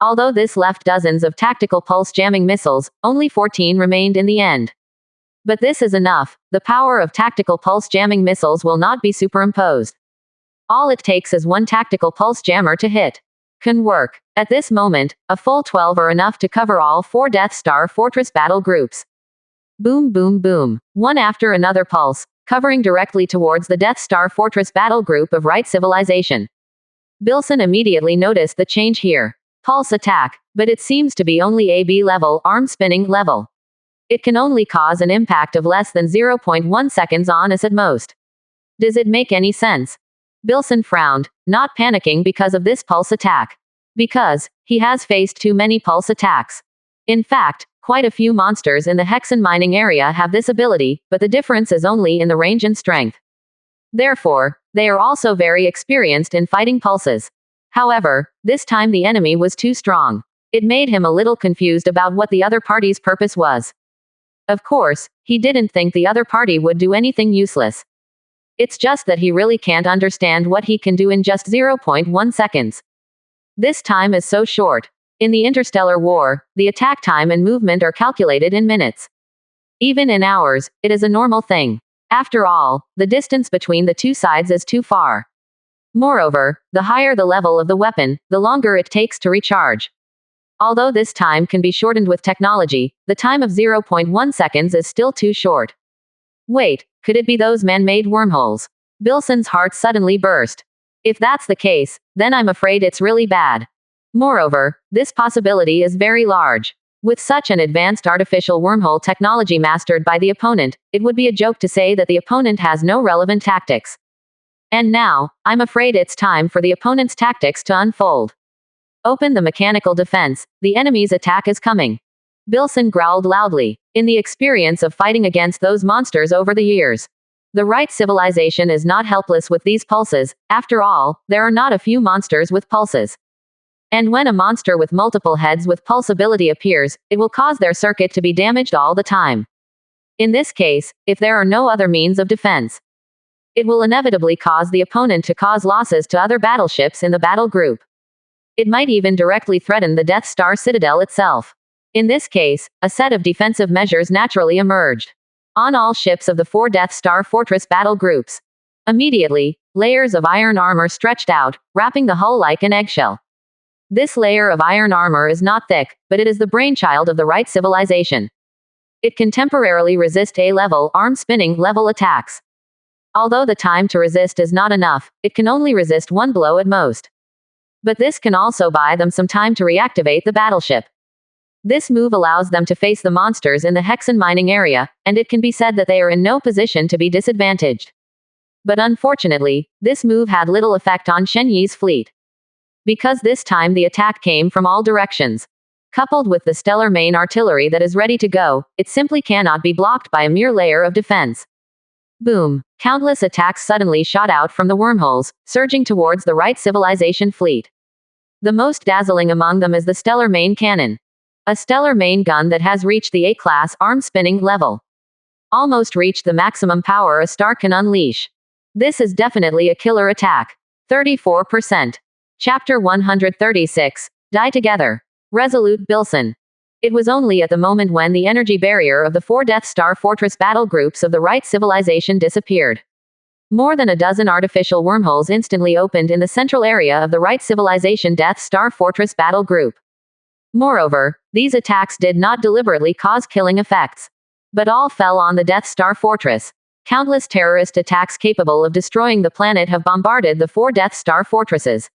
Although this left dozens of tactical pulse-jamming missiles, only 14 remained in the end. But this is enough. The power of tactical pulse-jamming missiles will not be superimposed. All it takes is one tactical pulse jammer to hit. Can work. At this moment, a full 12 are enough to cover all 4 Death Star Fortress battle groups. Boom boom boom. One after another pulse, covering directly towards the Death Star Fortress battle group of right civilization. Bilson immediately noticed the change here. Pulse attack, but it seems to be only a B-level arm spinning level. It can only cause an impact of less than 0.1 seconds on us at most. Does it make any sense? Bilson frowned, not panicking because of this pulse attack. Because he has faced too many pulse attacks. In fact, quite a few monsters in the Hexen mining area have this ability, but the difference is only in the range and strength. Therefore, they are also very experienced in fighting pulses. However, this time the enemy was too strong. It made him a little confused about what the other party's purpose was. Of course, he didn't think the other party would do anything useless. It's just that he really can't understand what he can do in just 0.1 seconds. This time is so short. In the Interstellar War, the attack time and movement are calculated in minutes. Even in hours, it is a normal thing. After all, the distance between the two sides is too far. Moreover, the higher the level of the weapon, the longer it takes to recharge. Although this time can be shortened with technology, the time of 0.1 seconds is still too short. Wait, could it be those man-made wormholes? Bilson's heart suddenly burst. If that's the case, then I'm afraid it's really bad. Moreover, this possibility is very large. With such an advanced artificial wormhole technology mastered by the opponent, it would be a joke to say that the opponent has no relevant tactics. And now, I'm afraid it's time for the opponent's tactics to unfold. Open the mechanical defense, the enemy's attack is coming. Bilson growled loudly. In the experience of fighting against those monsters over the years, the right civilization is not helpless with these pulses. After all, there are not a few monsters with pulses. And when a monster with multiple heads with pulse ability appears, it will cause their circuit to be damaged all the time. In this case, if there are no other means of defense, it will inevitably cause the opponent to cause losses to other battleships in the battle group. It might even directly threaten the Death Star Citadel itself. In this case, a set of defensive measures naturally emerged. On all ships of the 4 Death Star Fortress battle groups. Immediately, layers of iron armor stretched out, wrapping the hull like an eggshell. This layer of iron armor is not thick, but it is the brainchild of the right civilization. It can temporarily resist A-level, arm-spinning level attacks. Although the time to resist is not enough, it can only resist one blow at most. But this can also buy them some time to reactivate the battleship. This move allows them to face the monsters in the Hexen mining area, and it can be said that they are in no position to be disadvantaged. But unfortunately, this move had little effect on Shen Yi's fleet. Because this time the attack came from all directions. Coupled with the stellar main artillery that is ready to go, it simply cannot be blocked by a mere layer of defense. Boom! Countless attacks suddenly shot out from the wormholes, surging towards the right civilization fleet. The most dazzling among them is the stellar main cannon. A stellar main gun that has reached the A-class arm-spinning level. Almost reached the maximum power a star can unleash. This is definitely a killer attack. 34%. Chapter 136. Die together. Resolute Bilson. It was only at the moment when the energy barrier of the 4 Death Star Fortress battle groups of the right civilization disappeared. More than a dozen artificial wormholes instantly opened in the central area of the right civilization Death Star Fortress battle group. Moreover, these attacks did not deliberately cause killing effects. But all fell on the Death Star Fortress. Countless terrorist attacks capable of destroying the planet have bombarded the 4 Death Star Fortresses.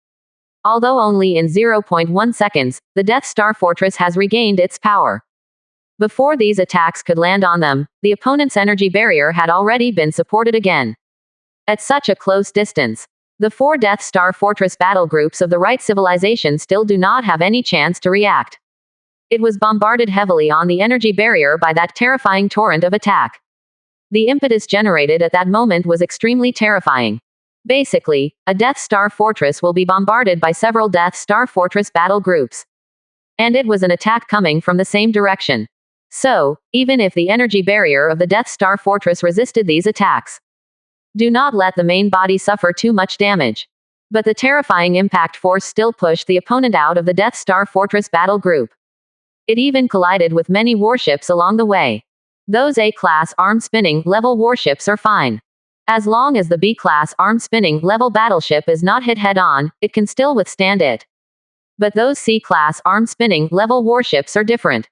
Although only in 0.1 seconds, the Death Star Fortress has regained its power. Before these attacks could land on them, the opponent's energy barrier had already been supported again. At such a close distance, the 4 Death Star Fortress battle groups of the right civilization still do not have any chance to react. It was bombarded heavily on the energy barrier by that terrifying torrent of attack. The impetus generated at that moment was extremely terrifying. Basically, a Death Star Fortress will be bombarded by several Death Star Fortress battle groups. And it was an attack coming from the same direction. So, even if the energy barrier of the Death Star Fortress resisted these attacks, do not let the main body suffer too much damage. But the terrifying impact force still pushed the opponent out of the Death Star Fortress battle group. It even collided with many warships along the way. Those A-class arm-spinning level warships are fine. As long as the B-class arm-spinning level battleship is not hit head-on, it can still withstand it. But those C-class arm-spinning level warships are different.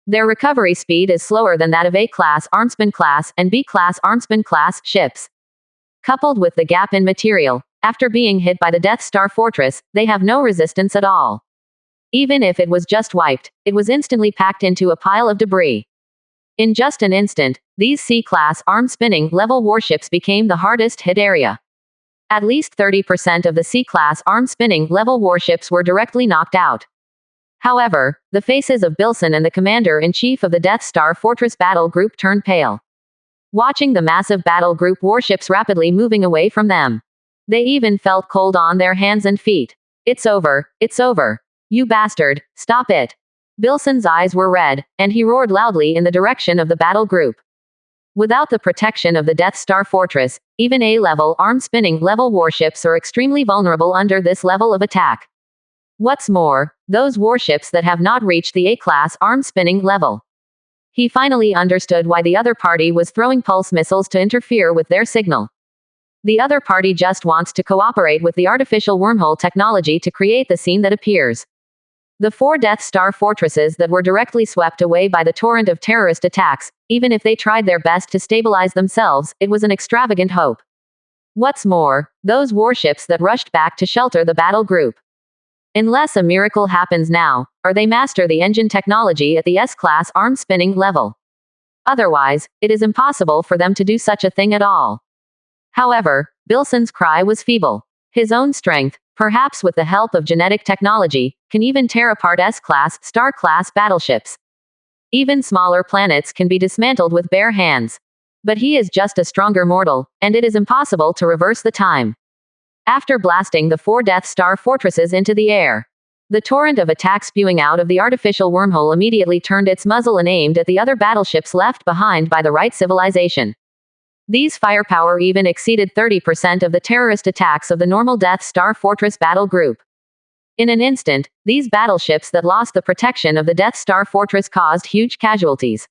Their recovery speed is slower than that of A-class arm-spin class and B-class arm-spin class ships. Coupled with the gap in material, after being hit by the Death Star Fortress, they have no resistance at all. Even if it was just wiped, it was instantly packed into a pile of debris. In just an instant, these C-class arm-spinning level warships became the hardest hit area. At least 30% of the C-class arm-spinning level warships were directly knocked out. However, the faces of Bilson and the commander-in-chief of the Death Star Fortress battle group turned pale. Watching the massive battle group warships rapidly moving away from them. They even felt cold on their hands and feet. It's over, it's over. You bastard, stop it. Bilson's eyes were red, and he roared loudly in the direction of the battle group. Without the protection of the Death Star Fortress, even A-level arm-spinning level warships are extremely vulnerable under this level of attack. What's more, those warships that have not reached the A-class arm-spinning level. He finally understood why the other party was throwing pulse missiles to interfere with their signal. The other party just wants to cooperate with the artificial wormhole technology to create the scene that appears. The 4 Death Star Fortresses that were directly swept away by the torrent of terrorist attacks, even if they tried their best to stabilize themselves, it was an extravagant hope. What's more, those warships that rushed back to shelter the battle group. Unless a miracle happens now, or they master the engine technology at the S-class arm-spinning level. Otherwise, it is impossible for them to do such a thing at all. However, Bilson's cry was feeble. His own strength, perhaps with the help of genetic technology, can even tear apart S-class, star-class battleships. Even smaller planets can be dismantled with bare hands. But he is just a stronger mortal, and it is impossible to reverse the time. After blasting the 4 Death Star Fortresses into the air, the torrent of attack spewing out of the artificial wormhole immediately turned its muzzle and aimed at the other battleships left behind by the right civilization. These firepower even exceeded 30% of the terrorist attacks of the normal Death Star Fortress battle group. In an instant, these battleships that lost the protection of the Death Star fortress caused huge casualties.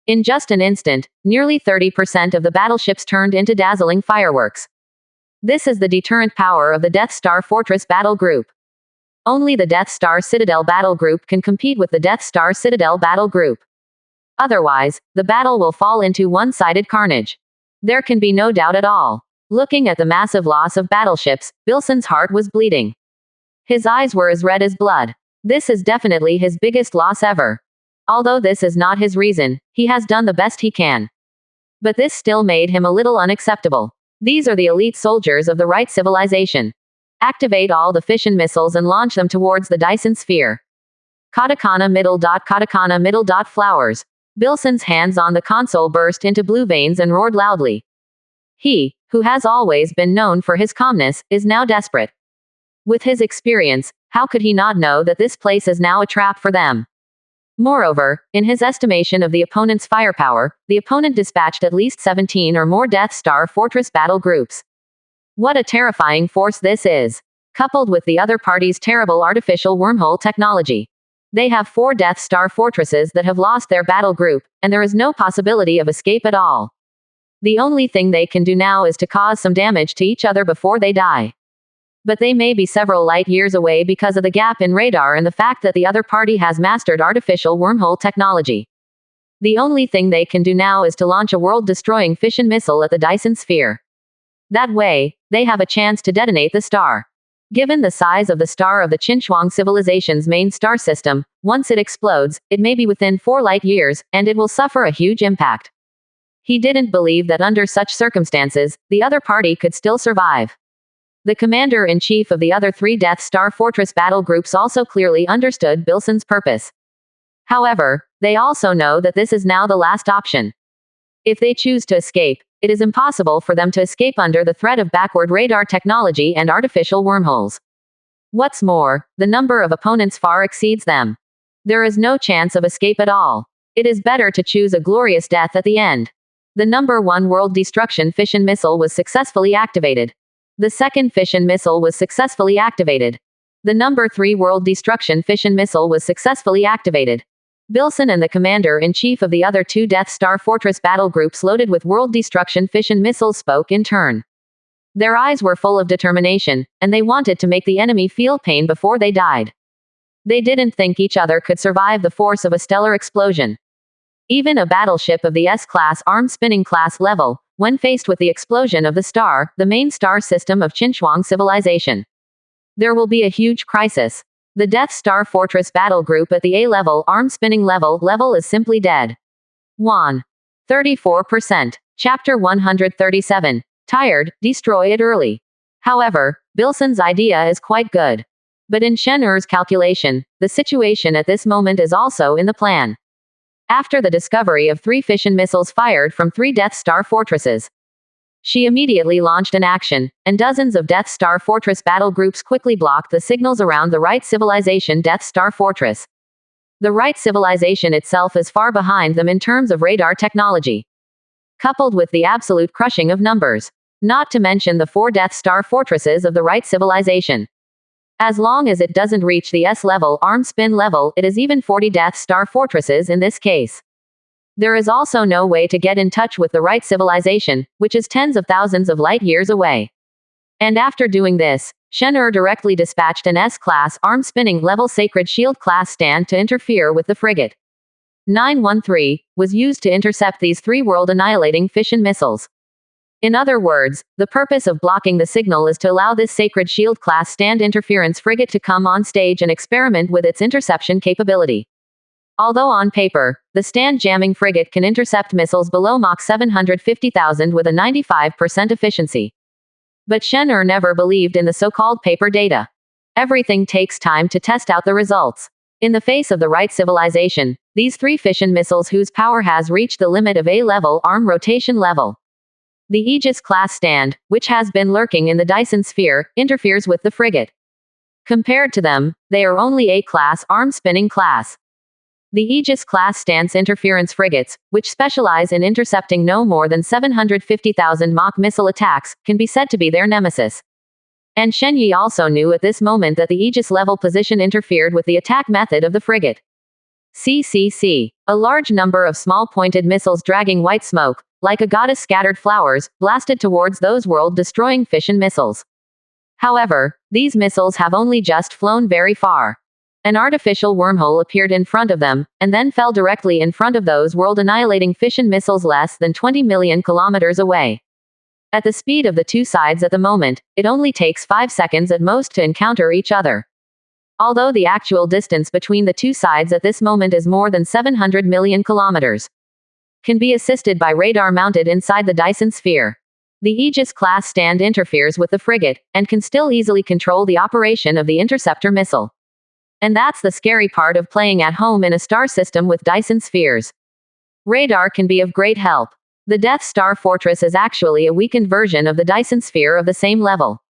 In just an instant, nearly 30% of the battleships turned into dazzling fireworks. This is the deterrent power of the Death Star Fortress Battle Group. Only the Death Star Citadel Battle Group can compete with the Death Star Citadel Battle Group. Otherwise, the battle will fall into one-sided carnage. There can be no doubt at all. Looking at the massive loss of battleships, Bilson's heart was bleeding. His eyes were as red as blood. This is definitely his biggest loss ever. Although this is not his reason, he has done the best he can. But this still made him a little unacceptable. These are the elite soldiers of the right civilization. Activate all the fission missiles and launch them towards the Dyson sphere. Katakana middle. Flowers. Bilson's hands on the console burst into blue veins and roared loudly. He, who has always been known for his calmness, is now desperate. With his experience, how could he not know that this place is now a trap for them? Moreover, in his estimation of the opponent's firepower, the opponent dispatched at least 17 or more Death Star Fortress battle groups. What a terrifying force this is! Coupled with the other party's terrible artificial wormhole technology. They have 4 Death Star fortresses that have lost their battle group, and there is no possibility of escape at all. The only thing they can do now is to cause some damage to each other before they die. But they may be several light years away because of the gap in radar and the fact that the other party has mastered artificial wormhole technology. The only thing they can do now is to launch a world-destroying fission missile at the Dyson sphere. That way, they have a chance to detonate the star. Given the size of the star of the Qinchuang civilization's main star system, once it explodes, it may be within 4 light years, and it will suffer a huge impact. He didn't believe that under such circumstances, the other party could still survive. The commander-in-chief of the other 3 Death Star Fortress battle groups also clearly understood Bilson's purpose. However, they also know that this is now the last option. If they choose to escape, it is impossible for them to escape under the threat of backward radar technology and artificial wormholes. What's more, the number of opponents far exceeds them. There is no chance of escape at all. It is better to choose a glorious death at the end. The number 1 world destruction fission missile was successfully activated. The second fission missile was successfully activated. The number 3 world destruction fission missile was successfully activated. Bilson and the commander-in-chief of the other 2 Death Star Fortress battle groups loaded with world destruction fission missiles spoke in turn. Their eyes were full of determination, and they wanted to make the enemy feel pain before they died. They didn't think each other could survive the force of a stellar explosion. Even a battleship of the S-class arm-spinning class level, when faced with the explosion of the star, the main star system of Qinchuang civilization. There will be a huge crisis. The Death Star Fortress battle group at the A-level arm-spinning level is simply dead. 1. 34%. Chapter 137. Tired, destroy it early. However, Bilson's idea is quite good. But in Shen Er's calculation, the situation at this moment is also in the plan. After the discovery of 3 fission missiles fired from 3 Death Star fortresses, she immediately launched an action, and dozens of Death Star Fortress battle groups quickly blocked the signals around the right civilization Death Star Fortress. The right civilization itself is far behind them in terms of radar technology. Coupled with the absolute crushing of numbers. Not to mention the 4 Death Star fortresses of the right civilization. As long as it doesn't reach the S-level arm spin level, it is even 40 Death Star fortresses in this case. There is also no way to get in touch with the right civilization, which is tens of thousands of light years away. And after doing this, Shen Er directly dispatched an S-class arm-spinning level Sacred Shield class stand to interfere with the frigate. 913 was used to intercept these 3 world-annihilating fission missiles. In other words, the purpose of blocking the signal is to allow this Sacred Shield class stand interference frigate to come on stage and experiment with its interception capability. Although on paper, the stand jamming frigate can intercept missiles below Mach 750,000 with a 95% efficiency. But Shen Er never believed in the so-called paper data. Everything takes time to test out the results. In the face of the right civilization, these 3 fission missiles whose power has reached the limit of A-level arm rotation level. The Aegis-class stand, which has been lurking in the Dyson sphere, interferes with the frigate. Compared to them, they are only A-class arm-spinning class. The Aegis-class stance interference frigates, which specialize in intercepting no more than 750,000 Mach missile attacks, can be said to be their nemesis. And Shen Yi also knew at this moment that the Aegis level position interfered with the attack method of the frigate. CCC. A large number of small pointed missiles dragging white smoke, like a goddess scattered flowers, blasted towards those world-destroying fission missiles. However, these missiles have only just flown very far. An artificial wormhole appeared in front of them, and then fell directly in front of those world-annihilating fission missiles less than 20 million kilometers away. At the speed of the two sides at the moment, it only takes 5 seconds at most to encounter each other. Although the actual distance between the two sides at this moment is more than 700 million kilometers. Can be assisted by radar mounted inside the Dyson sphere. The Aegis-class stand interferes with the frigate, and can still easily control the operation of the interceptor missile. And that's the scary part of playing at home in a star system with Dyson spheres. Radar can be of great help. The Death Star Fortress is actually a weakened version of the Dyson sphere of the same level.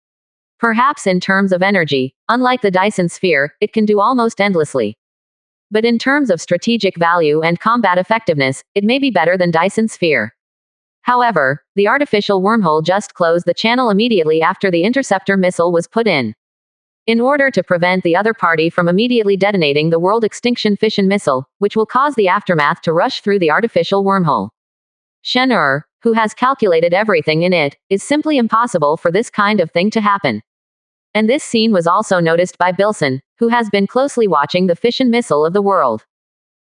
Perhaps in terms of energy, unlike the Dyson sphere, it can do almost endlessly. But in terms of strategic value and combat effectiveness, it may be better than Dyson sphere. However, the artificial wormhole just closed the channel immediately after the interceptor missile was put in. In order to prevent the other party from immediately detonating the world extinction fission missile, which will cause the aftermath to rush through the artificial wormhole. Shen Er, who has calculated everything in it, is simply impossible for this kind of thing to happen. And this scene was also noticed by Bilson, who has been closely watching the fission missile of the world.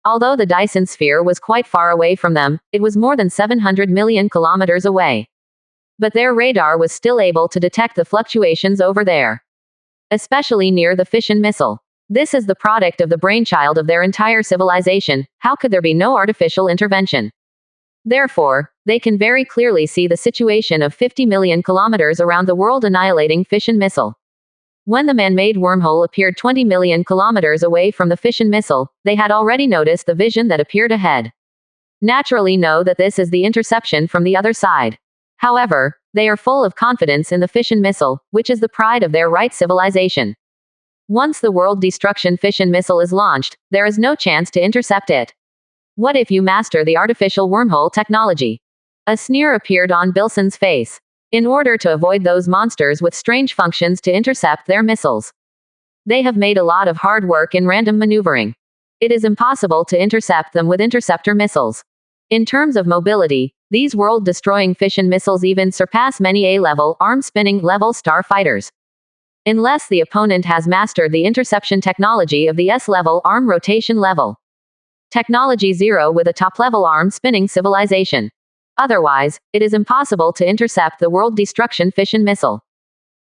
Although the Dyson sphere was quite far away from them, it was more than 700 million kilometers away. But their radar was still able to detect the fluctuations over there. Especially near the fission missile. This is the product of the brainchild of their entire civilization. How could there be no artificial intervention? Therefore, they can very clearly see the situation of 50 million kilometers around the world annihilating fission missile. When the man-made wormhole appeared 20 million kilometers away from the fission missile, they had already noticed the vision that appeared ahead. Naturally know that this is the interception from the other side. However, they are full of confidence in the fission missile, which is the pride of their right civilization. Once the world destruction fission missile is launched, there is no chance to intercept it. What if you master the artificial wormhole technology? A sneer appeared on Bilson's face. In order to avoid those monsters with strange functions to intercept their missiles. They have made a lot of hard work in random maneuvering. It is impossible to intercept them with interceptor missiles. In terms of mobility, these world-destroying fission missiles even surpass many A-level, arm-spinning level star fighters. Unless the opponent has mastered the interception technology of the S-level arm rotation level. Technology 0 with a top-level arm-spinning civilization. Otherwise, it is impossible to intercept the world destruction fission missile.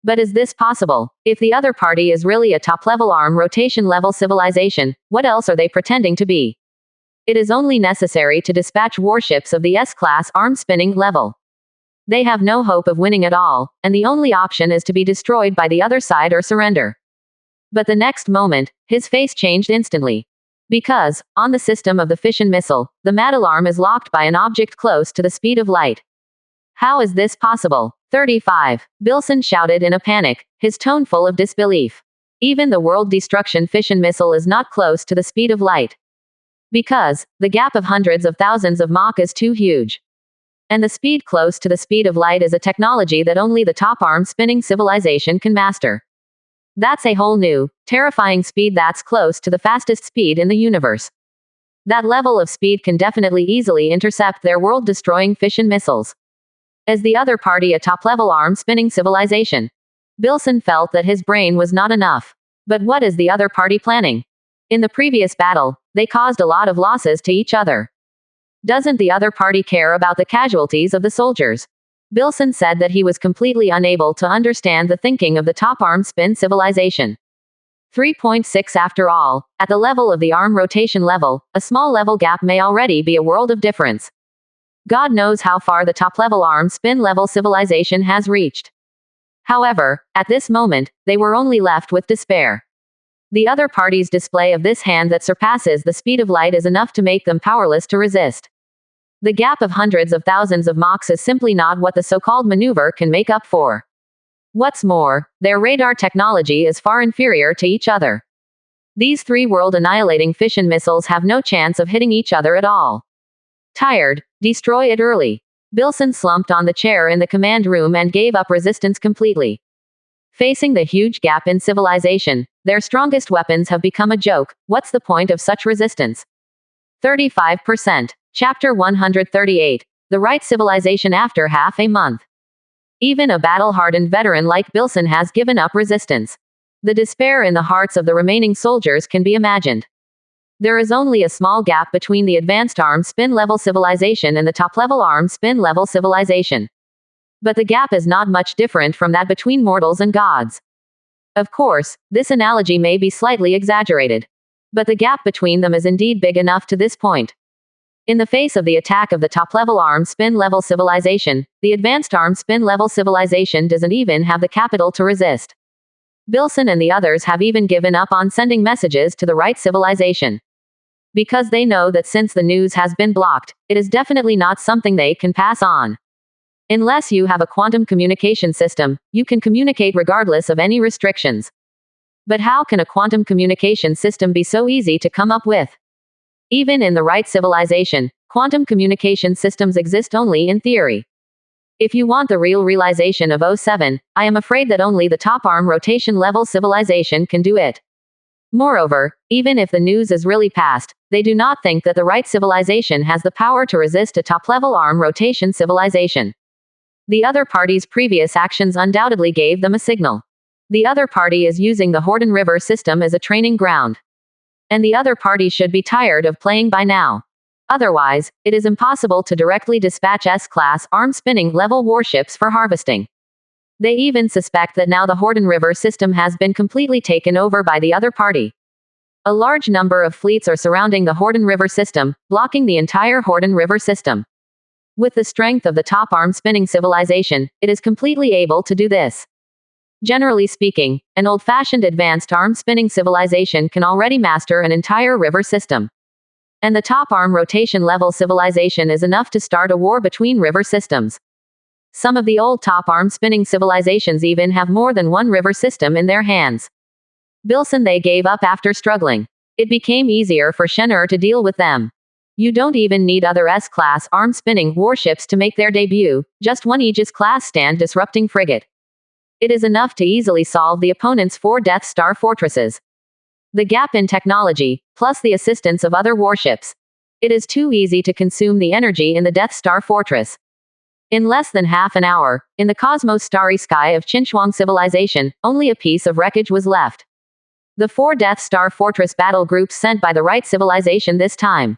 But is this possible? If the other party is really a top-level arm rotation level civilization, what else are they pretending to be? It is only necessary to dispatch warships of the S-class arm-spinning level. They have no hope of winning at all, and the only option is to be destroyed by the other side or surrender. But the next moment, his face changed instantly. Because, on the system of the fission missile, the mad alarm is locked by an object close to the speed of light. How is this possible? 35. Bilson shouted in a panic, his tone full of disbelief. Even the world destruction fission missile is not close to the speed of light. Because, the gap of hundreds of thousands of Mach is too huge. And the speed close to the speed of light is a technology that only the top arm-spinning civilization can master. That's a whole new, terrifying speed that's close to the fastest speed in the universe. That level of speed can definitely easily intercept their world-destroying fission missiles. As the other party a top-level arm-spinning civilization, Bilson felt that his brain was not enough. But what is the other party planning? In the previous battle, they caused a lot of losses to each other. Doesn't the other party care about the casualties of the soldiers? Bilson said that he was completely unable to understand the thinking of the top arm spin civilization. 3.6 After all, at the level of the arm rotation level, a small level gap may already be a world of difference. God knows how far the top level arm spin level civilization has reached. However, at this moment, they were only left with despair. The other party's display of this hand that surpasses the speed of light is enough to make them powerless to resist. The gap of hundreds of thousands of Machs is simply not what the so-called maneuver can make up for. What's more, their radar technology is far inferior to each other. These three world-annihilating fission missiles have no chance of hitting each other at all. Tired, destroy it early. Bilson slumped on the chair in the command room and gave up resistance completely. Facing the huge gap in civilization, their strongest weapons have become a joke. What's the point of such resistance? 35%. Chapter 138. The right civilization after half a month. Even a battle-hardened veteran like Bilson has given up resistance. The despair in the hearts of the remaining soldiers can be imagined. There is only a small gap between the advanced arm spin level civilization and the top-level arm spin level civilization. But the gap is not much different from that between mortals and gods. Of course, this analogy may be slightly exaggerated. But the gap between them is indeed big enough to this point. In the face of the attack of the top-level arm spin level civilization, the advanced arm spin level civilization doesn't even have the capital to resist. Bilson and the others have even given up on sending messages to the right civilization. Because they know that since the news has been blocked, it is definitely not something they can pass on. Unless you have a quantum communication system, you can communicate regardless of any restrictions. But how can a quantum communication system be so easy to come up with? Even in the right civilization, quantum communication systems exist only in theory. If you want the real realization of 07, I am afraid that only the top arm rotation level civilization can do it. Moreover, even if the news is really passed, they do not think that the right civilization has the power to resist a top-level arm rotation civilization. The other party's previous actions undoubtedly gave them a signal. The other party is using the Horden River system as a training ground. And the other party should be tired of playing by now. Otherwise, it is impossible to directly dispatch S-class arm-spinning level warships for harvesting. They even suspect that now the Horden River system has been completely taken over by the other party. A large number of fleets are surrounding the Horden River system, blocking the entire Horden River system. With the strength of the top arm-spinning civilization, it is completely able to do this. Generally speaking, an old-fashioned advanced arm-spinning civilization can already master an entire river system. And the top arm rotation level civilization is enough to start a war between river systems. Some of the old top arm spinning civilizations even have more than one river system in their hands. Bilson they gave up after struggling. It became easier for Shen'er to deal with them. You don't even need other S-class arm-spinning warships to make their debut, just one Aegis-class stand-disrupting frigate. It is enough to easily solve the opponent's 4 Death Star fortresses. The gap in technology, plus the assistance of other warships. It is too easy to consume the energy in the Death Star fortress. In less than half an hour, in the cosmos starry sky of Qinchuang civilization, only a piece of wreckage was left. The 4 Death Star fortress battle groups sent by the right civilization this time.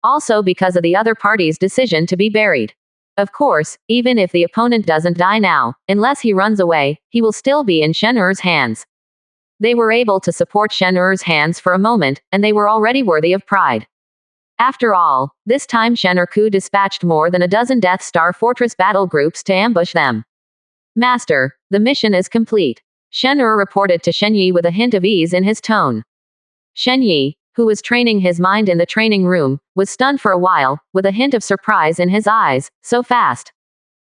Also because of the other party's decision to be buried. Of course, even if the opponent doesn't die now, unless he runs away, he will still be in Shen'er's hands. They were able to support Shen'er's hands for a moment, and they were already worthy of pride. After all, this time Shen'er dispatched more than a dozen Death Star fortress battle groups to ambush them. Master, the mission is complete. Shen'er reported to Shen Yi with a hint of ease in his tone. Shen Yi, who was training his mind in the training room, was stunned for a while, with a hint of surprise in his eyes. So fast.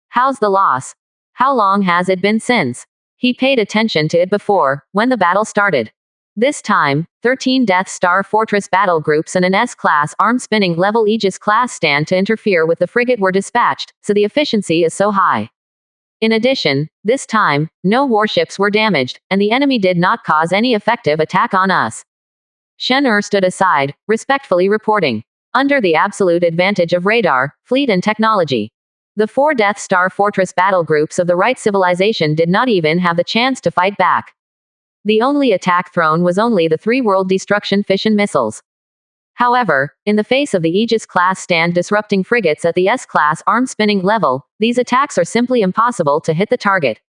How's the loss? How long has it been since? He paid attention to it before, when the battle started. This time, 13 Death Star Fortress battle groups and an S-class arm-spinning level Aegis-class stand to interfere with the frigate were dispatched, so the efficiency is so high. In addition, this time, no warships were damaged, and the enemy did not cause any effective attack on us. Shen'er stood aside, respectfully reporting. Under the absolute advantage of radar, fleet and technology. The 4 Death Star Fortress battle groups of the right civilization did not even have the chance to fight back. The only attack thrown was only the 3 world destruction fission missiles. However, in the face of the Aegis-class stand-disrupting frigates at the S-class arm-spinning level, these attacks are simply impossible to hit the target.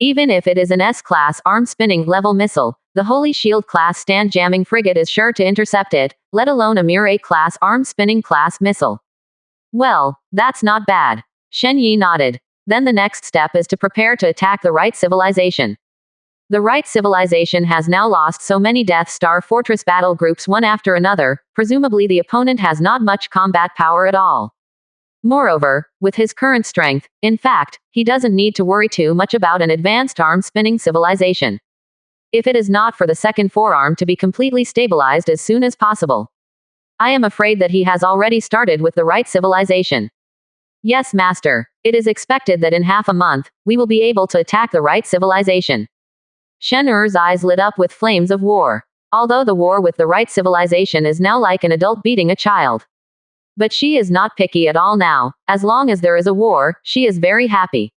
Even if it is an S-class arm-spinning level missile, the Holy Shield-class stand-jamming frigate is sure to intercept it, let alone a mere A-class arm-spinning class missile. Well, that's not bad. Shen Yi nodded. Then the next step is to prepare to attack the right civilization. The right civilization has now lost so many Death Star Fortress battle groups one after another, presumably the opponent has not much combat power at all. Moreover, with his current strength, in fact, he doesn't need to worry too much about an advanced arm-spinning civilization. If it is not for the second forearm to be completely stabilized as soon as possible. I am afraid that he has already started with the right civilization. Yes, Master. It is expected that in half a month, we will be able to attack the right civilization. Shen Er's eyes lit up with flames of war. Although the war with the right civilization is now like an adult beating a child. But she is not picky at all now. As long as there is a war, she is very happy.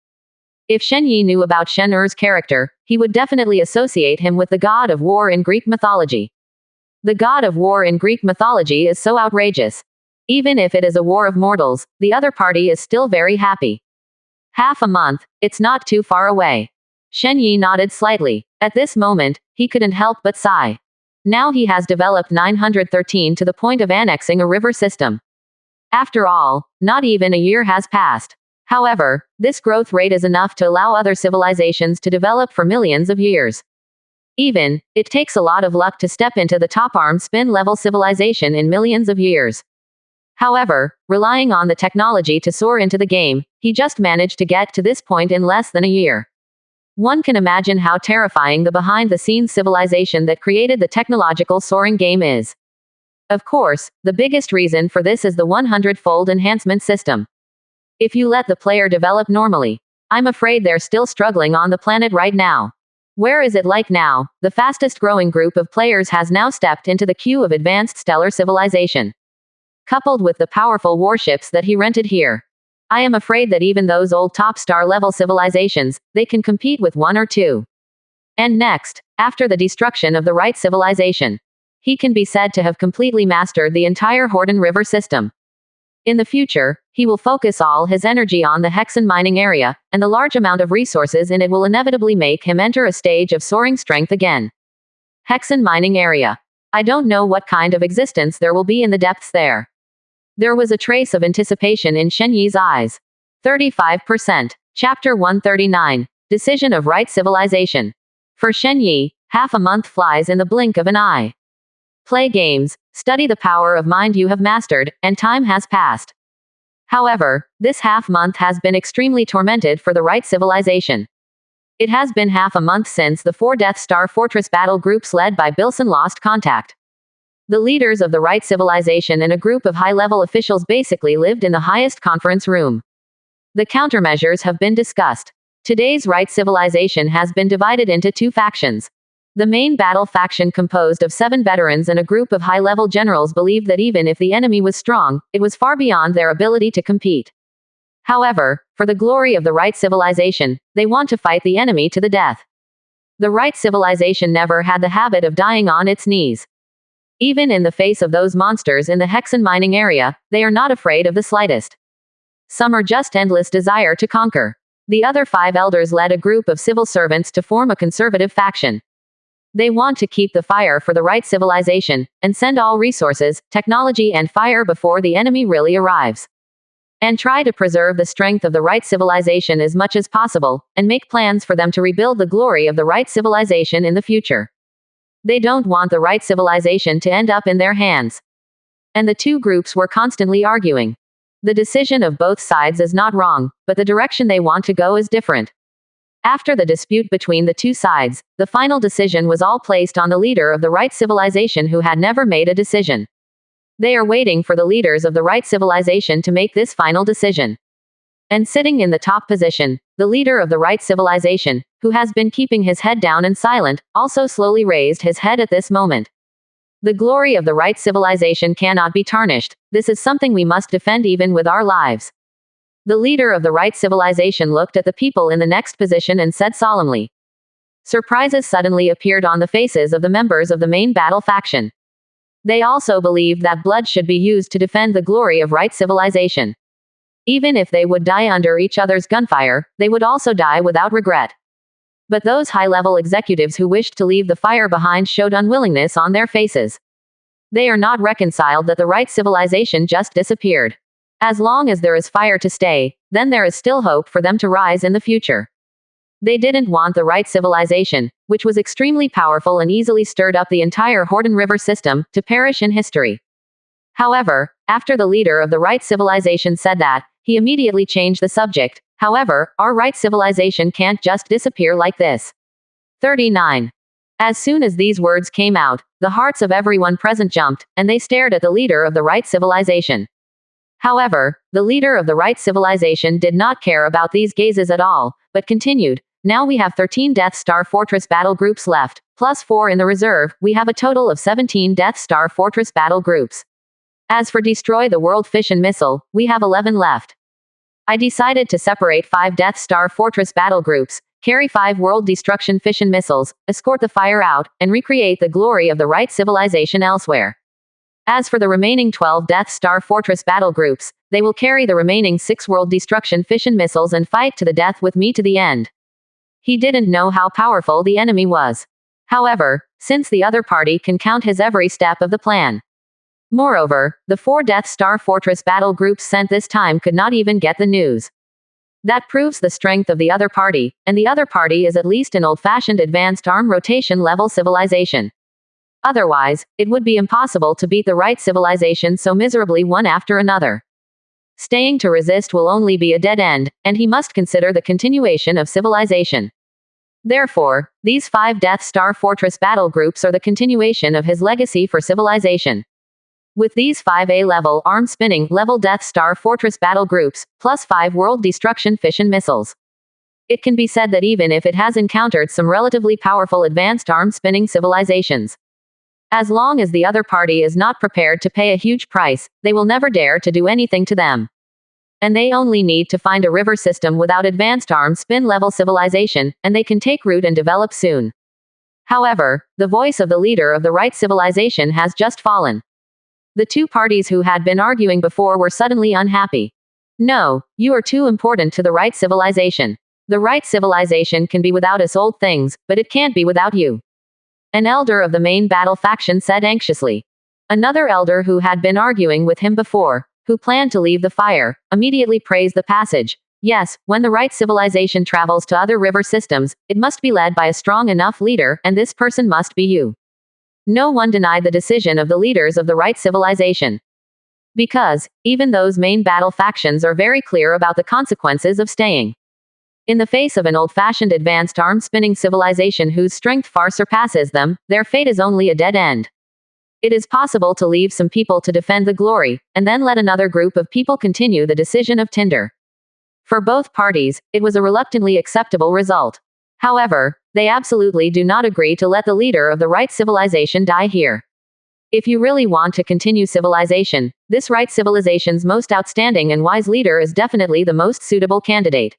If Shen Yi knew about Shen Er's character, he would definitely associate him with the god of war in Greek mythology. The god of war in Greek mythology is so outrageous. Even if it is a war of mortals, the other party is still very happy. Half a month, it's not too far away. Shen Yi nodded slightly. At this moment, he couldn't help but sigh. Now he has developed 913 to the point of annexing a river system. After all, not even a year has passed. However, this growth rate is enough to allow other civilizations to develop for millions of years. Even, it takes a lot of luck to step into the top arm spin level civilization in millions of years. However, relying on the technology to soar into the game, he just managed to get to this point in less than a year. One can imagine how terrifying the behind-the-scenes civilization that created the technological soaring game is. Of course, the biggest reason for this is the 100-fold enhancement system. If you let the player develop normally, I'm afraid they're still struggling on the planet right now. Where is it like now? The fastest growing group of players has now stepped into the queue of advanced stellar civilization. Coupled with the powerful warships that he rented here. I am afraid that even those old top star level civilizations, they can compete with one or two. And next, after the destruction of the right civilization, he can be said to have completely mastered the entire Horden River system. In the future, he will focus all his energy on the Hexen mining area, and the large amount of resources in it will inevitably make him enter a stage of soaring strength again. Hexen mining area. I don't know what kind of existence there will be in the depths there. There was a trace of anticipation in Shen Yi's eyes. 35%. Chapter 139. Decision of Right Civilization. For Shen Yi, half a month flies in the blink of an eye. Play games, study the power of mind you have mastered, and time has passed. However, this half month has been extremely tormented for the right civilization. It has been half a month since the 4 Death Star Fortress battle groups led by Bilson lost contact. The leaders of the right civilization and a group of high-level officials basically lived in the highest conference room. The countermeasures have been discussed. Today's right civilization has been divided into 2 factions. The main battle faction composed of 7 veterans and a group of high-level generals believed that even if the enemy was strong, it was far beyond their ability to compete. However, for the glory of the right civilization, they want to fight the enemy to the death. The right civilization never had the habit of dying on its knees. Even in the face of those monsters in the Hexen mining area, they are not afraid of the slightest. Some are just endless desire to conquer. The other 5 elders led a group of civil servants to form a conservative faction. They want to keep the fire for the right civilization, and send all resources, technology and fire before the enemy really arrives. And try to preserve the strength of the right civilization as much as possible, and make plans for them to rebuild the glory of the right civilization in the future. They don't want the right civilization to end up in their hands. And the 2 groups were constantly arguing. The decision of both sides is not wrong, but the direction they want to go is different. After the dispute between the 2 sides, the final decision was all placed on the leader of the right civilization who had never made a decision. They are waiting for the leaders of the right civilization to make this final decision. And sitting in the top position, the leader of the right civilization, who has been keeping his head down and silent, also slowly raised his head at this moment. The glory of the right civilization cannot be tarnished. This is something we must defend even with our lives. The leader of the right civilization looked at the people in the next position and said solemnly. Surprises suddenly appeared on the faces of the members of the main battle faction. They also believed that blood should be used to defend the glory of right civilization. Even if they would die under each other's gunfire, they would also die without regret. But those high-level executives who wished to leave the fire behind showed unwillingness on their faces. They are not reconciled that the right civilization just disappeared. As long as there is fire to stay, then there is still hope for them to rise in the future. They didn't want the right civilization, which was extremely powerful and easily stirred up the entire Horden River system, to perish in history. However, after the leader of the right civilization said that, he immediately changed the subject. However, our right civilization can't just disappear like this. 39. As soon as these words came out, the hearts of everyone present jumped, and they stared at the leader of the right civilization. However, the leader of the right civilization did not care about these gazes at all, but continued, Now we have 13 Death Star Fortress battle groups left, plus 4 in the reserve. We have a total of 17 Death Star Fortress battle groups. As for Destroy the World Fission Missile, we have 11 left. I decided to separate 5 Death Star Fortress battle groups, carry 5 World Destruction Fission Missiles, escort the fire out, and recreate the glory of the right civilization elsewhere. As for the remaining 12 Death Star Fortress battle groups, they will carry the remaining 6 World Destruction Fission Missiles and fight to the death with me to the end. He didn't know how powerful the enemy was. However, since the other party can count his every step of the plan. Moreover, the 4 Death Star Fortress battle groups sent this time could not even get the news. That proves the strength of the other party, and the other party is at least an old-fashioned advanced arm rotation level civilization. Otherwise, it would be impossible to beat the right civilization so miserably one after another. Staying to resist will only be a dead end, and he must consider the continuation of civilization. Therefore, these 5 Death Star Fortress battle groups are the continuation of his legacy for civilization. With these 5 A-level arm-spinning level Death Star Fortress battle groups, plus 5 World Destruction Fission Missiles, it can be said that even if it has encountered some relatively powerful advanced arm-spinning civilizations, as long as the other party is not prepared to pay a huge price, they will never dare to do anything to them. And they only need to find a river system without advanced arm-spin level civilization, and they can take root and develop soon. However, the voice of the leader of the right civilization has just fallen. The 2 parties who had been arguing before were suddenly unhappy. No, you are too important to the right civilization. The right civilization can be without us old things, but it can't be without you. An elder of the main battle faction said anxiously. Another elder who had been arguing with him before, who planned to leave the fire, immediately praised the passage. Yes, when the right civilization travels to other river systems, it must be led by a strong enough leader, and this person must be you. No one denied the decision of the leaders of the right civilization. Because, even those main battle factions are very clear about the consequences of staying. In the face of an old-fashioned advanced arm-spinning civilization whose strength far surpasses them, their fate is only a dead end. It is possible to leave some people to defend the glory, and then let another group of people continue the decision of Tinder. For both parties, it was a reluctantly acceptable result. However, they absolutely do not agree to let the leader of the right civilization die here. If you really want to continue civilization, this right civilization's most outstanding and wise leader is definitely the most suitable candidate.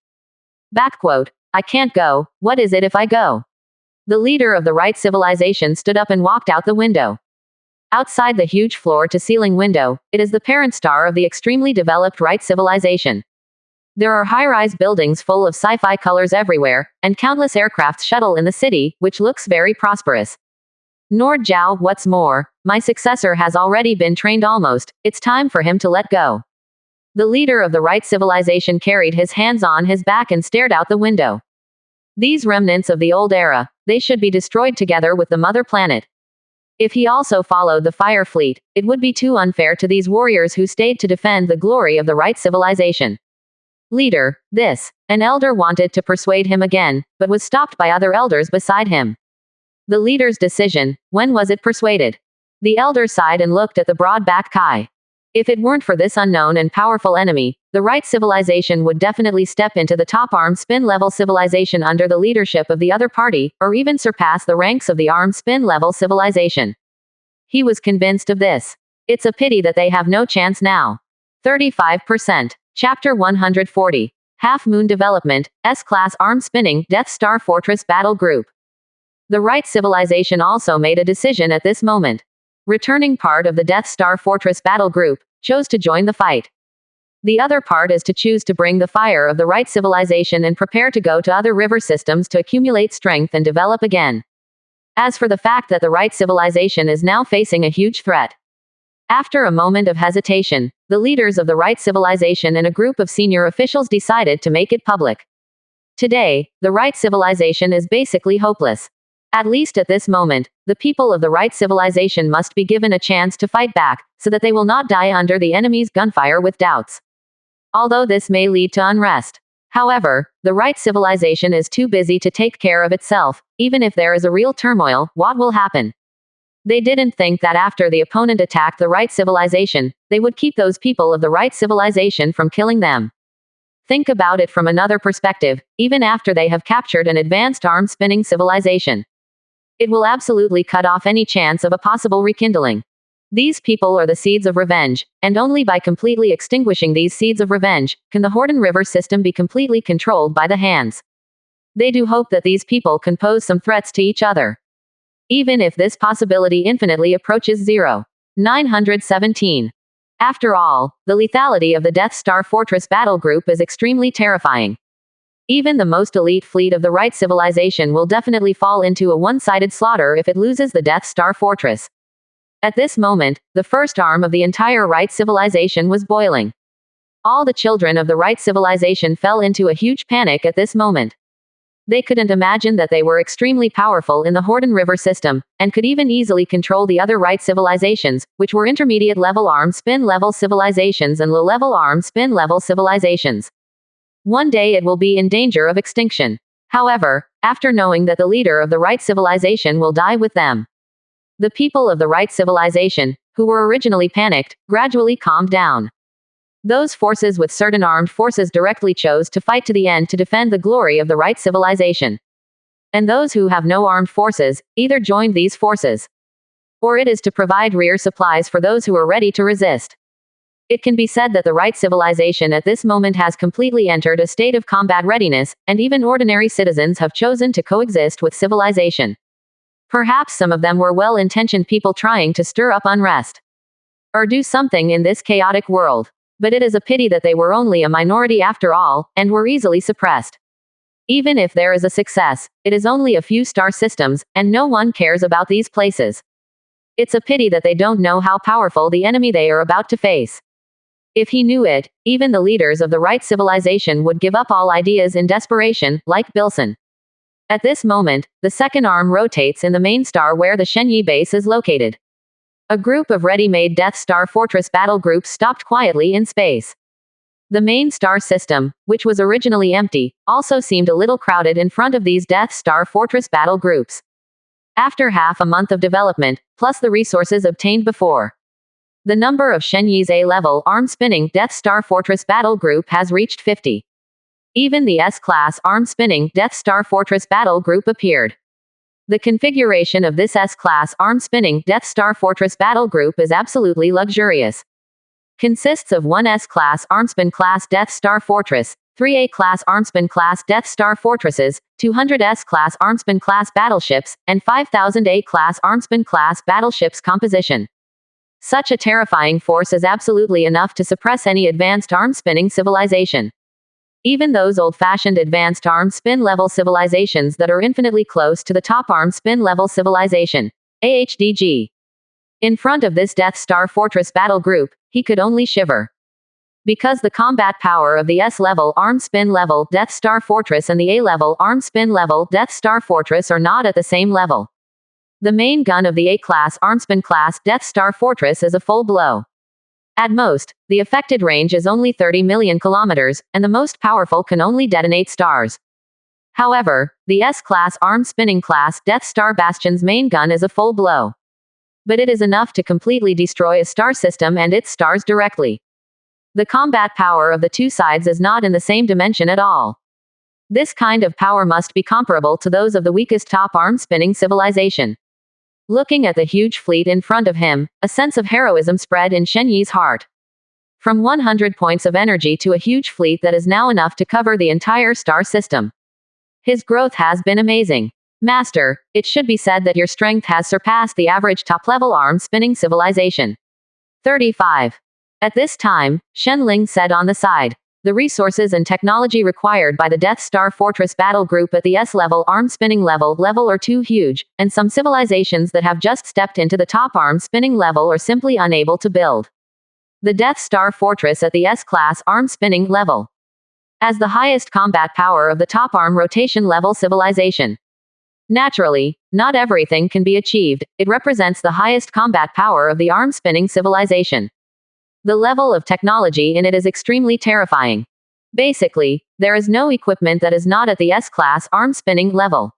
Backquote. I can't go. What is it if I go? The leader of the right civilization stood up and walked out the window. Outside the huge floor-to-ceiling window, it is the parent star of the extremely developed right civilization. There are high-rise buildings full of sci-fi colors everywhere, and countless aircraft shuttle in the city, which looks very prosperous. Nord Zhao, what's more, my successor has already been trained almost, it's time for him to let go. The leader of the right civilization carried his hands on his back and stared out the window. These remnants of the old era, they should be destroyed together with the mother planet. If he also followed the fire fleet, it would be too unfair to these warriors who stayed to defend the glory of the right civilization. Leader, an elder wanted to persuade him again, but was stopped by other elders beside him. The leader's decision, when was it persuaded? The elder sighed and looked at the broad back Kai. If it weren't for this unknown and powerful enemy, the right civilization would definitely step into the top arm spin level civilization under the leadership of the other party, or even surpass the ranks of the arm spin level civilization. He was convinced of this. It's a pity that they have no chance now. 35%. Chapter 140. Half Moon Development, S-Class Arm Spinning, Death Star Fortress Battle Group. The right civilization also made a decision at this moment. Returning part of the Death Star Fortress Battle Group chose to join the fight. The other part is to choose to bring the fire of the right civilization and prepare to go to other river systems to accumulate strength and develop again. As for the fact that the right civilization is now facing a huge threat. After a moment of hesitation, the leaders of the right civilization and a group of senior officials decided to make it public. Today, the right civilization is basically hopeless. At least at this moment, the people of the right civilization must be given a chance to fight back, so that they will not die under the enemy's gunfire with doubts. Although this may lead to unrest. However, the right civilization is too busy to take care of itself. Even if there is a real turmoil, what will happen? They didn't think that after the opponent attacked the right civilization, they would keep those people of the right civilization from killing them. Think about it from another perspective, even after they have captured an advanced arm-spinning civilization. It will absolutely cut off any chance of a possible rekindling. These people are the seeds of revenge, and only by completely extinguishing these seeds of revenge, can the Horden River system be completely controlled by the hands. They do hope that these people can pose some threats to each other, even if this possibility infinitely approaches zero. 917. After all, the lethality of the Death Star Fortress battle group is extremely terrifying. Even the most elite fleet of the right civilization will definitely fall into a one-sided slaughter if it loses the Death Star Fortress. At this moment, the first arm of the entire right civilization was boiling. All the children of the right civilization fell into a huge panic at this moment. They couldn't imagine that they were extremely powerful in the Horden River system, and could even easily control the other right civilizations, which were intermediate-level arm-spin-level civilizations and low-level arm-spin-level civilizations. One day it will be in danger of extinction. However, after knowing that the leader of the right civilization will die with them, the people of the right civilization, who were originally panicked, gradually calmed down. Those forces with certain armed forces directly chose to fight to the end to defend the glory of the right civilization. And those who have no armed forces, either joined these forces, or it is to provide rear supplies for those who are ready to resist. It can be said that the right civilization at this moment has completely entered a state of combat readiness, and even ordinary citizens have chosen to coexist with civilization. Perhaps some of them were well-intentioned people trying to stir up unrest, or do something in this chaotic world. But it is a pity that they were only a minority after all, and were easily suppressed. Even if there is a success, it is only a few star systems, and no one cares about these places. It's a pity that they don't know how powerful the enemy they are about to face. If he knew it, even the leaders of the right civilization would give up all ideas in desperation, like Bilson. At this moment, the second arm rotates in the main star where the Shenyi base is located. A group of ready-made Death Star Fortress battle groups stopped quietly in space. The main star system, which was originally empty, also seemed a little crowded in front of these Death Star Fortress battle groups. After half a month of development, plus the resources obtained before, the number of Shenyi's A-level arm-spinning Death Star Fortress battle group has reached 50. Even the S-class arm-spinning Death Star Fortress battle group appeared. The configuration of this S-class arm-spinning Death Star Fortress battle group is absolutely luxurious. Consists of one S-class armspin class Death Star Fortress, 3 A-class armspin class Death Star Fortresses, 200 S-class armspin class battleships, and 5,000 A-class armspin class battleships composition. Such a terrifying force is absolutely enough to suppress any advanced arm-spinning civilization. Even those old-fashioned advanced arm-spin-level civilizations that are infinitely close to the top arm-spin-level civilization, AHDG. In front of this Death Star Fortress battle group, he could only shiver. Because the combat power of the S-level arm-spin-level Death Star Fortress and the A-level arm-spin-level Death Star Fortress are not at the same level. The main gun of the A-class arm-spin class Death Star Fortress is a full blow. At most, the affected range is only 30 million kilometers, and the most powerful can only detonate stars. However, the S-class arm-spinning class Death Star Bastion's main gun is a full blow. But it is enough to completely destroy a star system and its stars directly. The combat power of the two sides is not in the same dimension at all. This kind of power must be comparable to those of the weakest top arm-spinning civilization. Looking at the huge fleet in front of him, a sense of heroism spread in Shenyi's heart. From 100 points of energy to a huge fleet that is now enough to cover the entire star system. His growth has been amazing. Master, it should be said that your strength has surpassed the average top-level arm-spinning civilization. 35. At this time, Shen Ling said on the side, the resources and technology required by the Death Star Fortress battle group at the S-level arm-spinning level are too huge, and some civilizations that have just stepped into the top arm-spinning level are simply unable to build the Death Star Fortress at the S-class arm-spinning level. As the highest combat power of the top arm rotation level civilization. Naturally, not everything can be achieved, it represents the highest combat power of the arm-spinning civilization. The level of technology in it is extremely terrifying. Basically, there is no equipment that is not at the S-class arm-spinning level.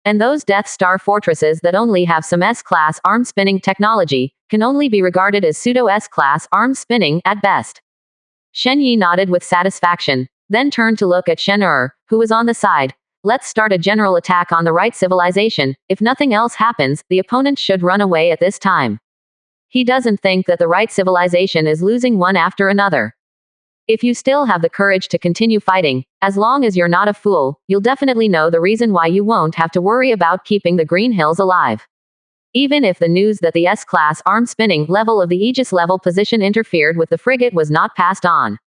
And those Death Star Fortresses that only have some S-class arm-spinning technology, can only be regarded as pseudo-S-class arm-spinning at best. Shen Yi nodded with satisfaction. then turned to look at Shen who was on the side. Let's start a general attack on the right civilization. If nothing else happens, the opponent should run away at this time. He doesn't think that the right civilization is losing one after another. If you still have the courage to continue fighting, as long as you're not a fool, you'll definitely know the reason why you won't have to worry about keeping the Green Hills alive. Even if the news that the S-class arm-spinning level of the Aegis level position interfered with the frigate was not passed on.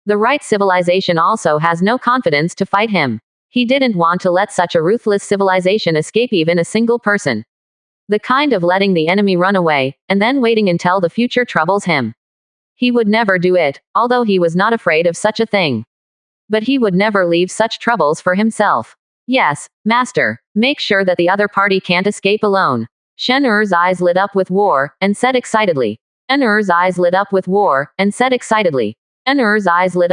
The right civilization also has no confidence to fight him. He didn't want to let such a ruthless civilization escape even a single person. The kind of letting the enemy run away, and then waiting until the future troubles him. He would never do it, although he was not afraid of such a thing. But he would never leave such troubles for himself. Yes, master, make sure that the other party can't escape alone. Shen eyes lit up with war, and said excitedly. Shen eyes lit up with war, and said excitedly. Shen eyes lit